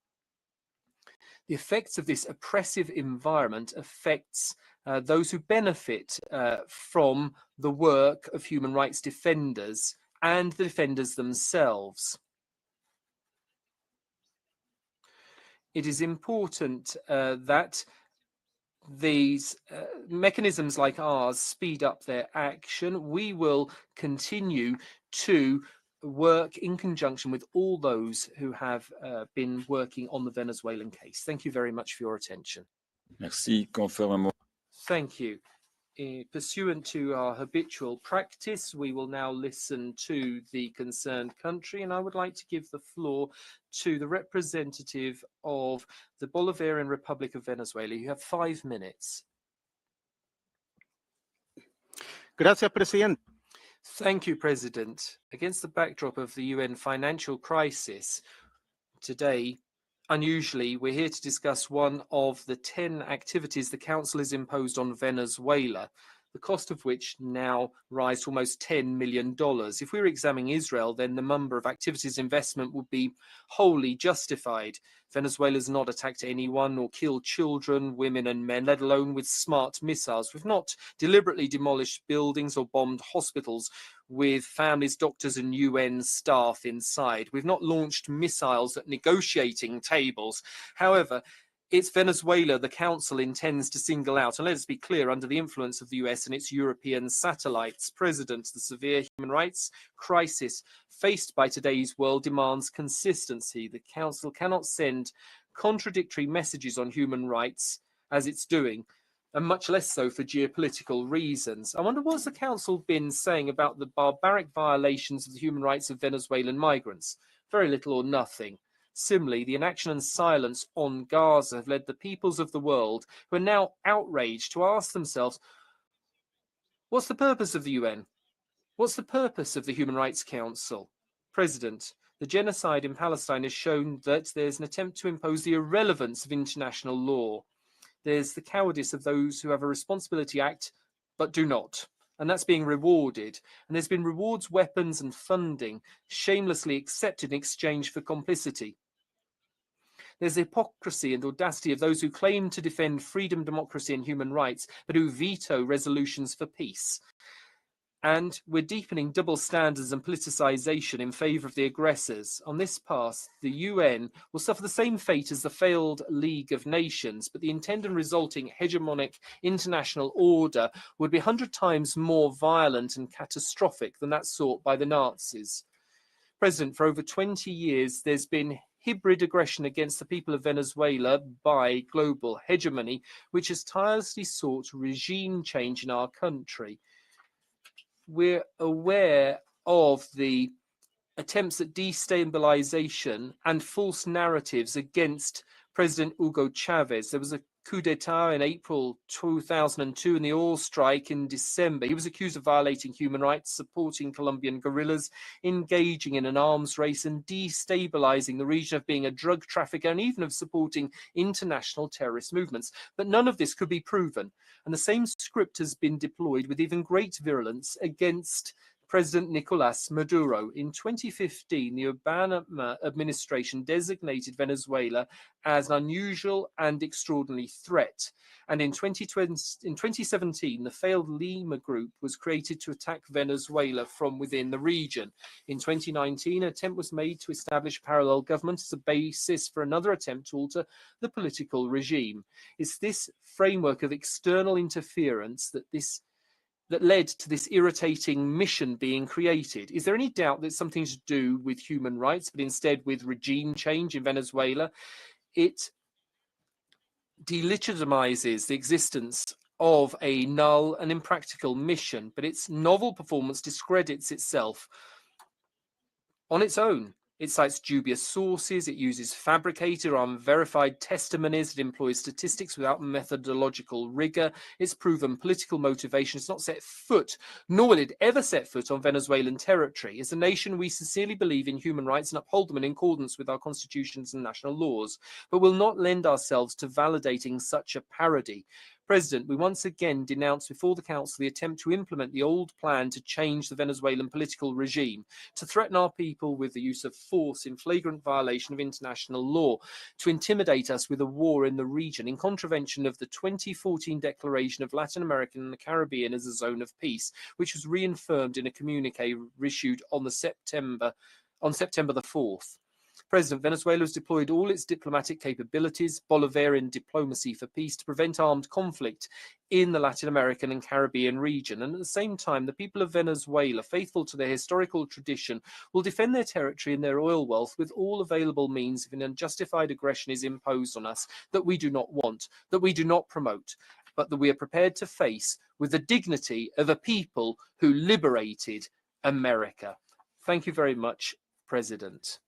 The effects of this oppressive environment affects those who benefit from the work of human rights defenders and the defenders themselves. It is important that these mechanisms like ours speed up their action. We will continue to work in conjunction with all those who have been working on the Venezuelan case. Thank you very much for your attention. Merci. Conformément. Thank you. Pursuant to our habitual practice, we will now listen to the concerned country, and I would like to give the floor to the representative of the Bolivarian Republic of Venezuela. You have 5 minutes. Gracias, Presidente. Thank you, President. Against the backdrop of the UN financial crisis, today, unusually, we're here to discuss one of the 10 activities the Council has imposed on Venezuela, the cost of which now rise to almost $10 million. If we were examining Israel, then the number of activities investment would be wholly justified. Venezuela has not attacked anyone or killed children, women and men, let alone with smart missiles. We've not deliberately demolished buildings or bombed hospitals with families, doctors and UN staff inside. We've not launched missiles at negotiating tables. However, it's Venezuela the Council intends to single out, and let us be clear, under the influence of the US and its European satellites. President, the severe human rights crisis faced by today's world demands consistency. The Council cannot send contradictory messages on human rights as it's doing. and much less so for geopolitical reasons. I wonder, what's the Council been saying about the barbaric violations of the human rights of Venezuelan migrants? Very little or nothing. Similarly, the inaction and silence on Gaza have led the peoples of the world, who are now outraged, to ask themselves, what's the purpose of the UN? What's the purpose of the Human Rights Council? President, the genocide in Palestine has shown that there's an attempt to impose the irrelevance of international law. There's the cowardice of those who have a responsibility to act but do not. And that's being rewarded. And there's been rewards, weapons and funding shamelessly accepted in exchange for complicity. There's the hypocrisy and audacity of those who claim to defend freedom, democracy and human rights, but who veto resolutions for peace. And we're deepening double standards and politicization in favor of the aggressors. On this path, the UN will suffer the same fate as the failed League of Nations, but the intended and resulting hegemonic international order would be 100 times more violent and catastrophic than that sought by the Nazis. President, for over 20 years, there's been hybrid aggression against the people of Venezuela by global hegemony, which has tirelessly sought regime change in our country. We're aware of the attempts at destabilization and false narratives against President Hugo Chavez. There was a coup d'etat in April 2002 and the oil strike in December. He was accused of violating human rights, supporting Colombian guerrillas, engaging in an arms race and destabilizing the region, of being a drug trafficker and even of supporting international terrorist movements. But none of this could be proven. And the same script has been deployed with even great virulence against President Nicolas Maduro. In 2015, the Obama administration designated Venezuela as an unusual and extraordinary threat. And in 2017, the failed Lima Group was created to attack Venezuela from within the region. In 2019, an attempt was made to establish a parallel government as a basis for another attempt to alter the political regime. It's this framework of external interference that led to this irritating mission being created. Is there any doubt that it's something to do with human rights, but instead with regime change in Venezuela? It delegitimizes the existence of a null and impractical mission, but its novel performance discredits itself on its own. It cites dubious sources, it uses fabricated or unverified testimonies, it employs statistics without methodological rigor, it's proven political motivation. It's not set foot, nor will it ever set foot on Venezuelan territory. As a nation, we sincerely believe in human rights and uphold them in accordance with our constitutions and national laws, but will not lend ourselves to validating such a parody. President, we once again denounce before the Council the attempt to implement the old plan to change the Venezuelan political regime, to threaten our people with the use of force in flagrant violation of international law, to intimidate us with a war in the region in contravention of the 2014 declaration of Latin America and the Caribbean as a zone of peace, which was reaffirmed in a communique issued on September the 4th. President, Venezuela has deployed all its diplomatic capabilities, Bolivarian diplomacy for peace, to prevent armed conflict in the Latin American and Caribbean region. And at the same time, the people of Venezuela, faithful to their historical tradition, will defend their territory and their oil wealth with all available means if an unjustified aggression is imposed on us that we do not want, that we do not promote, but that we are prepared to face with the dignity of a people who liberated America. Thank you very much, President.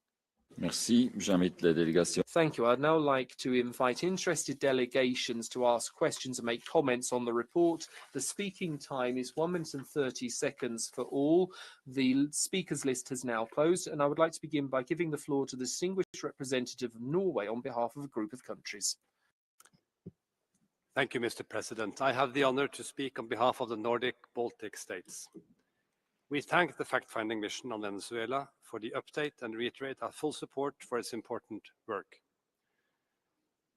Merci. J'invite les délégations. Thank you. I'd now like to invite interested delegations to ask questions and make comments on the report. The speaking time is 1 minute and 30 seconds for all. The speakers list has now closed, and I would like to begin by giving the floor to the distinguished representative of Norway on behalf of a group of countries. Thank you, Mr. President. I have the honor to speak on behalf of the Nordic Baltic states. We thank the fact-finding mission on Venezuela for the update and reiterate our full support for its important work.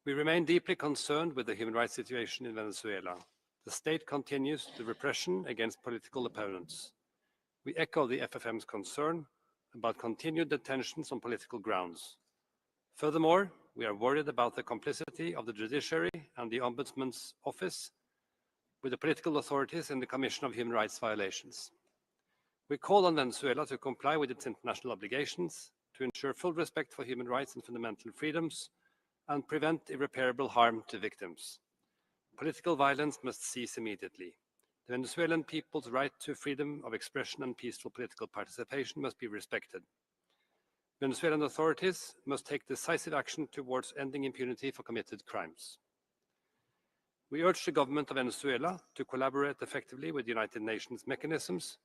We remain deeply concerned with the human rights situation in Venezuela. The state continues the repression against political opponents. We echo the FFM's concern about continued detentions on political grounds. Furthermore, we are worried about the complicity of the judiciary and the Ombudsman's office with the political authorities in the commission of human rights violations. We call on Venezuela to comply with its international obligations, to ensure full respect for human rights and fundamental freedoms, and prevent irreparable harm to victims. Political violence must cease immediately. The Venezuelan people's right to freedom of expression and peaceful political participation must be respected. Venezuelan authorities must take decisive action towards ending impunity for committed crimes. We urge the government of Venezuela to collaborate effectively with the United Nations mechanisms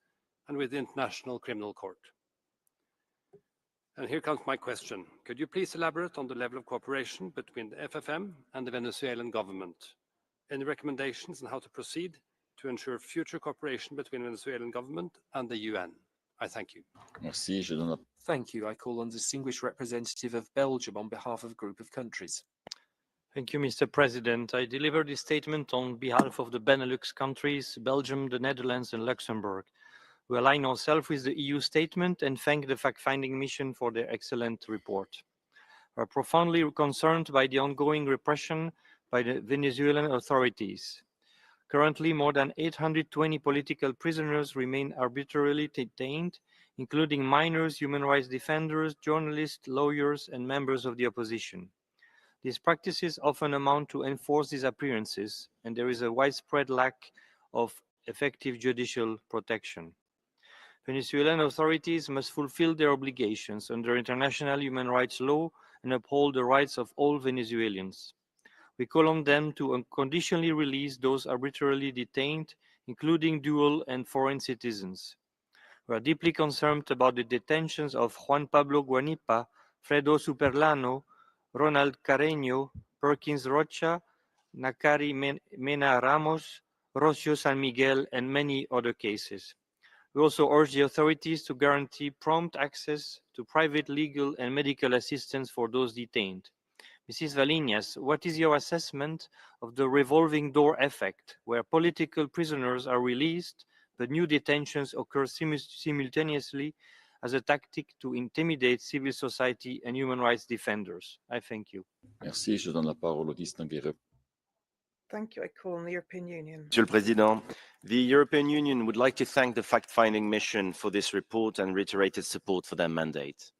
and with the International Criminal Court. And here comes my question. Could you please elaborate on the level of cooperation between the FFM and the Venezuelan government? Any recommendations on how to proceed to ensure future cooperation between the Venezuelan government and the UN? I thank you. Merci. Je donne la... Thank you. I call on the distinguished representative of Belgium on behalf of a group of countries. Thank you, Mr. President. I deliver this statement on behalf of the Benelux countries, Belgium, the Netherlands, and Luxembourg. We align ourselves with the EU statement and thank the fact-finding mission for their excellent report. We are profoundly concerned by the ongoing repression by the Venezuelan authorities. Currently, more than 820 political prisoners remain arbitrarily detained, including minors, human rights defenders, journalists, lawyers, and members of the opposition. These practices often amount to enforced disappearances, and there is a widespread lack of effective judicial protection. Venezuelan authorities must fulfill their obligations under international human rights law and uphold the rights of all Venezuelans. We call on them to unconditionally release those arbitrarily detained, including dual and foreign citizens. We are deeply concerned about the detentions of Juan Pablo Guanipa, Fredo Superlano, Ronald Carreño, Perkins Rocha, Nakari Mena Ramos, Rocio San Miguel, and many other cases. We also urge the authorities to guarantee prompt access to private legal and medical assistance for those detained. Mrs. Valinas, what is your assessment of the revolving door effect, where political prisoners are released, but new detentions occur simultaneously as a tactic to intimidate civil society and human rights defenders? I thank you. Merci. Je donne la parole au distingué. Thank you. I call on the European Union. Monsieur le Président, the European Union would like to thank the fact-finding mission for this report and reiterate its support for their mandate.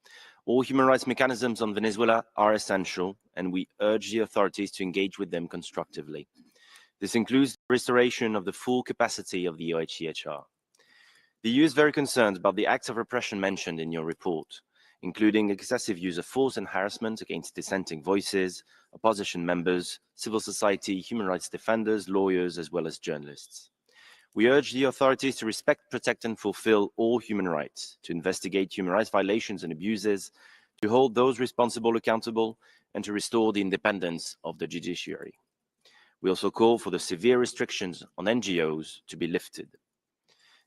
All human rights mechanisms on Venezuela are essential, and we urge the authorities to engage with them constructively. This includes the restoration of the full capacity of the UNHRC. The EU is very concerned about the acts of repression mentioned in your report, including excessive use of force and harassment against dissenting voices, opposition members, civil society, human rights defenders, lawyers, as well as journalists. We urge the authorities to respect, protect, and fulfill all human rights, to investigate human rights violations and abuses, to hold those responsible accountable, and to restore the independence of the judiciary. We also call for the severe restrictions on NGOs to be lifted.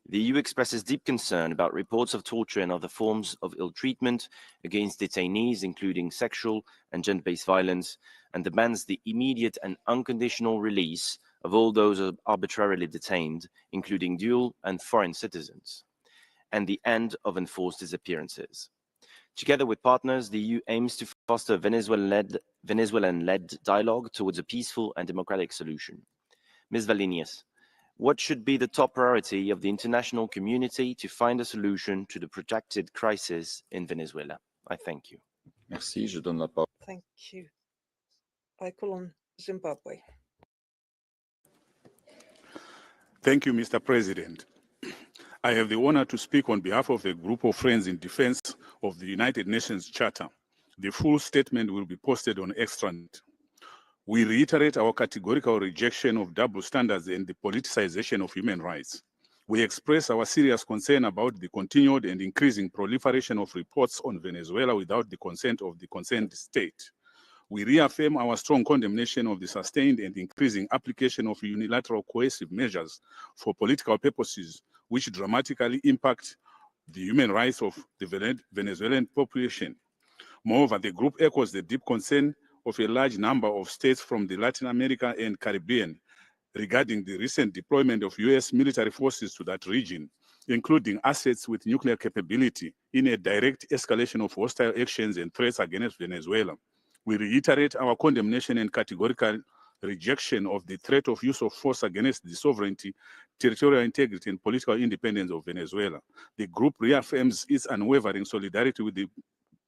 The EU expresses deep concern about reports of torture and other forms of ill treatment against detainees, including sexual and gender-based violence, and demands the immediate and unconditional release of all those arbitrarily detained, including dual and foreign citizens, and the end of enforced disappearances. Together with partners, the EU aims to foster Venezuelan-led dialogue towards a peaceful and democratic solution. Ms. Valinas, what should be the top priority of the international community to find a solution to the protracted crisis in Venezuela? I thank you. Merci. Je donne la parole. Thank you. I call on Zimbabwe. Thank you, Mr. President. I have the honor to speak on behalf of a group of friends in defense of the United Nations Charter. The full statement will be posted on Extranet. We reiterate our categorical rejection of double standards and the politicization of human rights. We express our serious concern about the continued and increasing proliferation of reports on Venezuela without the consent of the concerned state. We reaffirm our strong condemnation of the sustained and increasing application of unilateral coercive measures for political purposes, which dramatically impact the human rights of the Venezuelan population. Moreover, the group echoes the deep concern of a large number of states from the Latin America and Caribbean regarding the recent deployment of US military forces to that region, including assets with nuclear capability, in a direct escalation of hostile actions and threats against Venezuela. We reiterate our condemnation and categorical rejection of the threat of use of force against the sovereignty, territorial integrity, and political independence of Venezuela. The group reaffirms its unwavering solidarity with the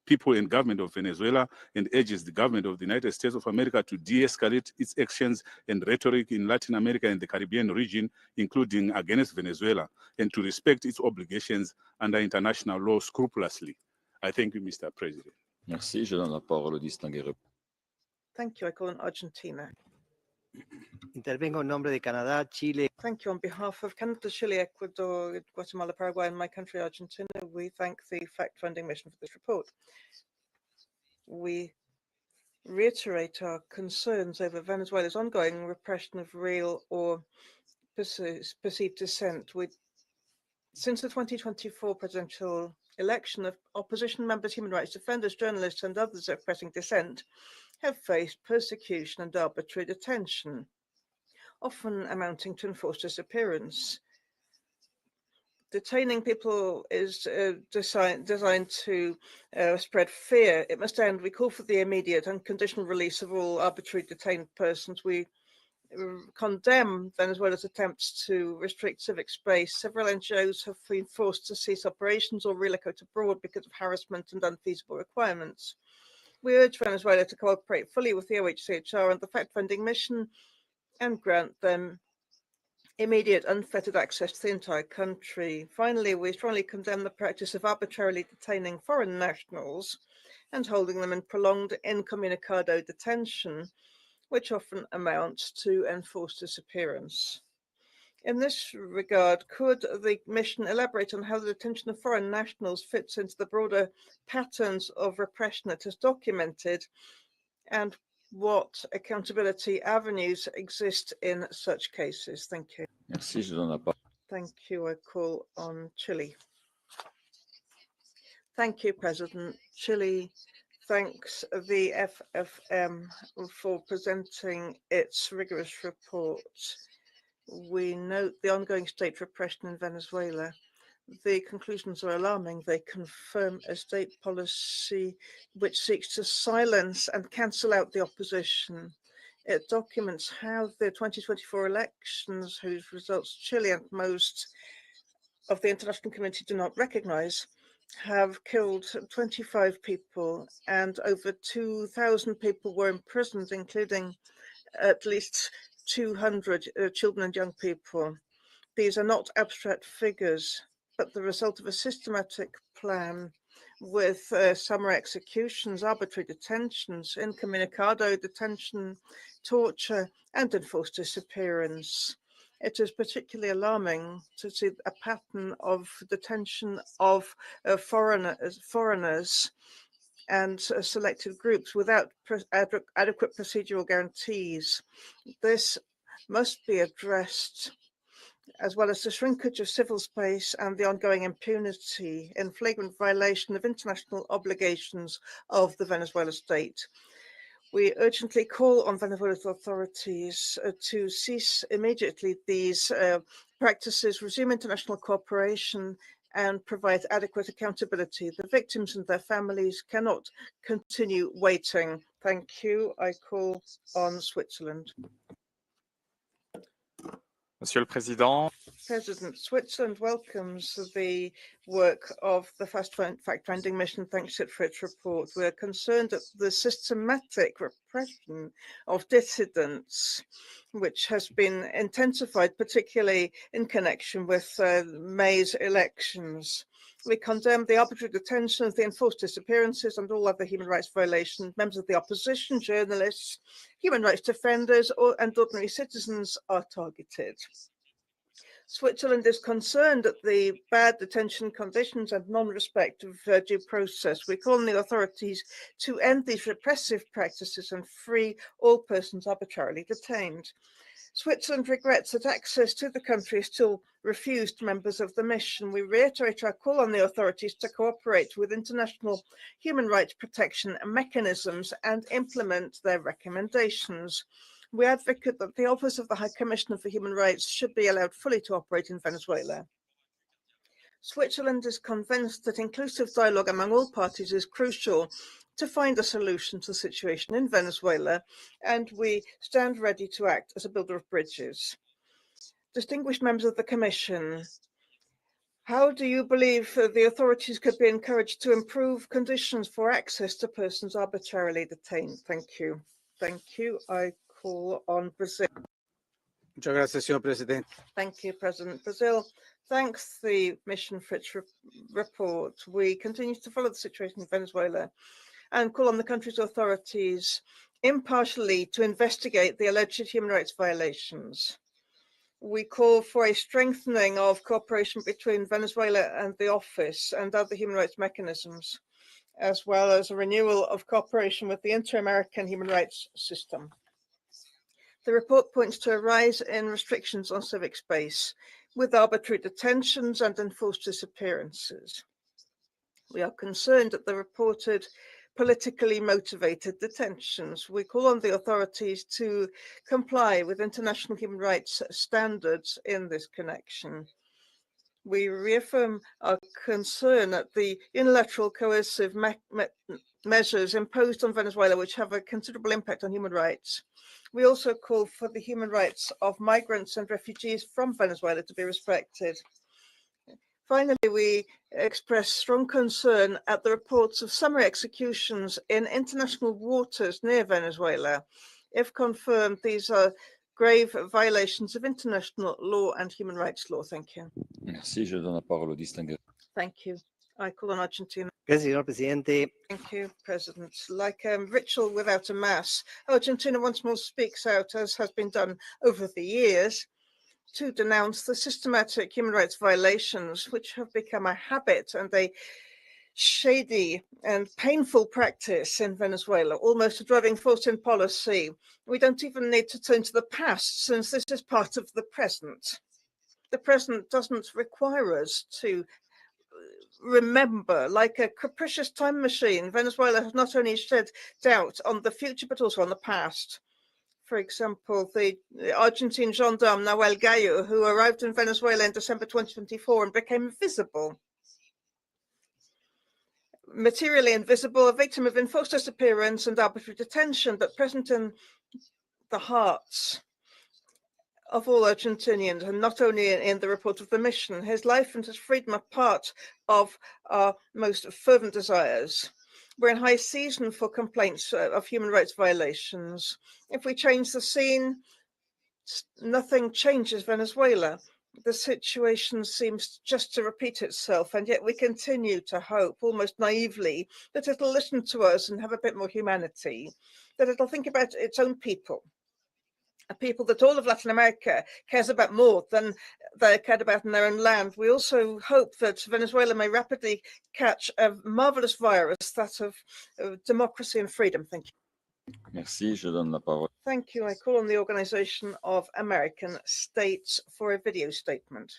people and government of Venezuela and urges the government of the United States of America to de-escalate its actions and rhetoric in Latin America and the Caribbean region, including against Venezuela, and to respect its obligations under international law scrupulously. I thank you, Mr. President. Merci. Je donne la parole au distingué. Thank you. I call on Argentina. Intervengo en nombre de Canadá, Chile. Thank you. On behalf of Canada, Chile, Ecuador, Guatemala, Paraguay, and my country, Argentina, we thank the fact-finding mission for this report. We reiterate our concerns over Venezuela's ongoing repression of real or perceived dissent. Since the 2024 presidential election, opposition members, human rights defenders, journalists, and others expressing dissent have faced persecution and arbitrary detention, often amounting to enforced disappearance. Detaining people is designed to spread fear. It must end. We call for the immediate unconditional release of all arbitrarily detained persons. We condemn Venezuela's attempts to restrict civic space. Several NGOs have been forced to cease operations or relocate abroad because of harassment and unfeasible requirements. We urge Venezuela to cooperate fully with the OHCHR and the fact-finding mission and grant them immediate unfettered access to the entire country. Finally, we strongly condemn the practice of arbitrarily detaining foreign nationals and holding them in prolonged incommunicado detention, which often amounts to enforced disappearance. In this regard, could the mission elaborate on how the detention of foreign nationals fits into the broader patterns of repression it has documented, and what accountability avenues exist in such cases? Thank you. Merci. Je donne la parole. Thank you. I call on Chile. Thank you, President. Chile thanks the FFM for presenting its rigorous report. We note the ongoing state repression in Venezuela. The conclusions are alarming. They confirm a state policy which seeks to silence and cancel out the opposition. It documents how the 2024 elections, whose results Chile and most of the international community do not recognize, have killed 25 people and over 2,000 people were imprisoned, including at least 200 children and young people. These are not abstract figures, but the result of a systematic plan with summer executions, arbitrary detentions, incommunicado detention, torture, and enforced disappearance. It is particularly alarming to see a pattern of detention of foreigners and selected groups without adequate procedural guarantees. This must be addressed, as well as the shrinkage of civil space and the ongoing impunity in flagrant violation of international obligations of the Venezuelan state. We urgently call on Venezuela's authorities to cease immediately these practices, resume international cooperation, and provide adequate accountability. The victims and their families cannot continue waiting. Thank you. I call on Switzerland. Monsieur le Président, President, Switzerland welcomes the work of the fact-finding mission, thanks it for its report. We are concerned at the systematic repression of dissidents, which has been intensified, particularly in connection with May's elections. We condemn the arbitrary detentions, the enforced disappearances, and all other human rights violations. Members of the opposition, journalists, human rights defenders, and ordinary citizens are targeted. Switzerland is concerned at the bad detention conditions and non-respect of due process. We call on the authorities to end these repressive practices and free all persons arbitrarily detained. Switzerland regrets that access to the country is still refused to members of the mission. We reiterate our call on the authorities to cooperate with international human rights protection mechanisms and implement their recommendations. We advocate that the Office of the High Commissioner for Human Rights should be allowed fully to operate in Venezuela. Switzerland is convinced that inclusive dialogue among all parties is crucial to find a solution to the situation in Venezuela, and we stand ready to act as a builder of bridges. Distinguished members of the Commission, How do you believe the authorities could be encouraged to improve conditions for access to persons arbitrarily detained? Thank you. Thank you. I call on Brazil. Muchas gracias, señor presidente. Thank you, President. Brazil thanks the mission for its report. We continue to follow the situation in Venezuela and call on the country's authorities impartially to investigate the alleged human rights violations. We call for a strengthening of cooperation between Venezuela and the office and other human rights mechanisms, as well as a renewal of cooperation with the Inter-American human rights system. The report points to a rise in restrictions on civic space, with arbitrary detentions and enforced disappearances. We are concerned at the reported politically motivated detentions. We call on the authorities to comply with international human rights standards in this connection. We reaffirm our concern at the unilateral coercive measures imposed on Venezuela, which have a considerable impact on human rights. We also call for the human rights of migrants and refugees from Venezuela to be respected. Finally, we express strong concern at the reports of summary executions in international waters near Venezuela. If confirmed, these are grave violations of international law and human rights law. Thank you. Merci. Je donne la parole au distingué. Thank you. I call on Argentina. Gracias, señor presidente. Thank you, President. Like a ritual without a mass, Argentina once more speaks out, as has been done over the years, to denounce the systematic human rights violations, which have become a habit and a shady and painful practice in Venezuela, almost a driving force in policy. We don't even need to turn to the past, since this is part of the present. The present doesn't require us to remember. Like a capricious time machine, Venezuela has not only shed doubt on the future, but also on the past. For example, the Argentine gendarme Nahuel Gallo, who arrived in Venezuela in December 2024 and became visible, materially invisible, a victim of enforced disappearance and arbitrary detention, but present in the hearts of all Argentinians, and not only in the report of the mission. His life and his freedom are part of our most fervent desires. We're in high season for complaints of human rights violations. If we change the scene, nothing changes Venezuela. The situation seems just to repeat itself, and yet we continue to hope, almost naively, that it'll listen to us and have a bit more humanity, that it'll think about its own people, a people that all of Latin America cares about more than they cared about in their own land. We also hope that Venezuela may rapidly catch a marvelous virus, that of democracy and freedom. Thank you. Merci. Je donne la parole. Thank you. I call on the Organization of American States for a video statement.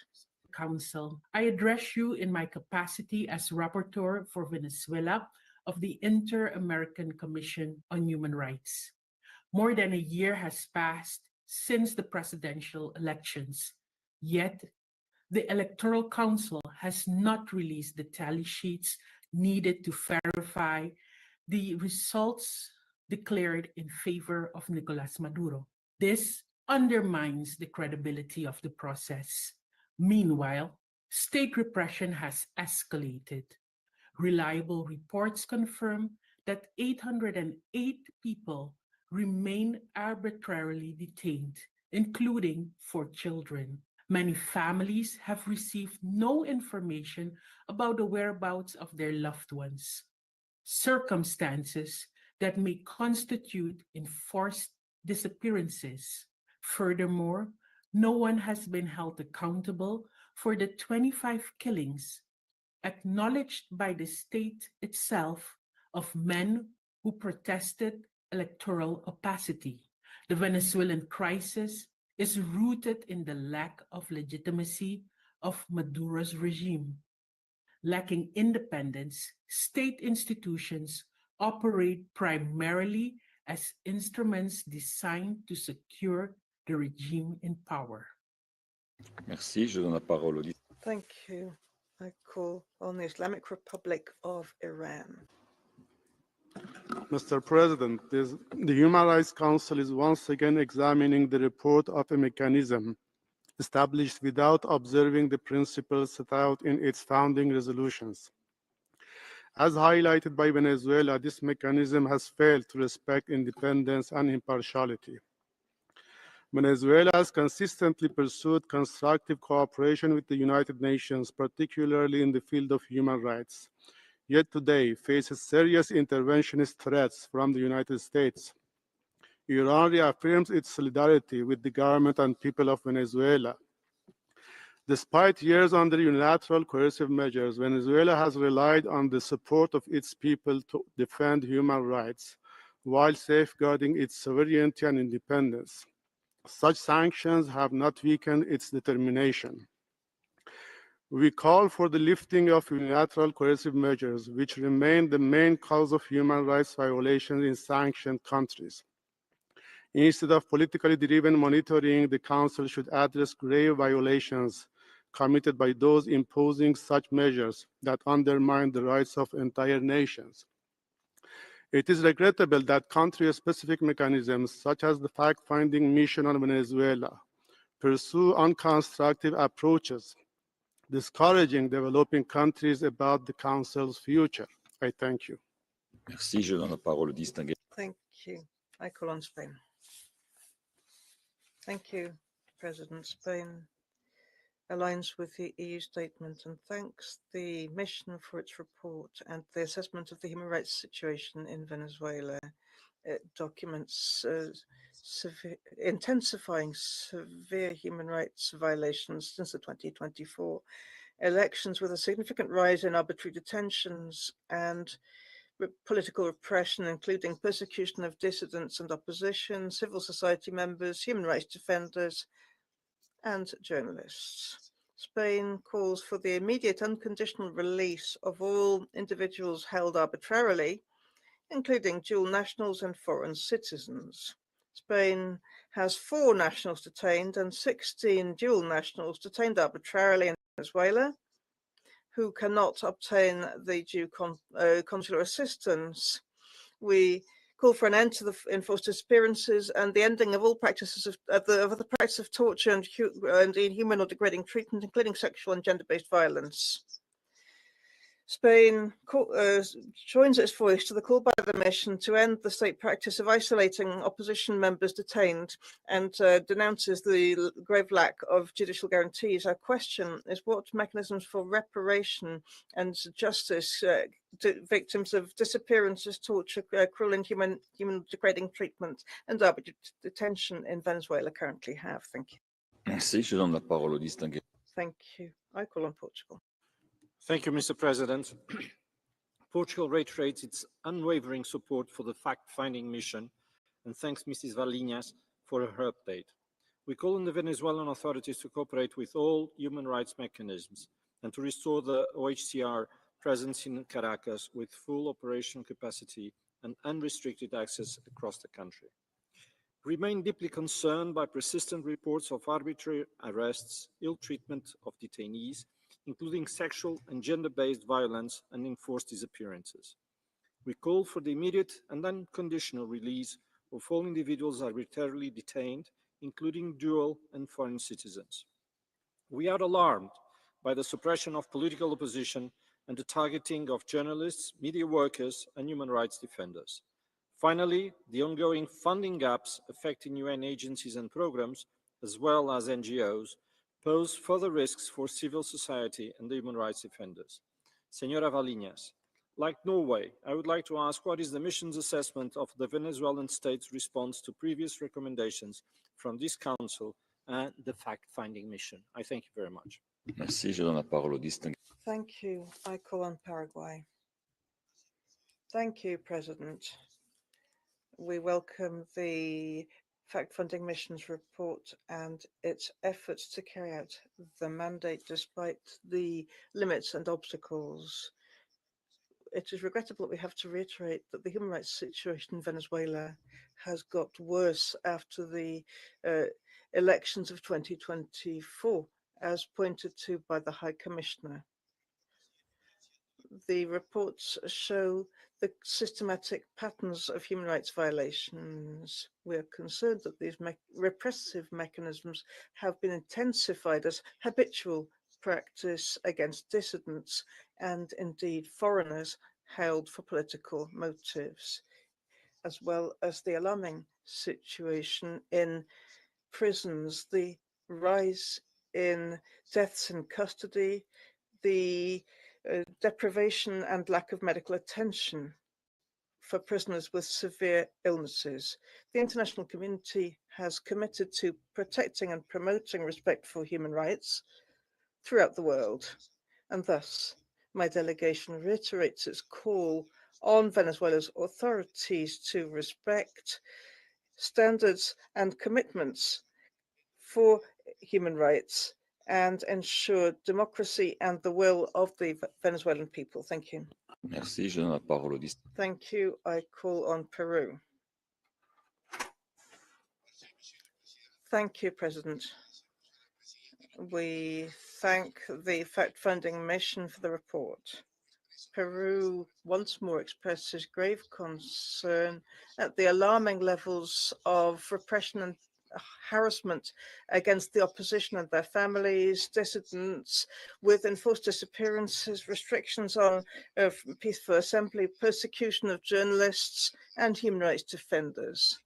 Council, I address you in my capacity as Rapporteur for Venezuela of the Inter-American Commission on Human Rights. More than a year has passed since the presidential elections, yet the Electoral Council has not released the tally sheets needed to verify the results declared in favor of Nicolás Maduro. This undermines the credibility of the process. Meanwhile, state repression has escalated. Reliable reports confirm that 808 people remain arbitrarily detained, including 4 children. Many families have received no information about the whereabouts of their loved ones, circumstances that may constitute enforced disappearances. Furthermore, no one has been held accountable for the 25 killings acknowledged by the state itself of men who protested electoral opacity. The Venezuelan crisis is rooted in the lack of legitimacy of Maduro's regime. Lacking independence, state institutions operate primarily as instruments designed to secure the regime in power. Merci. Je donne la parole au Thank you. I call on the Islamic Republic of Iran. Mr. President, the Human Rights Council is once again examining the report of a mechanism established without observing the principles set out in its founding resolutions. As highlighted by Venezuela, this mechanism has failed to respect independence and impartiality. Venezuela has consistently pursued constructive cooperation with the United Nations, particularly in the field of human rights, yet today faces serious interventionist threats from the United States. Iran reaffirms its solidarity with the government and people of Venezuela. Despite years under unilateral coercive measures, Venezuela has relied on the support of its people to defend human rights while safeguarding its sovereignty and independence. Such sanctions have not weakened its determination. We call for the lifting of unilateral coercive measures, which remain the main cause of human rights violations in sanctioned countries. Instead of politically driven monitoring, the Council should address grave violations committed by those imposing such measures that undermine the rights of entire nations. It is regrettable that country-specific mechanisms, such as the fact-finding mission on Venezuela, pursue unconstructive approaches, discouraging developing countries about the Council's future. I thank you. Merci. Je donne la parole au distingué. Thank you. I call on Spain. Thank you, President. Spain aligns with the EU statement and thanks the mission for its report and the assessment of the human rights situation in Venezuela. It documents intensifying severe human rights violations since the 2024 elections, with a significant rise in arbitrary detentions and political repression, including persecution of dissidents and opposition, civil society members, human rights defenders, and journalists. Spain calls for the immediate unconditional release of all individuals held arbitrarily, including dual nationals and foreign citizens. Spain has 4 nationals detained and 16 dual nationals detained arbitrarily in Venezuela, who cannot obtain the due consular assistance. We call for an end to the enforced disappearances and the ending of all practices of the practice of torture and inhuman or degrading treatment, including sexual and gender-based violence. Spain joins its voice to the call by the mission to end the state practice of isolating opposition members detained and denounces the grave lack of judicial guarantees. Our question is what mechanisms for reparation and justice to victims of disappearances, torture, cruel and human degrading treatment and arbitrary detention in Venezuela currently have. Thank you. Merci. Je donne la parole au distingué. Thank you. I call on Portugal. Thank you, Mr. President. Portugal reiterates its unwavering support for the fact-finding mission and thanks Mrs. Valinhas for her update. We call on the Venezuelan authorities to cooperate with all human rights mechanisms and to restore the OHCR presence in Caracas with full operational capacity and unrestricted access across the country. We remain deeply concerned by persistent reports of arbitrary arrests, ill treatment of detainees, including sexual and gender-based violence and enforced disappearances. We call for the immediate and unconditional release of all individuals arbitrarily detained, including dual and foreign citizens. We are alarmed by the suppression of political opposition and the targeting of journalists, media workers, and human rights defenders. Finally, the ongoing funding gaps affecting UN agencies and programs, as well as NGOs, pose further risks for civil society and the human rights defenders. Senora Valinhas, like Norway, I would like to ask what is the mission's assessment of the Venezuelan state's response to previous recommendations from this council and the fact-finding mission? I thank you very much. Merci. Je donne la parole au distingué. Thank you. I call on Paraguay. Thank you, President. We welcome the fact-finding mission's report and its efforts to carry out the mandate despite the limits and obstacles. It is regrettable that we have to reiterate that the human rights situation in Venezuela has got worse after the elections of 2024, as pointed to by the High Commissioner. The reports show the systematic patterns of human rights violations. We are concerned that these repressive mechanisms have been intensified as habitual practice against dissidents and indeed foreigners held for political motives, as well as the alarming situation in prisons, the rise in deaths in custody, the deprivation and lack of medical attention for prisoners with severe illnesses. The international community has committed to protecting and promoting respect for human rights throughout the world, and thus my delegation reiterates its call on Venezuela's authorities to respect standards and commitments for human rights and ensure democracy and the will of the Venezuelan people. Thank you. Merci. Je donne la parole au Thank you. I call on Peru. Thank you, President. We thank the fact-finding mission for the report. Peru once more expresses grave concern at the alarming levels of repression and harassment against the opposition and their families, dissidents, with enforced disappearances, restrictions on peaceful assembly, persecution of journalists and human rights defenders.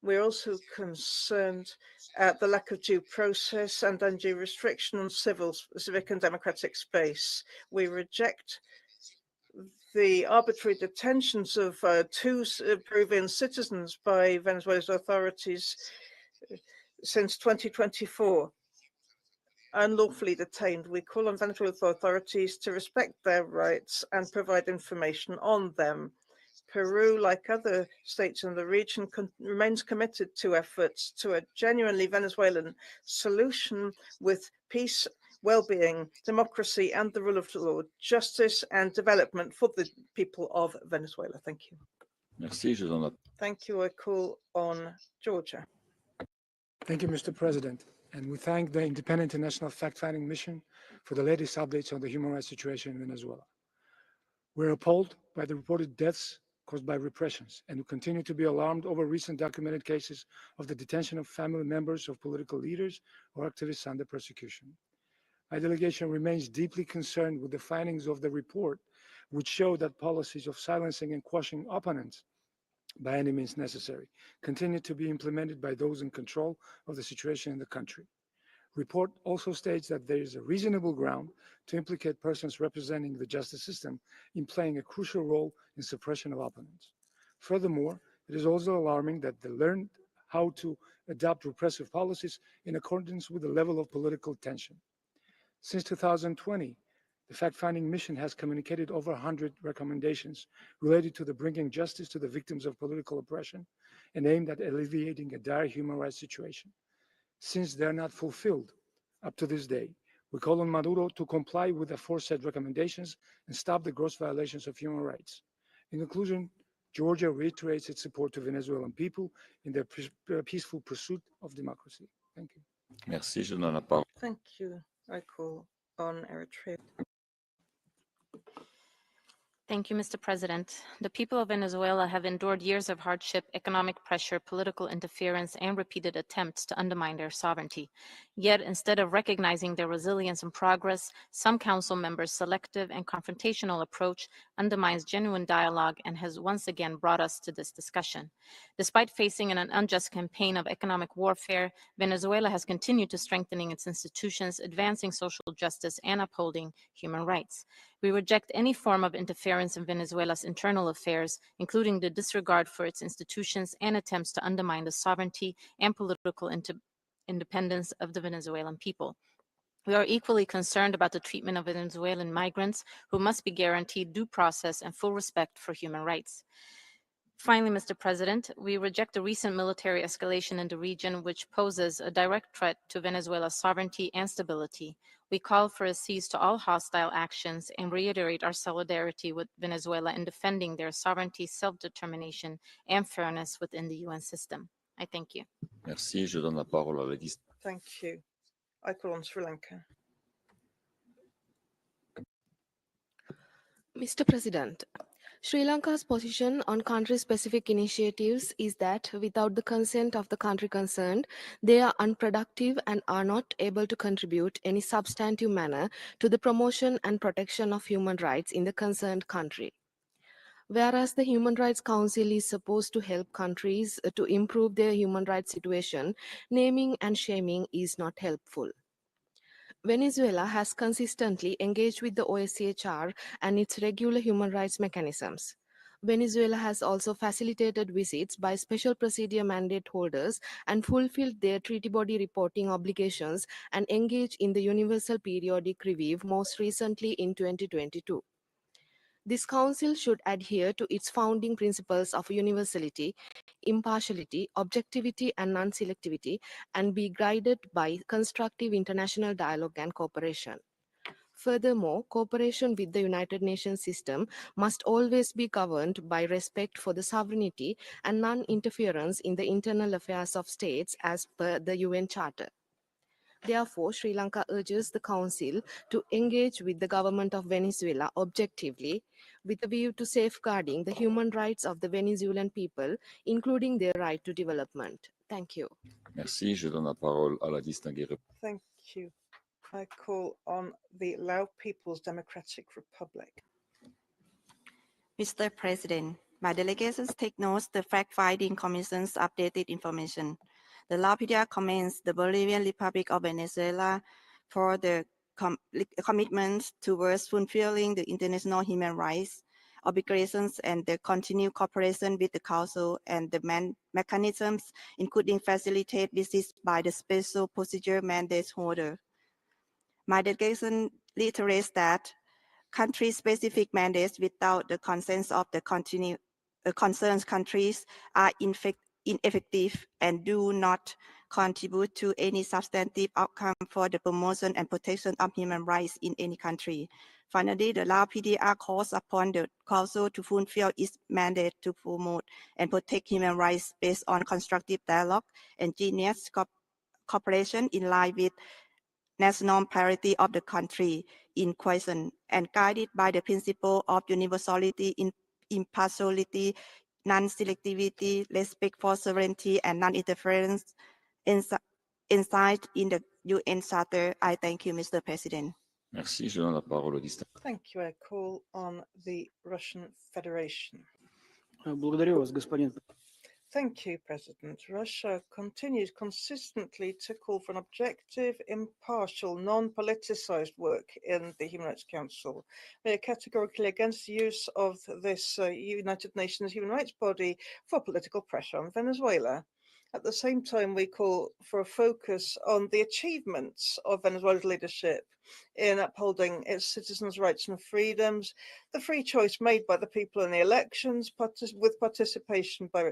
We're also concerned at the lack of due process and undue restriction on civic and democratic space. We reject the arbitrary detentions of two Peruvian citizens by Venezuela's authorities since 2024, unlawfully detained. We call on Venezuela's authorities to respect their rights and provide information on them. Peru, like other states in the region, remains committed to efforts to a genuinely Venezuelan solution with peace, well-being, democracy, and the rule of law, justice and development for the people of Venezuela. Thank you. Merci. Je donne la... Thank you. I call on Georgia. Thank you, Mr. President. And we thank the Independent International Fact-Finding Mission for the latest updates on the human rights situation in Venezuela. We're appalled by the reported deaths caused by repressions, and we continue to be alarmed over recent documented cases of the detention of family members of political leaders or activists under persecution. My delegation remains deeply concerned with the findings of the report, which show that policies of silencing and quashing opponents by any means necessary continue to be implemented by those in control of the situation in the country. Report also states that there is a reasonable ground to implicate persons representing the justice system in playing a crucial role in suppression of opponents. Furthermore, it is also alarming that they learned how to adopt repressive policies in accordance with the level of political tension. Since 2020, the fact-finding mission has communicated over 100 recommendations related to the bringing justice to the victims of political oppression and aimed at alleviating a dire human rights situation. Since they're not fulfilled up to this day, we call on Maduro to comply with the aforesaid recommendations and stop the gross violations of human rights. In conclusion, Georgia reiterates its support to Venezuelan people in their peaceful pursuit of democracy. Thank you. Merci. Je donne la parole. Thank you. I call on Eritrea. Thank you, Mr. President. The people of Venezuela have endured years of hardship, economic pressure, political interference, and repeated attempts to undermine their sovereignty. Yet, instead of recognizing their resilience and progress, some council members' selective and confrontational approach undermines genuine dialogue and has once again brought us to this discussion. Despite facing an unjust campaign of economic warfare, Venezuela has continued to strengthening its institutions, advancing social justice, and upholding human rights. We reject any form of interference in Venezuela's internal affairs, including the disregard for its institutions and attempts to undermine the sovereignty and political independence of the Venezuelan people. We are equally concerned about the treatment of Venezuelan migrants who must be guaranteed due process and full respect for human rights. Finally, Mr. President, we reject the recent military escalation in the region, which poses a direct threat to Venezuela's sovereignty and stability. We call for a cease to all hostile actions and reiterate our solidarity with Venezuela in defending their sovereignty, self-determination, and fairness within the UN system. I thank you. Merci. Je donne la parole à la liste. Thank you. I call on Sri Lanka. Mr. President, Sri Lanka's position on country-specific initiatives is that without the consent of the country concerned, they are unproductive and are not able to contribute any substantive manner to the promotion and protection of human rights in the concerned country. Whereas the Human Rights Council is supposed to help countries to improve their human rights situation, naming and shaming is not helpful. Venezuela has consistently engaged with the OSCHR and its regular human rights mechanisms. Venezuela has also facilitated visits by special procedure mandate holders and fulfilled their treaty body reporting obligations and engaged in the Universal Periodic Review most recently in 2022. This council should adhere to its founding principles of universality, impartiality, objectivity, and non-selectivity, and be guided by constructive international dialogue and cooperation. Furthermore, cooperation with the United Nations system must always be governed by respect for the sovereignty and non-interference in the internal affairs of states as per the UN Charter. Therefore, Sri Lanka urges the Council to engage with the government of Venezuela objectively with a view to safeguarding the human rights of the Venezuelan people, including their right to development. Thank you. Merci. Je donne la parole à la distinguée. Thank you. I call on the Lao People's Democratic Republic. Mr. President, my delegations take note the fact-finding commission's updated information. The LAPDR commends the Bolivarian Republic of Venezuela for the commitment towards fulfilling the international human rights obligations and the continued cooperation with the Council and the mechanisms, including facilitate visits by the special procedure mandate holder. My delegation reiterates that country-specific mandates without the consent of the concerned countries are ineffective and do not contribute to any substantive outcome for the promotion and protection of human rights in any country. Finally, the Lao PDR calls upon the Council to fulfill its mandate to promote and protect human rights based on constructive dialogue and genius cooperation in line with national priority of the country in question and guided by the principle of universality, impartiality, non-selectivity, respect for sovereignty, and non-interference inside in the UN Charter. I thank you, Mr. President. Merci. Je donne la parole au distingué. Thank you. I call on the Russian Federation. Благодарю вас, господин. Thank you, President. Russia continues consistently to call for an objective, impartial, non-politicized work in the Human Rights Council. We are categorically against the use of this United Nations human rights body for political pressure on Venezuela. At the same time, we call for a focus on the achievements of Venezuela's leadership in upholding its citizens' rights and freedoms, the free choice made by the people in the elections with participation by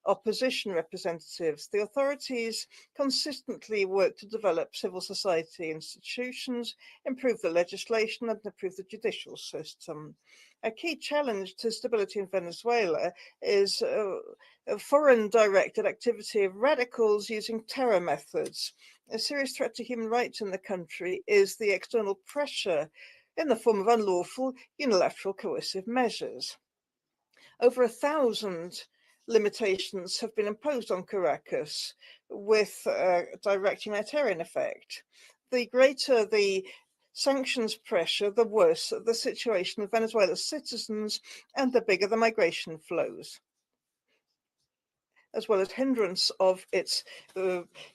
opposition representatives. The authorities consistently work to develop civil society institutions, improve the legislation, and improve the judicial system. A key challenge to stability in Venezuela is a foreign directed activity of radicals using terror methods. A serious threat to human rights in the country is the external pressure in the form of unlawful unilateral coercive measures. Over 1,000 limitations have been imposed on Caracas with direct humanitarian effect. The greater the sanctions pressure, the worse the situation of Venezuela's citizens and the bigger the migration flows, as well as hindrance of its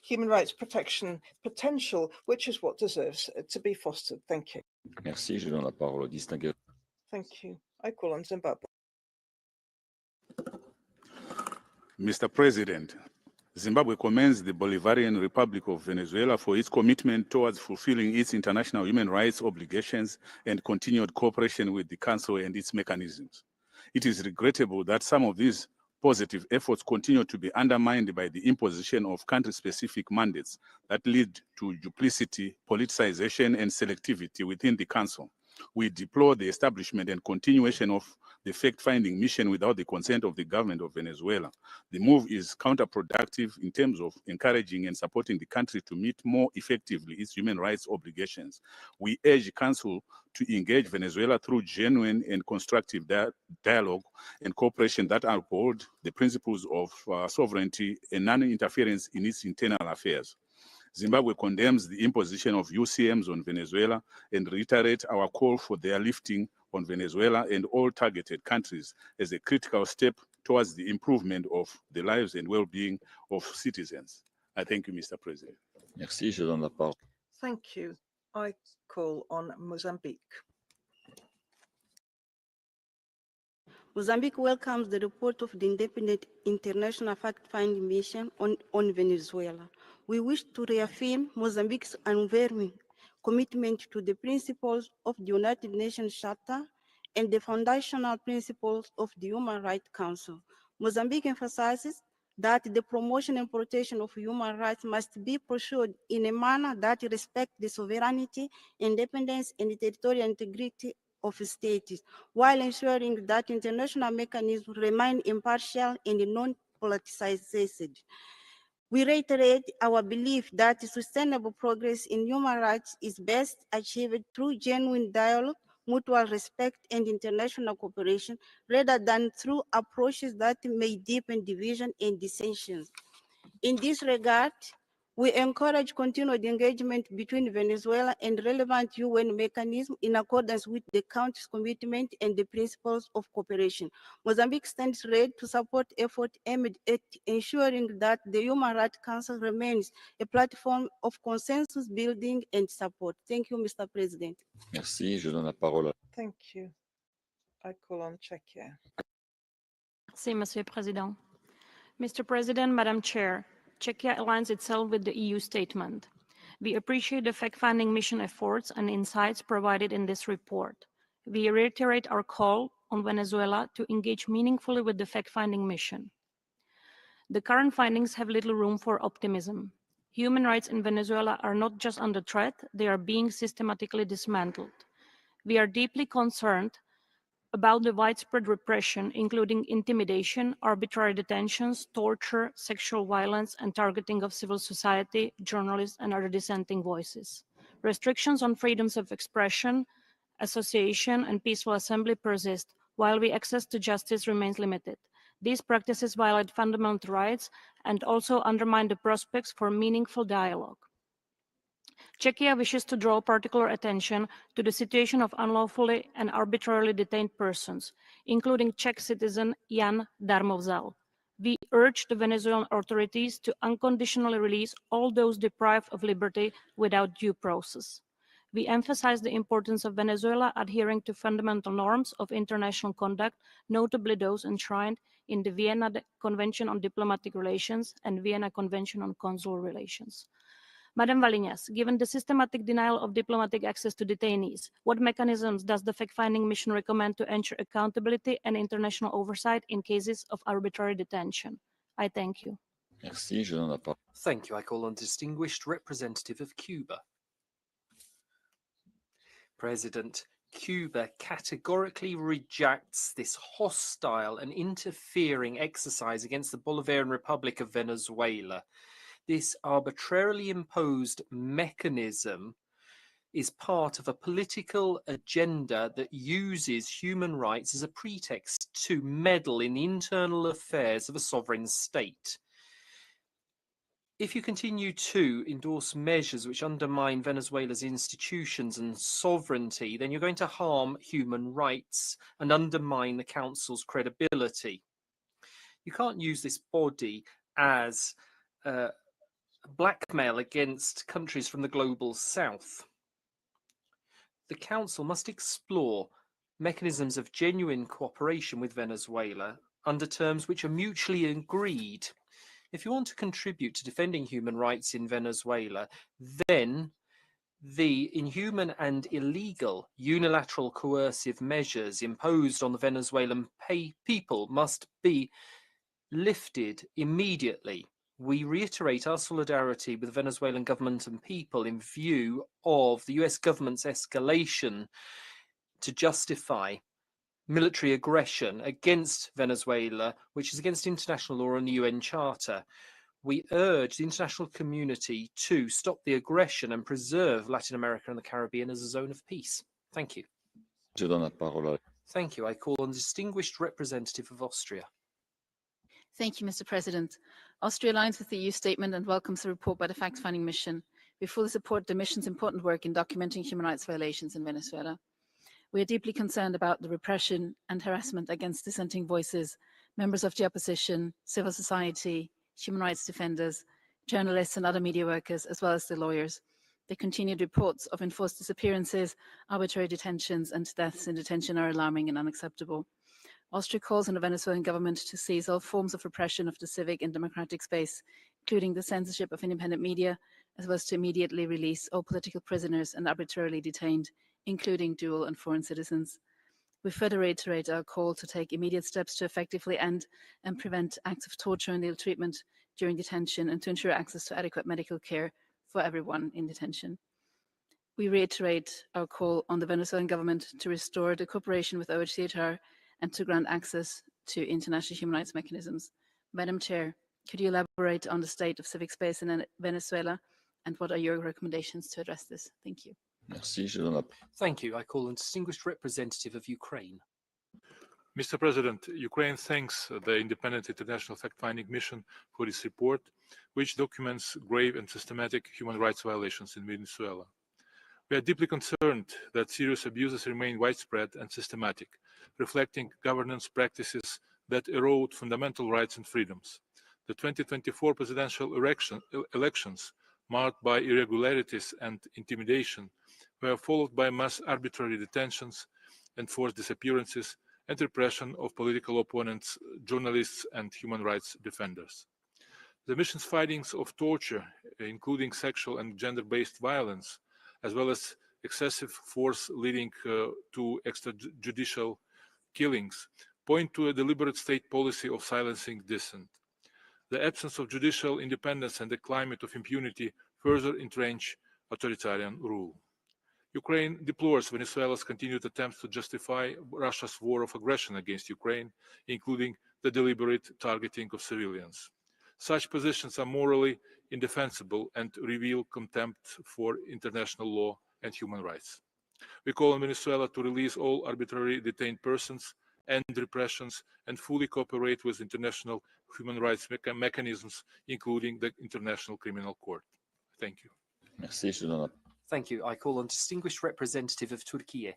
human rights protection potential, which is what deserves to be fostered. Thank you. Merci. Je donne la parole au distingué. Thank you. I call on Zimbabwe. Mr. President, Zimbabwe commends the Bolivarian Republic of Venezuela for its commitment towards fulfilling its international human rights obligations and continued cooperation with the Council and its mechanisms. It is regrettable that some of these positive efforts continue to be undermined by the imposition of country-specific mandates that lead to duplicity, politicization, and selectivity within the Council. We deplore the establishment and continuation of the fact-finding mission without the consent of the government of Venezuela. The move is counterproductive in terms of encouraging and supporting the country to meet more effectively its human rights obligations. We urge Council to engage Venezuela through genuine and constructive dialogue and cooperation that uphold the principles of sovereignty and non-interference in its internal affairs. Zimbabwe condemns the imposition of UCMs on Venezuela and reiterates our call for their lifting on Venezuela and all targeted countries as a critical step towards the improvement of the lives and well-being of citizens. I thank you, Mr. President. Merci, je donne la parole. Thank you. I call on Mozambique. Mozambique welcomes the report of the Independent International Fact-Finding Mission on Venezuela. We wish to reaffirm Mozambique's unwavering commitment to the principles of the United Nations Charter and the foundational principles of the Human Rights Council. Mozambique emphasizes that the promotion and protection of human rights must be pursued in a manner that respects the sovereignty, independence, and territorial integrity of states, while ensuring that international mechanisms remain impartial and non-politicized. We reiterate our belief that sustainable progress in human rights is best achieved through genuine dialogue, mutual respect, and international cooperation, rather than through approaches that may deepen division and dissensions. In this regard, we encourage continued engagement between Venezuela and relevant UN mechanisms in accordance with the country's commitment and the principles of cooperation. Mozambique stands ready to support efforts aimed at ensuring that the Human Rights Council remains a platform of consensus building and support. Thank you, Mr. President. Merci, je donne la parole. Thank you. I call on Czechia. Merci, Monsieur Président. Mr. President, Madam Chair, Czechia aligns itself with the EU statement. We appreciate the fact-finding mission efforts and insights provided in this report. We reiterate our call on Venezuela to engage meaningfully with the fact-finding mission. The current findings have little room for optimism. Human rights in Venezuela are not just under threat, they are being systematically dismantled. We are deeply concerned about the widespread repression, including intimidation, arbitrary detentions, torture, sexual violence, and targeting of civil society, journalists, and other dissenting voices. Restrictions on freedoms of expression, association, and peaceful assembly persist, while access to justice remains limited. These practices violate fundamental rights and also undermine the prospects for meaningful dialogue. Czechia wishes to draw particular attention to the situation of unlawfully and arbitrarily detained persons, including Czech citizen Jan Darmovzal. We urge the Venezuelan authorities to unconditionally release all those deprived of liberty without due process. We emphasize the importance of Venezuela adhering to fundamental norms of international conduct, notably those enshrined in the Vienna Convention on Diplomatic Relations and Vienna Convention on Consular Relations. Madam Valinas, given the systematic denial of diplomatic access to detainees, what mechanisms does the fact-finding mission recommend to ensure accountability and international oversight in cases of arbitrary detention? I thank you. Merci, je donne la parole. Thank you. I call on distinguished representative of Cuba. President, Cuba categorically rejects this hostile and interfering exercise against the Bolivarian Republic of Venezuela. This arbitrarily imposed mechanism is part of a political agenda that uses human rights as a pretext to meddle in the internal affairs of a sovereign state. If you continue to endorse measures which undermine Venezuela's institutions and sovereignty, then you're going to harm human rights and undermine the Council's credibility. You can't use this body as blackmail against countries from the global south. The Council must explore mechanisms of genuine cooperation with Venezuela under terms which are mutually agreed. If you want to contribute to defending human rights in Venezuela, then the inhuman and illegal unilateral coercive measures imposed on the Venezuelan people must be lifted immediately. We reiterate our solidarity with the Venezuelan government and people in view of the US government's escalation to justify military aggression against Venezuela, which is against international law and the UN Charter. We urge the international community to stop the aggression and preserve Latin America and the Caribbean as a zone of peace. Thank you. Je donne la parole à... Thank you. I call on the distinguished representative of Austria. Thank you, Mr. President. Austria aligns with the EU statement and welcomes the report by the fact-finding mission. We fully support the mission's important work in documenting human rights violations in Venezuela. We are deeply concerned about the repression and harassment against dissenting voices, members of the opposition, civil society, human rights defenders, journalists and other media workers, as well as the lawyers. The continued reports of enforced disappearances, arbitrary detentions and deaths in detention are alarming and unacceptable. Austria calls on the Venezuelan government to seize all forms of repression of the civic and democratic space, including the censorship of independent media, as well as to immediately release all political prisoners and arbitrarily detained, including dual and foreign citizens. We further reiterate our call to take immediate steps to effectively end and prevent acts of torture and ill treatment during detention and to ensure access to adequate medical care for everyone in detention. We reiterate our call on the Venezuelan government to restore the cooperation with OHCHR and to grant access to international human rights mechanisms. Madam Chair, could you elaborate on the state of civic space in Venezuela and what are your recommendations to address this? Thank you. Merci, je donne la... Thank you. I call on distinguished representative of Ukraine. Mr. President, Ukraine thanks the Independent International Fact-Finding Mission for its report, which documents grave and systematic human rights violations in Venezuela. We are deeply concerned that serious abuses remain widespread and systematic, reflecting governance practices that erode fundamental rights and freedoms. The 2024 presidential elections, marked by irregularities and intimidation, were followed by mass arbitrary detentions, enforced disappearances, and repression of political opponents, journalists, and human rights defenders. The mission's findings of torture, including sexual and gender-based violence, as well as excessive force leading to extrajudicial killings, point to a deliberate state policy of silencing dissent. The absence of judicial independence and the climate of impunity further entrench authoritarian rule. Ukraine deplores Venezuela's continued attempts to justify Russia's war of aggression against Ukraine, including the deliberate targeting of civilians. Such positions are morally indefensible and reveal contempt for international law and human rights. We call on Venezuela to release all arbitrarily detained persons, end repressions, and fully cooperate with international human rights mechanisms, including the International Criminal Court. Thank you. Merci, je donne la... Thank you. I call on distinguished representative of Turkey.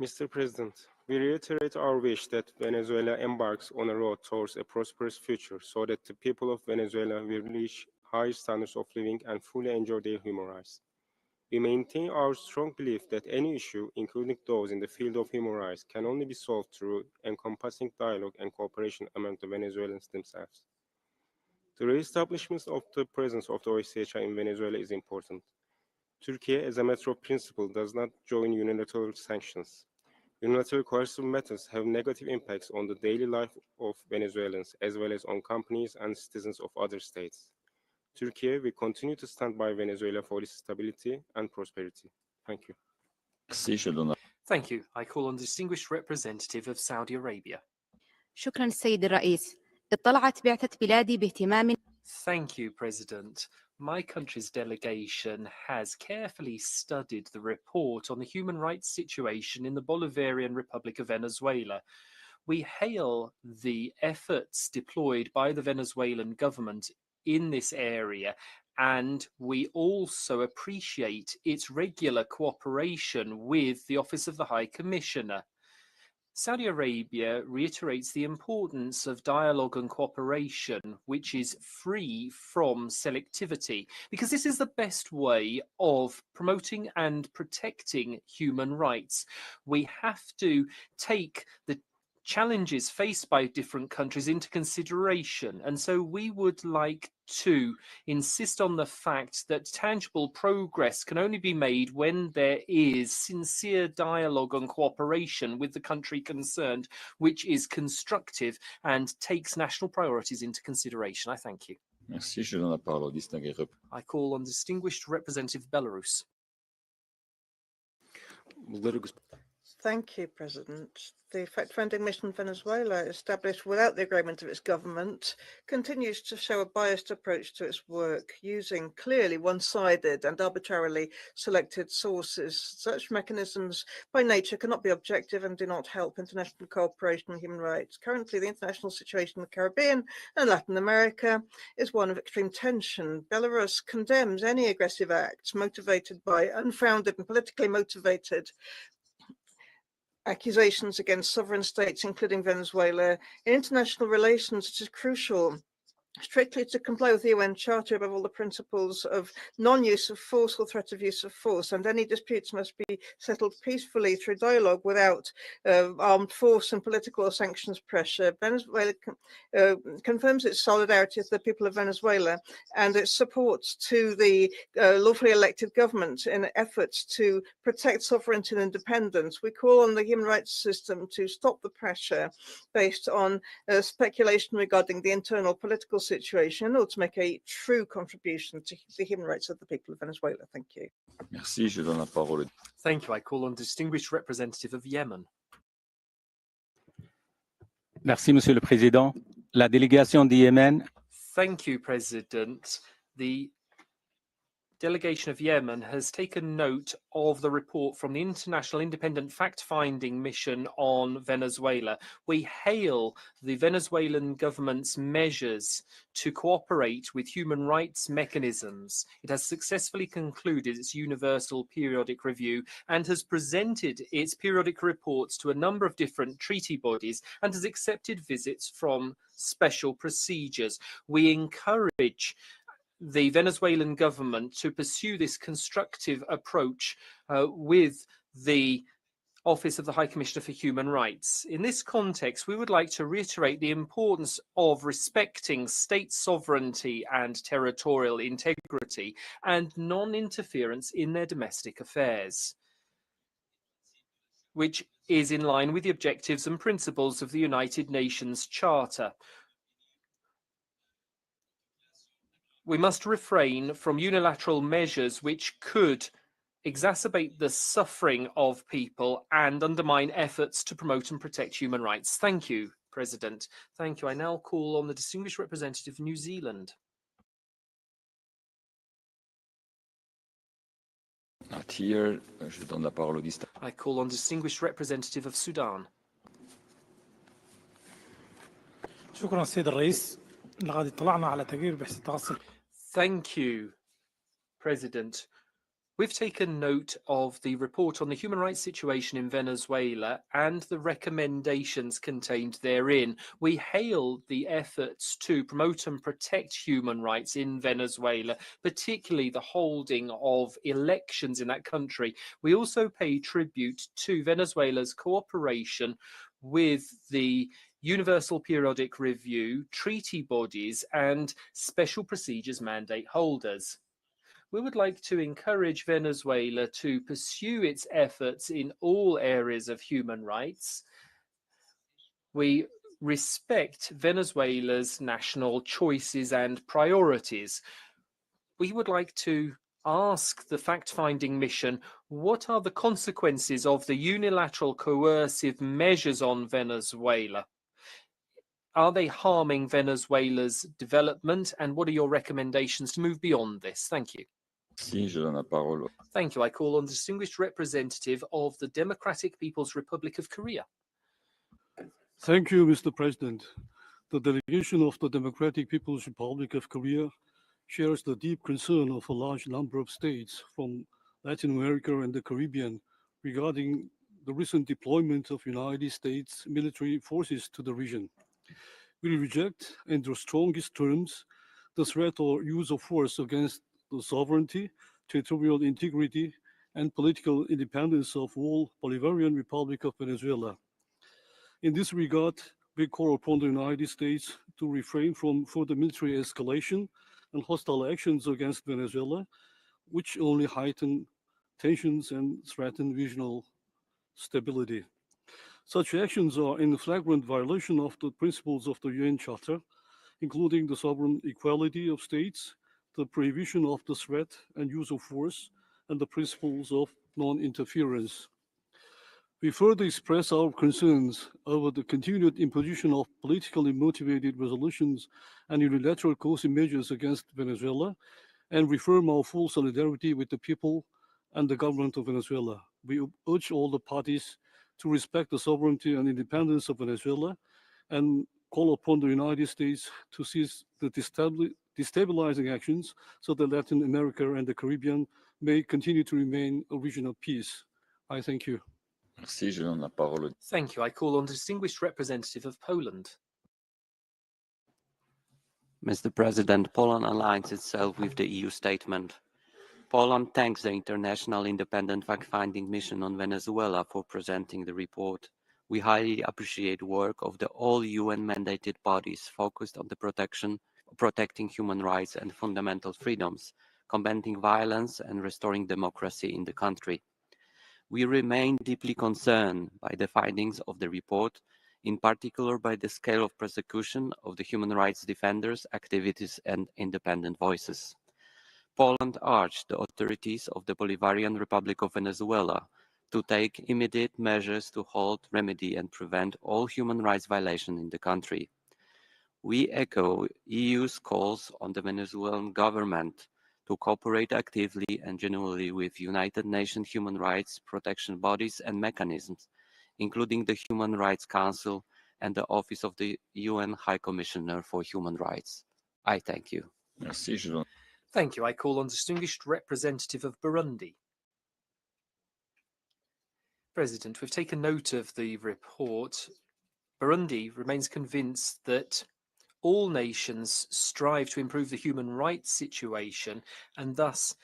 Mr. President, we reiterate our wish that Venezuela embarks on a road towards a prosperous future so that the people of Venezuela will reach high standards of living and fully enjoy their human rights. We maintain our strong belief that any issue, including those in the field of human rights, can only be solved through encompassing dialogue and cooperation among the Venezuelans themselves. The re-establishment of the presence of the OHCHR in Venezuela is important. Turkey, as a matter of principle, does not join unilateral sanctions. Unilateral coercive methods have negative impacts on the daily life of Venezuelans, as well as on companies and citizens of other states. Turkey will continue to stand by Venezuela for its stability and prosperity. Thank you. Merci, je donne la... Thank you. I call on distinguished representative of Saudi Arabia. شكرا السيد الرئيس. اطلعت بعثة بلادي باهتمام. Thank you, President. My country's delegation has carefully studied the report on the human rights situation in the Bolivarian Republic of Venezuela. We hail the efforts deployed by the Venezuelan government in this area, and we also appreciate its regular cooperation with the Office of the High Commissioner. Saudi Arabia reiterates the importance of dialogue and cooperation, which is free from selectivity, because this is the best way of promoting and protecting human rights. We have to take the challenges faced by different countries into consideration. And so we would like to insist on the fact that tangible progress can only be made when there is sincere dialogue and cooperation with the country concerned, which is constructive and takes national priorities into consideration. I thank you. Merci, je donne la parole au distingué. I call on distinguished representative Belarus. Thank you, President. The fact-finding mission in Venezuela, established without the agreement of its government, continues to show a biased approach to its work, using clearly one-sided and arbitrarily selected sources. Such mechanisms, by nature, cannot be objective and do not help international cooperation on human rights. Currently, the international situation in the Caribbean and Latin America is one of extreme tension. Belarus condemns any aggressive acts motivated by unfounded and politically motivated accusations against sovereign states, including Venezuela. In international relations, it is crucial strictly to comply with the UN Charter above all the principles of non-use of force or threat of use of force, and any disputes must be settled peacefully through dialogue without armed force and political or sanctions pressure. Venezuela confirms its solidarity with the people of Venezuela and its support to the lawfully elected government in efforts to protect sovereignty and independence. We call on the human rights system to stop the pressure based on speculation regarding the internal political situation, or to make a true contribution to the human rights of the people of Venezuela. Thank you. Merci, je donne la parole. Thank you. I call on distinguished representative of Yemen. Merci, Monsieur le Président. La délégation du Yémen. Thank you, President. The delegation of Yemen has taken note of the report from the International Independent Fact-Finding Mission on Venezuela. We hail the Venezuelan government's measures to cooperate with human rights mechanisms. It has successfully concluded its universal periodic review and has presented its periodic reports to a number of different treaty bodies and has accepted visits from special procedures. We encourage the Venezuelan government to pursue this constructive approach with the Office of the High Commissioner for Human Rights. In this context, we would like to reiterate the importance of respecting state sovereignty and territorial integrity and non-interference in their domestic affairs, which is in line with the objectives and principles of the United Nations Charter. We must refrain from unilateral measures which could exacerbate the suffering of people and undermine efforts to promote and protect human rights. Thank you, President. Thank you. I now call on the distinguished representative of New Zealand. Not here. Je donne la parole au I call on distinguished representative of Sudan. شكرا سيد الرئيس. لقد اطلعنا على تقرير بحث التغسل. Thank you, President. We've taken note of the report on the human rights situation in Venezuela and the recommendations contained therein. We hail the efforts to promote and protect human rights in Venezuela, particularly the holding of elections in that country. We also pay tribute to Venezuela's cooperation with the Universal Periodic Review, treaty bodies, and special procedures mandate holders. We would like to encourage Venezuela to pursue its efforts in all areas of human rights. We respect Venezuela's national choices and priorities. We would like to ask the fact-finding mission, what are the consequences of the unilateral coercive measures on Venezuela? Are they harming Venezuela's development? And what are your recommendations to move beyond this? Thank you. Si, je donne la parole. Thank you. I call on the distinguished representative of the Democratic People's Republic of Korea. Thank you, Mr. President. The delegation of the Democratic People's Republic of Korea shares the deep concern of a large number of states from Latin America and the Caribbean regarding the recent deployment of United States military forces to the region. We reject, in the strongest terms, the threat or use of force against the sovereignty, territorial integrity, and political independence of all Bolivarian Republic of Venezuela. In this regard, we call upon the United States to refrain from further military escalation and hostile actions against Venezuela, which only heighten tensions and threaten regional stability. Such actions are in flagrant violation of the principles of the UN Charter, including the sovereign equality of states, the prohibition of the threat and use of force, and the principles of non-interference. We further express our concerns over the continued imposition of politically motivated resolutions and unilateral coercive measures against Venezuela, and reaffirm our full solidarity with the people and the government of Venezuela. We urge all the parties to respect the sovereignty and independence of Venezuela and call upon the United States to cease the destabilizing actions so that Latin America and the Caribbean may continue to remain a region of peace. I thank you. Merci, je donne la parole. Thank you. I call on the distinguished representative of Poland. Mr. President, Poland aligns itself with the EU statement. Poland thanks the International Independent Fact-Finding Mission on Venezuela for presenting the report. We highly appreciate work of the all UN-mandated bodies focused on the protecting human rights and fundamental freedoms, combating violence and restoring democracy in the country. We remain deeply concerned by the findings of the report, in particular by the scale of persecution of the human rights defenders, activities, and independent voices. Poland urged the authorities of the Bolivarian Republic of Venezuela to take immediate measures to halt, remedy, and prevent all human rights violations in the country. We echo EU's calls on the Venezuelan government to cooperate actively and genuinely with United Nations human rights protection bodies and mechanisms, including the Human Rights Council and the Office of the UN High Commissioner for Human Rights. I thank you. Merci, je donne. Thank you. I call on distinguished representative of Burundi. President, we've taken note of the report. Burundi remains convinced that all nations strive to improve the human rights situation, and thus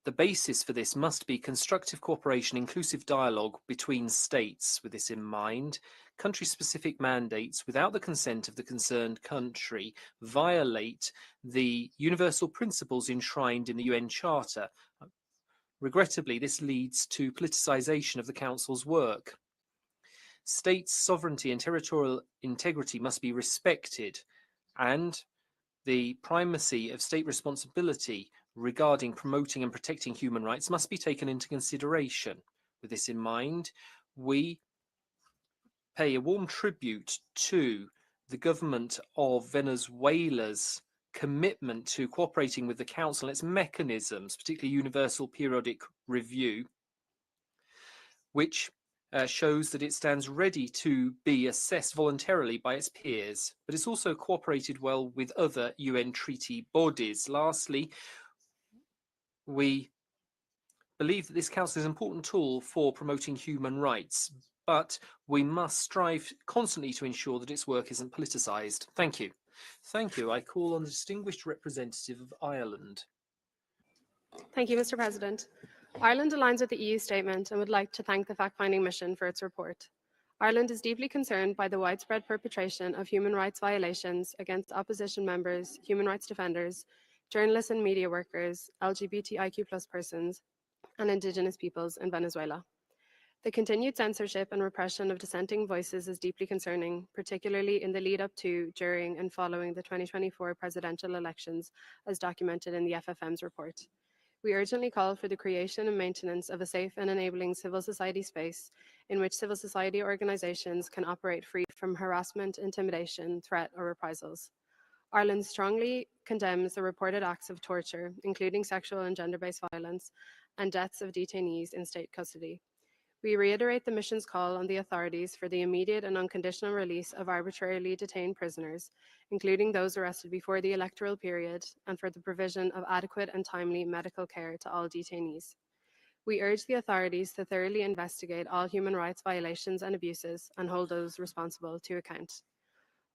the basis for this must be constructive cooperation, inclusive dialogue between states. With this in mind, country-specific mandates without the consent of the concerned country violate the universal principles enshrined in the UN Charter. Regrettably, this leads to politicization of the Council's work. States' sovereignty and territorial integrity must be respected, and the primacy of state responsibility regarding promoting and protecting human rights must be taken into consideration. With this in mind, we pay a warm tribute to the government of Venezuela's commitment to cooperating with the Council and its mechanisms, particularly Universal Periodic Review, which shows that it stands ready to be assessed voluntarily by its peers, but it's also cooperated well with other UN treaty bodies. Lastly, we believe that this Council is an important tool for promoting human rights, but we must strive constantly to ensure that its work isn't politicised. Thank you. Thank you. I call on the distinguished representative of Ireland. Thank you, Mr. President. Ireland aligns with the EU statement and would like to thank the fact-finding mission for its report. Ireland is deeply concerned by the widespread perpetration of human rights violations against opposition members, human rights defenders, journalists and media workers, LGBTIQ+ persons, and Indigenous peoples in Venezuela. The continued censorship and repression of dissenting voices is deeply concerning, particularly in the lead up to, during, and following the 2024 presidential elections, as documented in the FFM's report. We urgently call for the creation and maintenance of a safe and enabling civil society space in which civil society organizations can operate free from harassment, intimidation, threat, or reprisals. Ireland strongly condemns the reported acts of torture, including sexual and gender-based violence, and deaths of detainees in state custody. We reiterate the mission's call on the authorities for the immediate and unconditional release of arbitrarily detained prisoners, including those arrested before the electoral period, and for the provision of adequate and timely medical care to all detainees. We urge the authorities to thoroughly investigate all human rights violations and abuses and hold those responsible to account.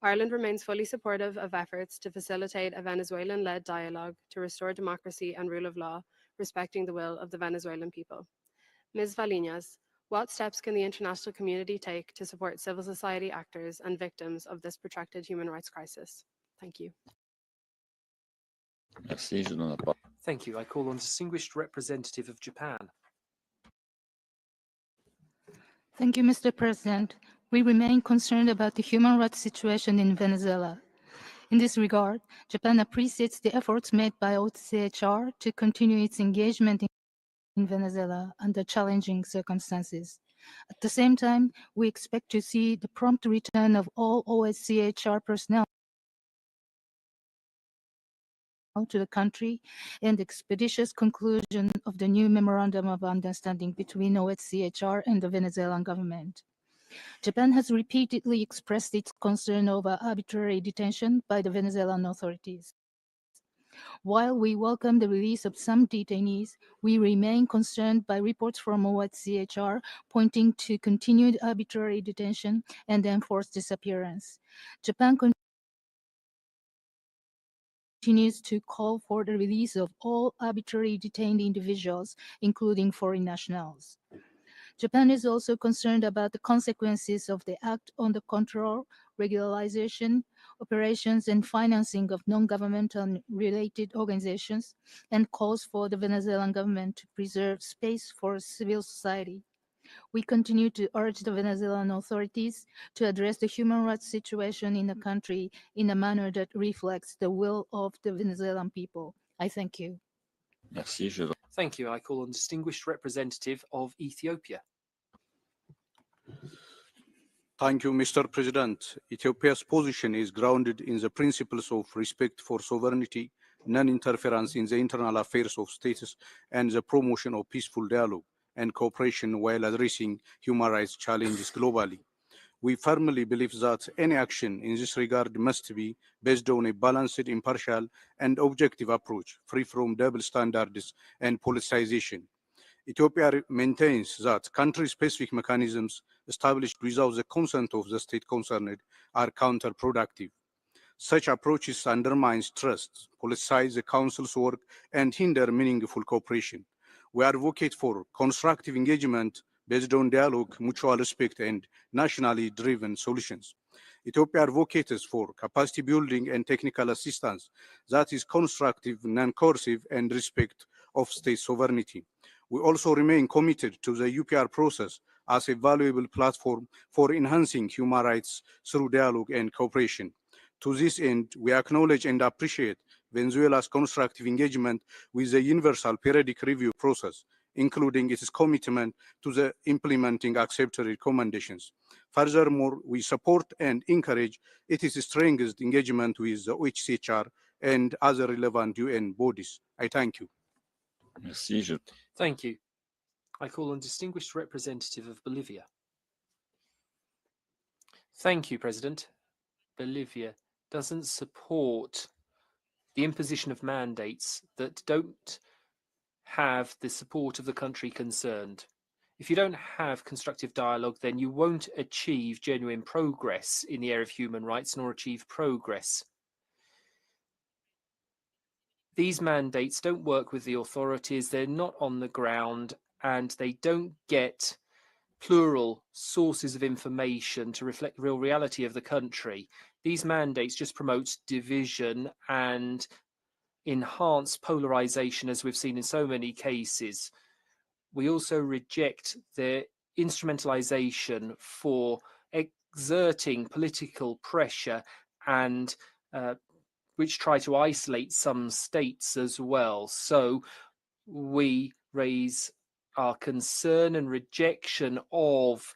Ireland remains fully supportive of efforts to facilitate a Venezuelan-led dialogue to restore democracy and rule of law, respecting the will of the Venezuelan people. Ms. Valinas, what steps can the international community take to support civil society actors and victims of this protracted human rights crisis? Thank you. Merci, je donne la parole. Thank you. I call on distinguished representative of Japan. Thank you, Mr. President. We remain concerned about the human rights situation in Venezuela. In this regard, Japan appreciates the efforts made by OCHR to continue its engagement in in Venezuela under challenging circumstances. At the same time, we expect to see the prompt return of all OHCHR personnel to the country and expeditious conclusion of the new memorandum of understanding between OHCHR and the Venezuelan government. Japan has repeatedly expressed its concern over arbitrary detention by the Venezuelan authorities. While we welcome the release of some detainees, we remain concerned by reports from OHCHR pointing to continued arbitrary detention and enforced disappearance. Japan continues to call for the release of all arbitrarily detained individuals, including foreign nationals. Japan is also concerned about the consequences of the Act on the Control, Regularization, Operations and Financing of Non-Governmental and Related Organizations and calls for the Venezuelan government to preserve space for civil society. We continue to urge the Venezuelan authorities to address the human rights situation in the country in a manner that reflects the will of the Venezuelan people. I thank you. Merci. Thank you. I call on distinguished representative of Ethiopia. Thank you, Mr. President. Ethiopia's position is grounded in the principles of respect for sovereignty, non-interference in the internal affairs of states, and the promotion of peaceful dialogue and cooperation while addressing human rights challenges globally. We firmly believe that any action in this regard must be based on a balanced, impartial, and objective approach, free from double standards and politicization. Ethiopia maintains that country-specific mechanisms established without the consent of the state concerned are counterproductive. Such approaches undermine trust, politicize the Council's work, and hinder meaningful cooperation. We advocate for constructive engagement based on dialogue, mutual respect, and nationally driven solutions. Ethiopia advocates for capacity building and technical assistance that is constructive, non-coercive, and respect of state sovereignty. We also remain committed to the UPR process as a valuable platform for enhancing human rights through dialogue and cooperation. To this end, we acknowledge and appreciate Venezuela's constructive engagement with the Universal Periodic Review process, including its commitment to the implementing accepted recommendations. Furthermore, we support and encourage its strengthened engagement with the OHCHR and other relevant UN bodies. I thank you. Merci. Thank you. I call on distinguished representative of Bolivia. Thank you, President. Bolivia doesn't support the imposition of mandates that don't have the support of the country concerned. If you don't have constructive dialogue, then you won't achieve genuine progress in the area of human rights nor achieve progress. These mandates don't work with the authorities, they're not on the ground, and they don't get plural sources of information to reflect the real reality of the country. These mandates just promote division and enhance polarization, as we've seen in so many cases. We also reject their instrumentalization for exerting political pressure and which try to isolate some states as well. So we raise our concern and rejection of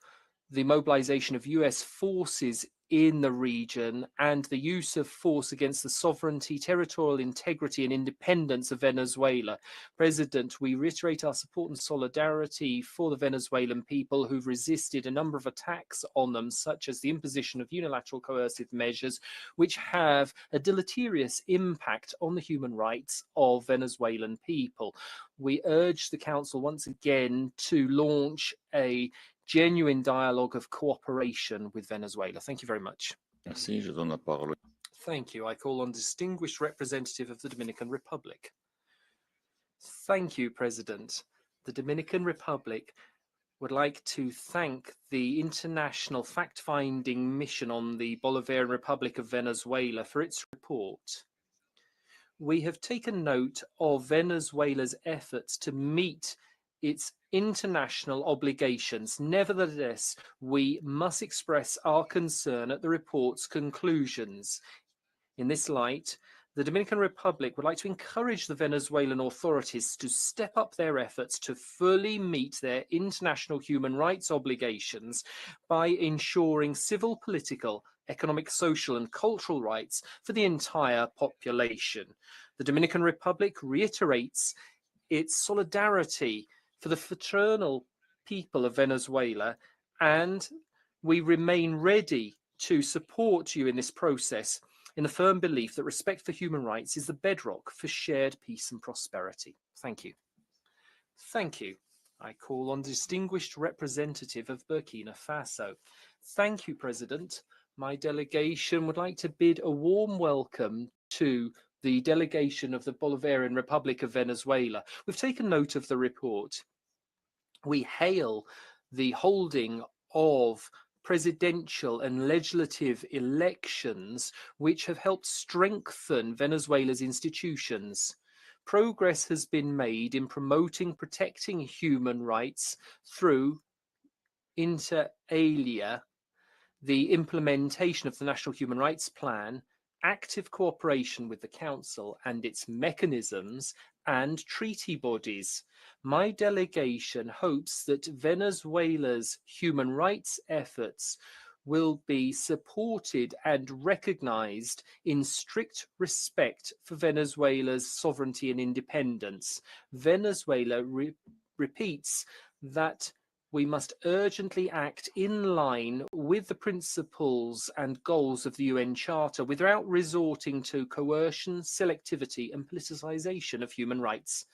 the mobilization of US forces in the region and the use of force against the sovereignty, territorial integrity and independence of Venezuela. President, we reiterate our support and solidarity for the Venezuelan people who've resisted a number of attacks on them, such as the imposition of unilateral coercive measures, which have a deleterious impact on the human rights of Venezuelan people. We urge the Council once again to launch a genuine dialogue of cooperation with Venezuela. Thank you very much. Merci. Je donne la parole. Thank you. I call on distinguished representative of the Dominican Republic. Thank you, President. The Dominican Republic would like to thank the International Fact-Finding Mission on the Bolivarian Republic of Venezuela for its report. We have taken note of Venezuela's efforts to meet its international obligations. Nevertheless, we must express our concern at the report's conclusions. In this light, The Dominican Republic would like to encourage the Venezuelan authorities to step up their efforts to fully meet their international human rights obligations by ensuring civil, political, economic, social and cultural rights for the entire population. The Dominican Republic reiterates its solidarity for the fraternal people of Venezuela, and we remain ready to support you in this process in the firm belief that respect for human rights is the bedrock for shared peace and prosperity. Thank you. Thank you. I call on the distinguished representative of Burkina Faso. Thank you, President. My delegation would like to bid a warm welcome to the delegation of the Bolivarian Republic of Venezuela. We've taken note of the report. We hail the holding of presidential and legislative elections, which have helped strengthen Venezuela's institutions. Progress has been made in promoting, protecting human rights through, inter alia, the implementation of the National Human Rights Plan, active cooperation with the Council and its mechanisms and treaty bodies. My delegation hopes that Venezuela's human rights efforts will be supported and recognized in strict respect for Venezuela's sovereignty and independence. Venezuela repeats that we must urgently act in line with the principles and goals of the UN Charter without resorting to coercion, selectivity and politicization of human rights.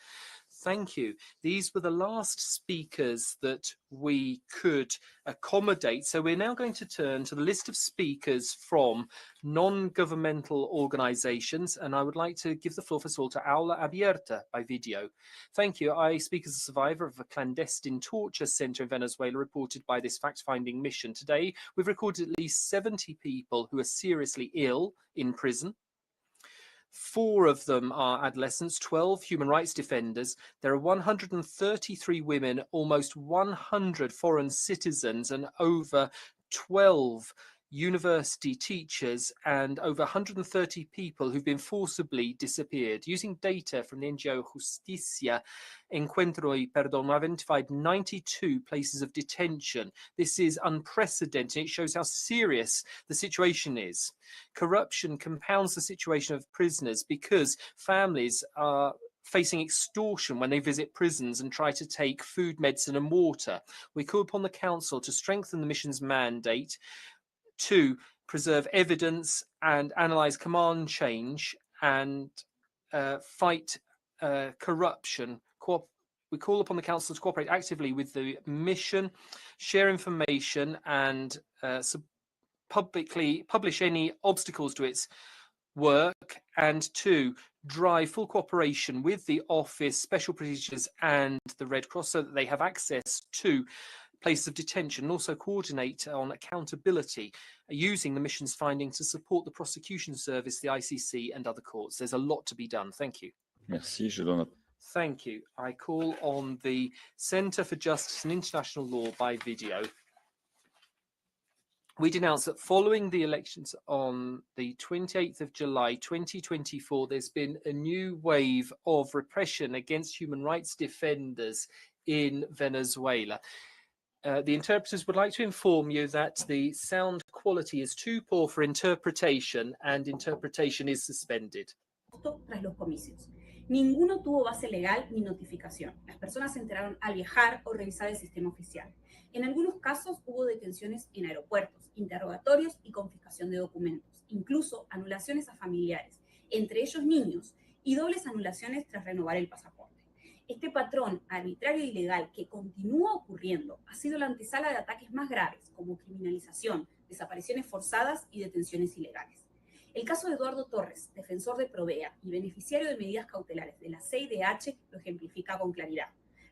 Thank you. These were the last speakers that we could accommodate. So we're now going to turn to the list of speakers from non-governmental organizations, and I would like to give the floor first of all to Aula Abierta by video. Thank you. I speak as a survivor of a clandestine torture center in Venezuela reported by this fact-finding mission. Today, we've recorded at least 70 people who are seriously ill in prison. 4 of them are adolescents, 12 human rights defenders. There are 133 women, almost 100 foreign citizens, and over 12 university teachers, and over 130 people who've been forcibly disappeared. Using data from the NGO Justicia Encuentro y Perdón, I've identified 92 places of detention. This is unprecedented. It shows how serious the situation is. Corruption compounds the situation of prisoners because families are facing extortion when they visit prisons and try to take food, medicine and water. We call upon the Council to strengthen the mission's mandate to preserve evidence and analyze command change and fight corruption. We call upon the Council to cooperate actively with the mission, share information and publicly publish any obstacles to its work, and to drive full cooperation with the Office, Special Procedures and the Red Cross so that they have access to places of detention, and also coordinate on accountability using the mission's findings to support the prosecution service, the ICC and other courts. There's a lot to be done. Thank you. Merci, je donne. Thank you. I call on the Centre for Justice and International Law by video. We denounce that following the elections on the 28th of July 2024, there's been a new wave of repression against human rights defenders in Venezuela. The interpreters would like to inform you that the sound quality is too poor for interpretation and interpretation is suspended. Tras los comicios. Ninguno tuvo base legal ni notificación. Las personas se enteraron al viajar o revisar el sistema oficial. En algunos casos hubo detenciones en aeropuertos, interrogatorios y confiscación de documentos, incluso anulaciones a familiares, entre ellos niños, y dobles anulaciones tras renovar el pasaporte. Este patrón arbitrario e ilegal que continúa ocurriendo ha sido la antesala de ataques más graves, como criminalización, desapariciones forzadas y detenciones ilegales. El caso de Eduardo Torres, defensor de Provea y beneficiario de medidas cautelares de la CIDH, lo ejemplifica con claridad.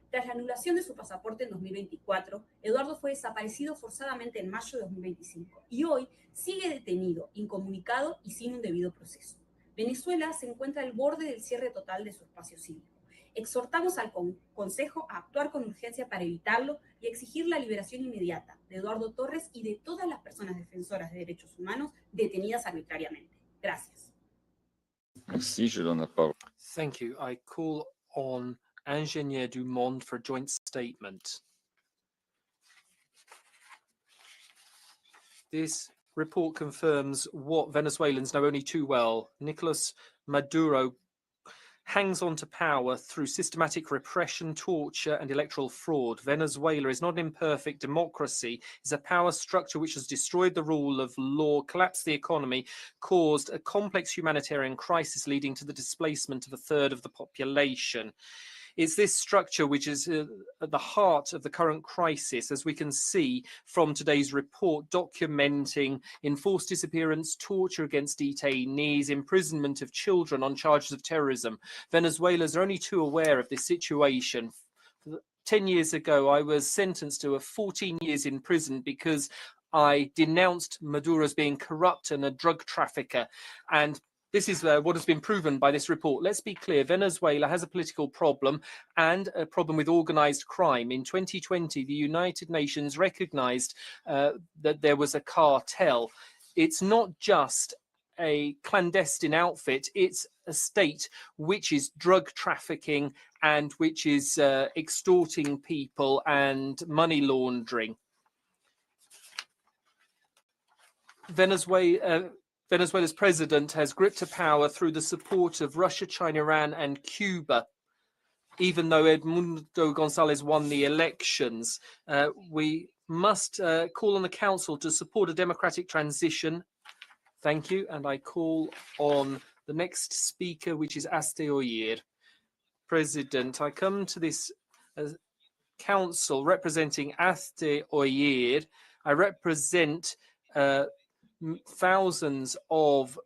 Tras la anulación de su pasaporte en 2024, Eduardo fue desaparecido forzadamente en mayo de 2025 y hoy sigue detenido, incomunicado y sin un debido proceso. Venezuela se encuentra al borde del cierre total de su espacio cívico. Exhortamos al Consejo a actuar con urgencia para evitarlo y exigir la liberación inmediata de Eduardo Torres y de todas las personas defensoras de derechos humanos detenidas arbitrariamente. Gracias. Merci, je donne la parole. Thank you. I call on Ingénieur Dumont for a joint statement. This report confirms what Venezuelans know only too well. Nicolas Maduro hangs on to power through systematic repression, torture, and electoral fraud. Venezuela is not an imperfect democracy. It's a power structure which has destroyed the rule of law, collapsed the economy, caused a complex humanitarian crisis leading to the displacement of a third of the population. It's this structure which is at the heart of the current crisis, as we can see from today's report documenting enforced disappearance, torture against detainees, imprisonment of children on charges of terrorism. Venezuelans are only too aware of this situation. 10 years ago, I was sentenced to 14 years in prison because I denounced Maduro as being corrupt and a drug trafficker. And this is what has been proven by this report. Let's be clear, Venezuela has a political problem and a problem with organized crime. In 2020, the United Nations recognized that there was a cartel. It's not just a clandestine outfit, it's a state which is drug trafficking and which is extorting people and money laundering. Venezuela's president has gripped to power through the support of Russia, China, Iran, and Cuba. Even though Edmundo Gonzalez won the elections, we must call on the Council to support a democratic transition. Thank you. And I call on the next speaker, which is Aste Oyer. President, I come to this council representing Aste Oyer. I represent thousands of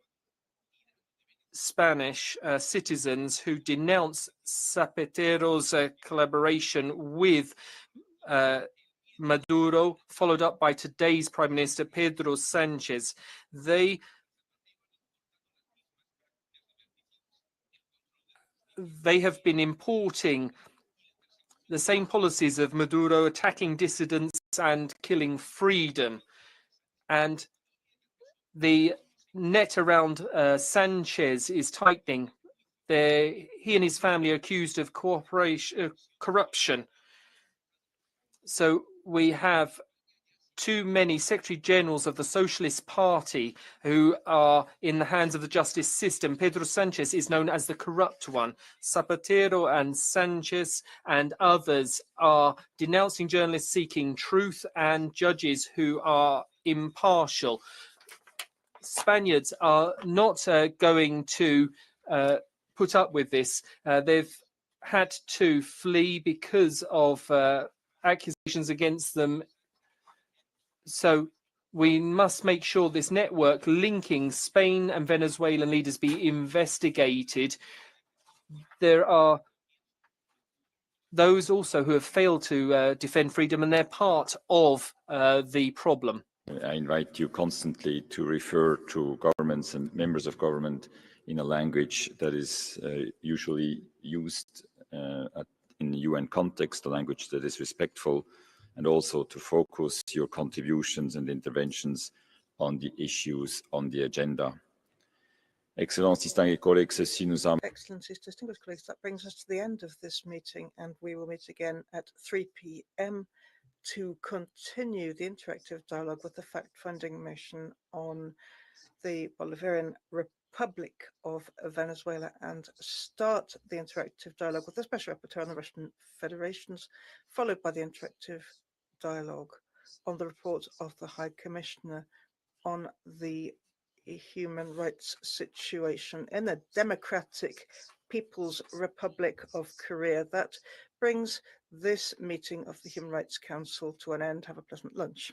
Spanish citizens who denounce Zapatero's collaboration with Maduro, followed up by today's Prime Minister Pedro Sanchez. They have been importing the same policies of Maduro, attacking dissidents and killing freedom. And the net around Sanchez is tightening. He and his family are accused of corruption. So we have too many secretary generals of the Socialist Party who are in the hands of the justice system. Pedro Sanchez is known as the corrupt one. Zapatero and Sanchez and others are denouncing journalists seeking truth and judges who are impartial. Spaniards are not going to put up with this. They've had to flee because of accusations against them. So we must make sure this network linking Spain and Venezuelan leaders be investigated. There are those also who have failed to defend freedom, and they're part of the problem. I invite you constantly to refer to governments and members of government in a language that is usually used in the UN context, a language that is respectful, and also to focus your contributions and interventions on the issues on the agenda. Excellencies, Excellencies, distinguished colleagues, that brings us to the end of this meeting, and we will meet again at 3 p.m. to continue the interactive dialogue with the fact-finding mission on the Bolivarian Republic of Venezuela and start the interactive dialogue with the Special Rapporteur on the Russian Federations, followed by the interactive dialogue on the report of the High Commissioner on the human rights situation in the Democratic People's Republic of Korea. That brings this meeting of the Human Rights Council to an end. Have a pleasant lunch.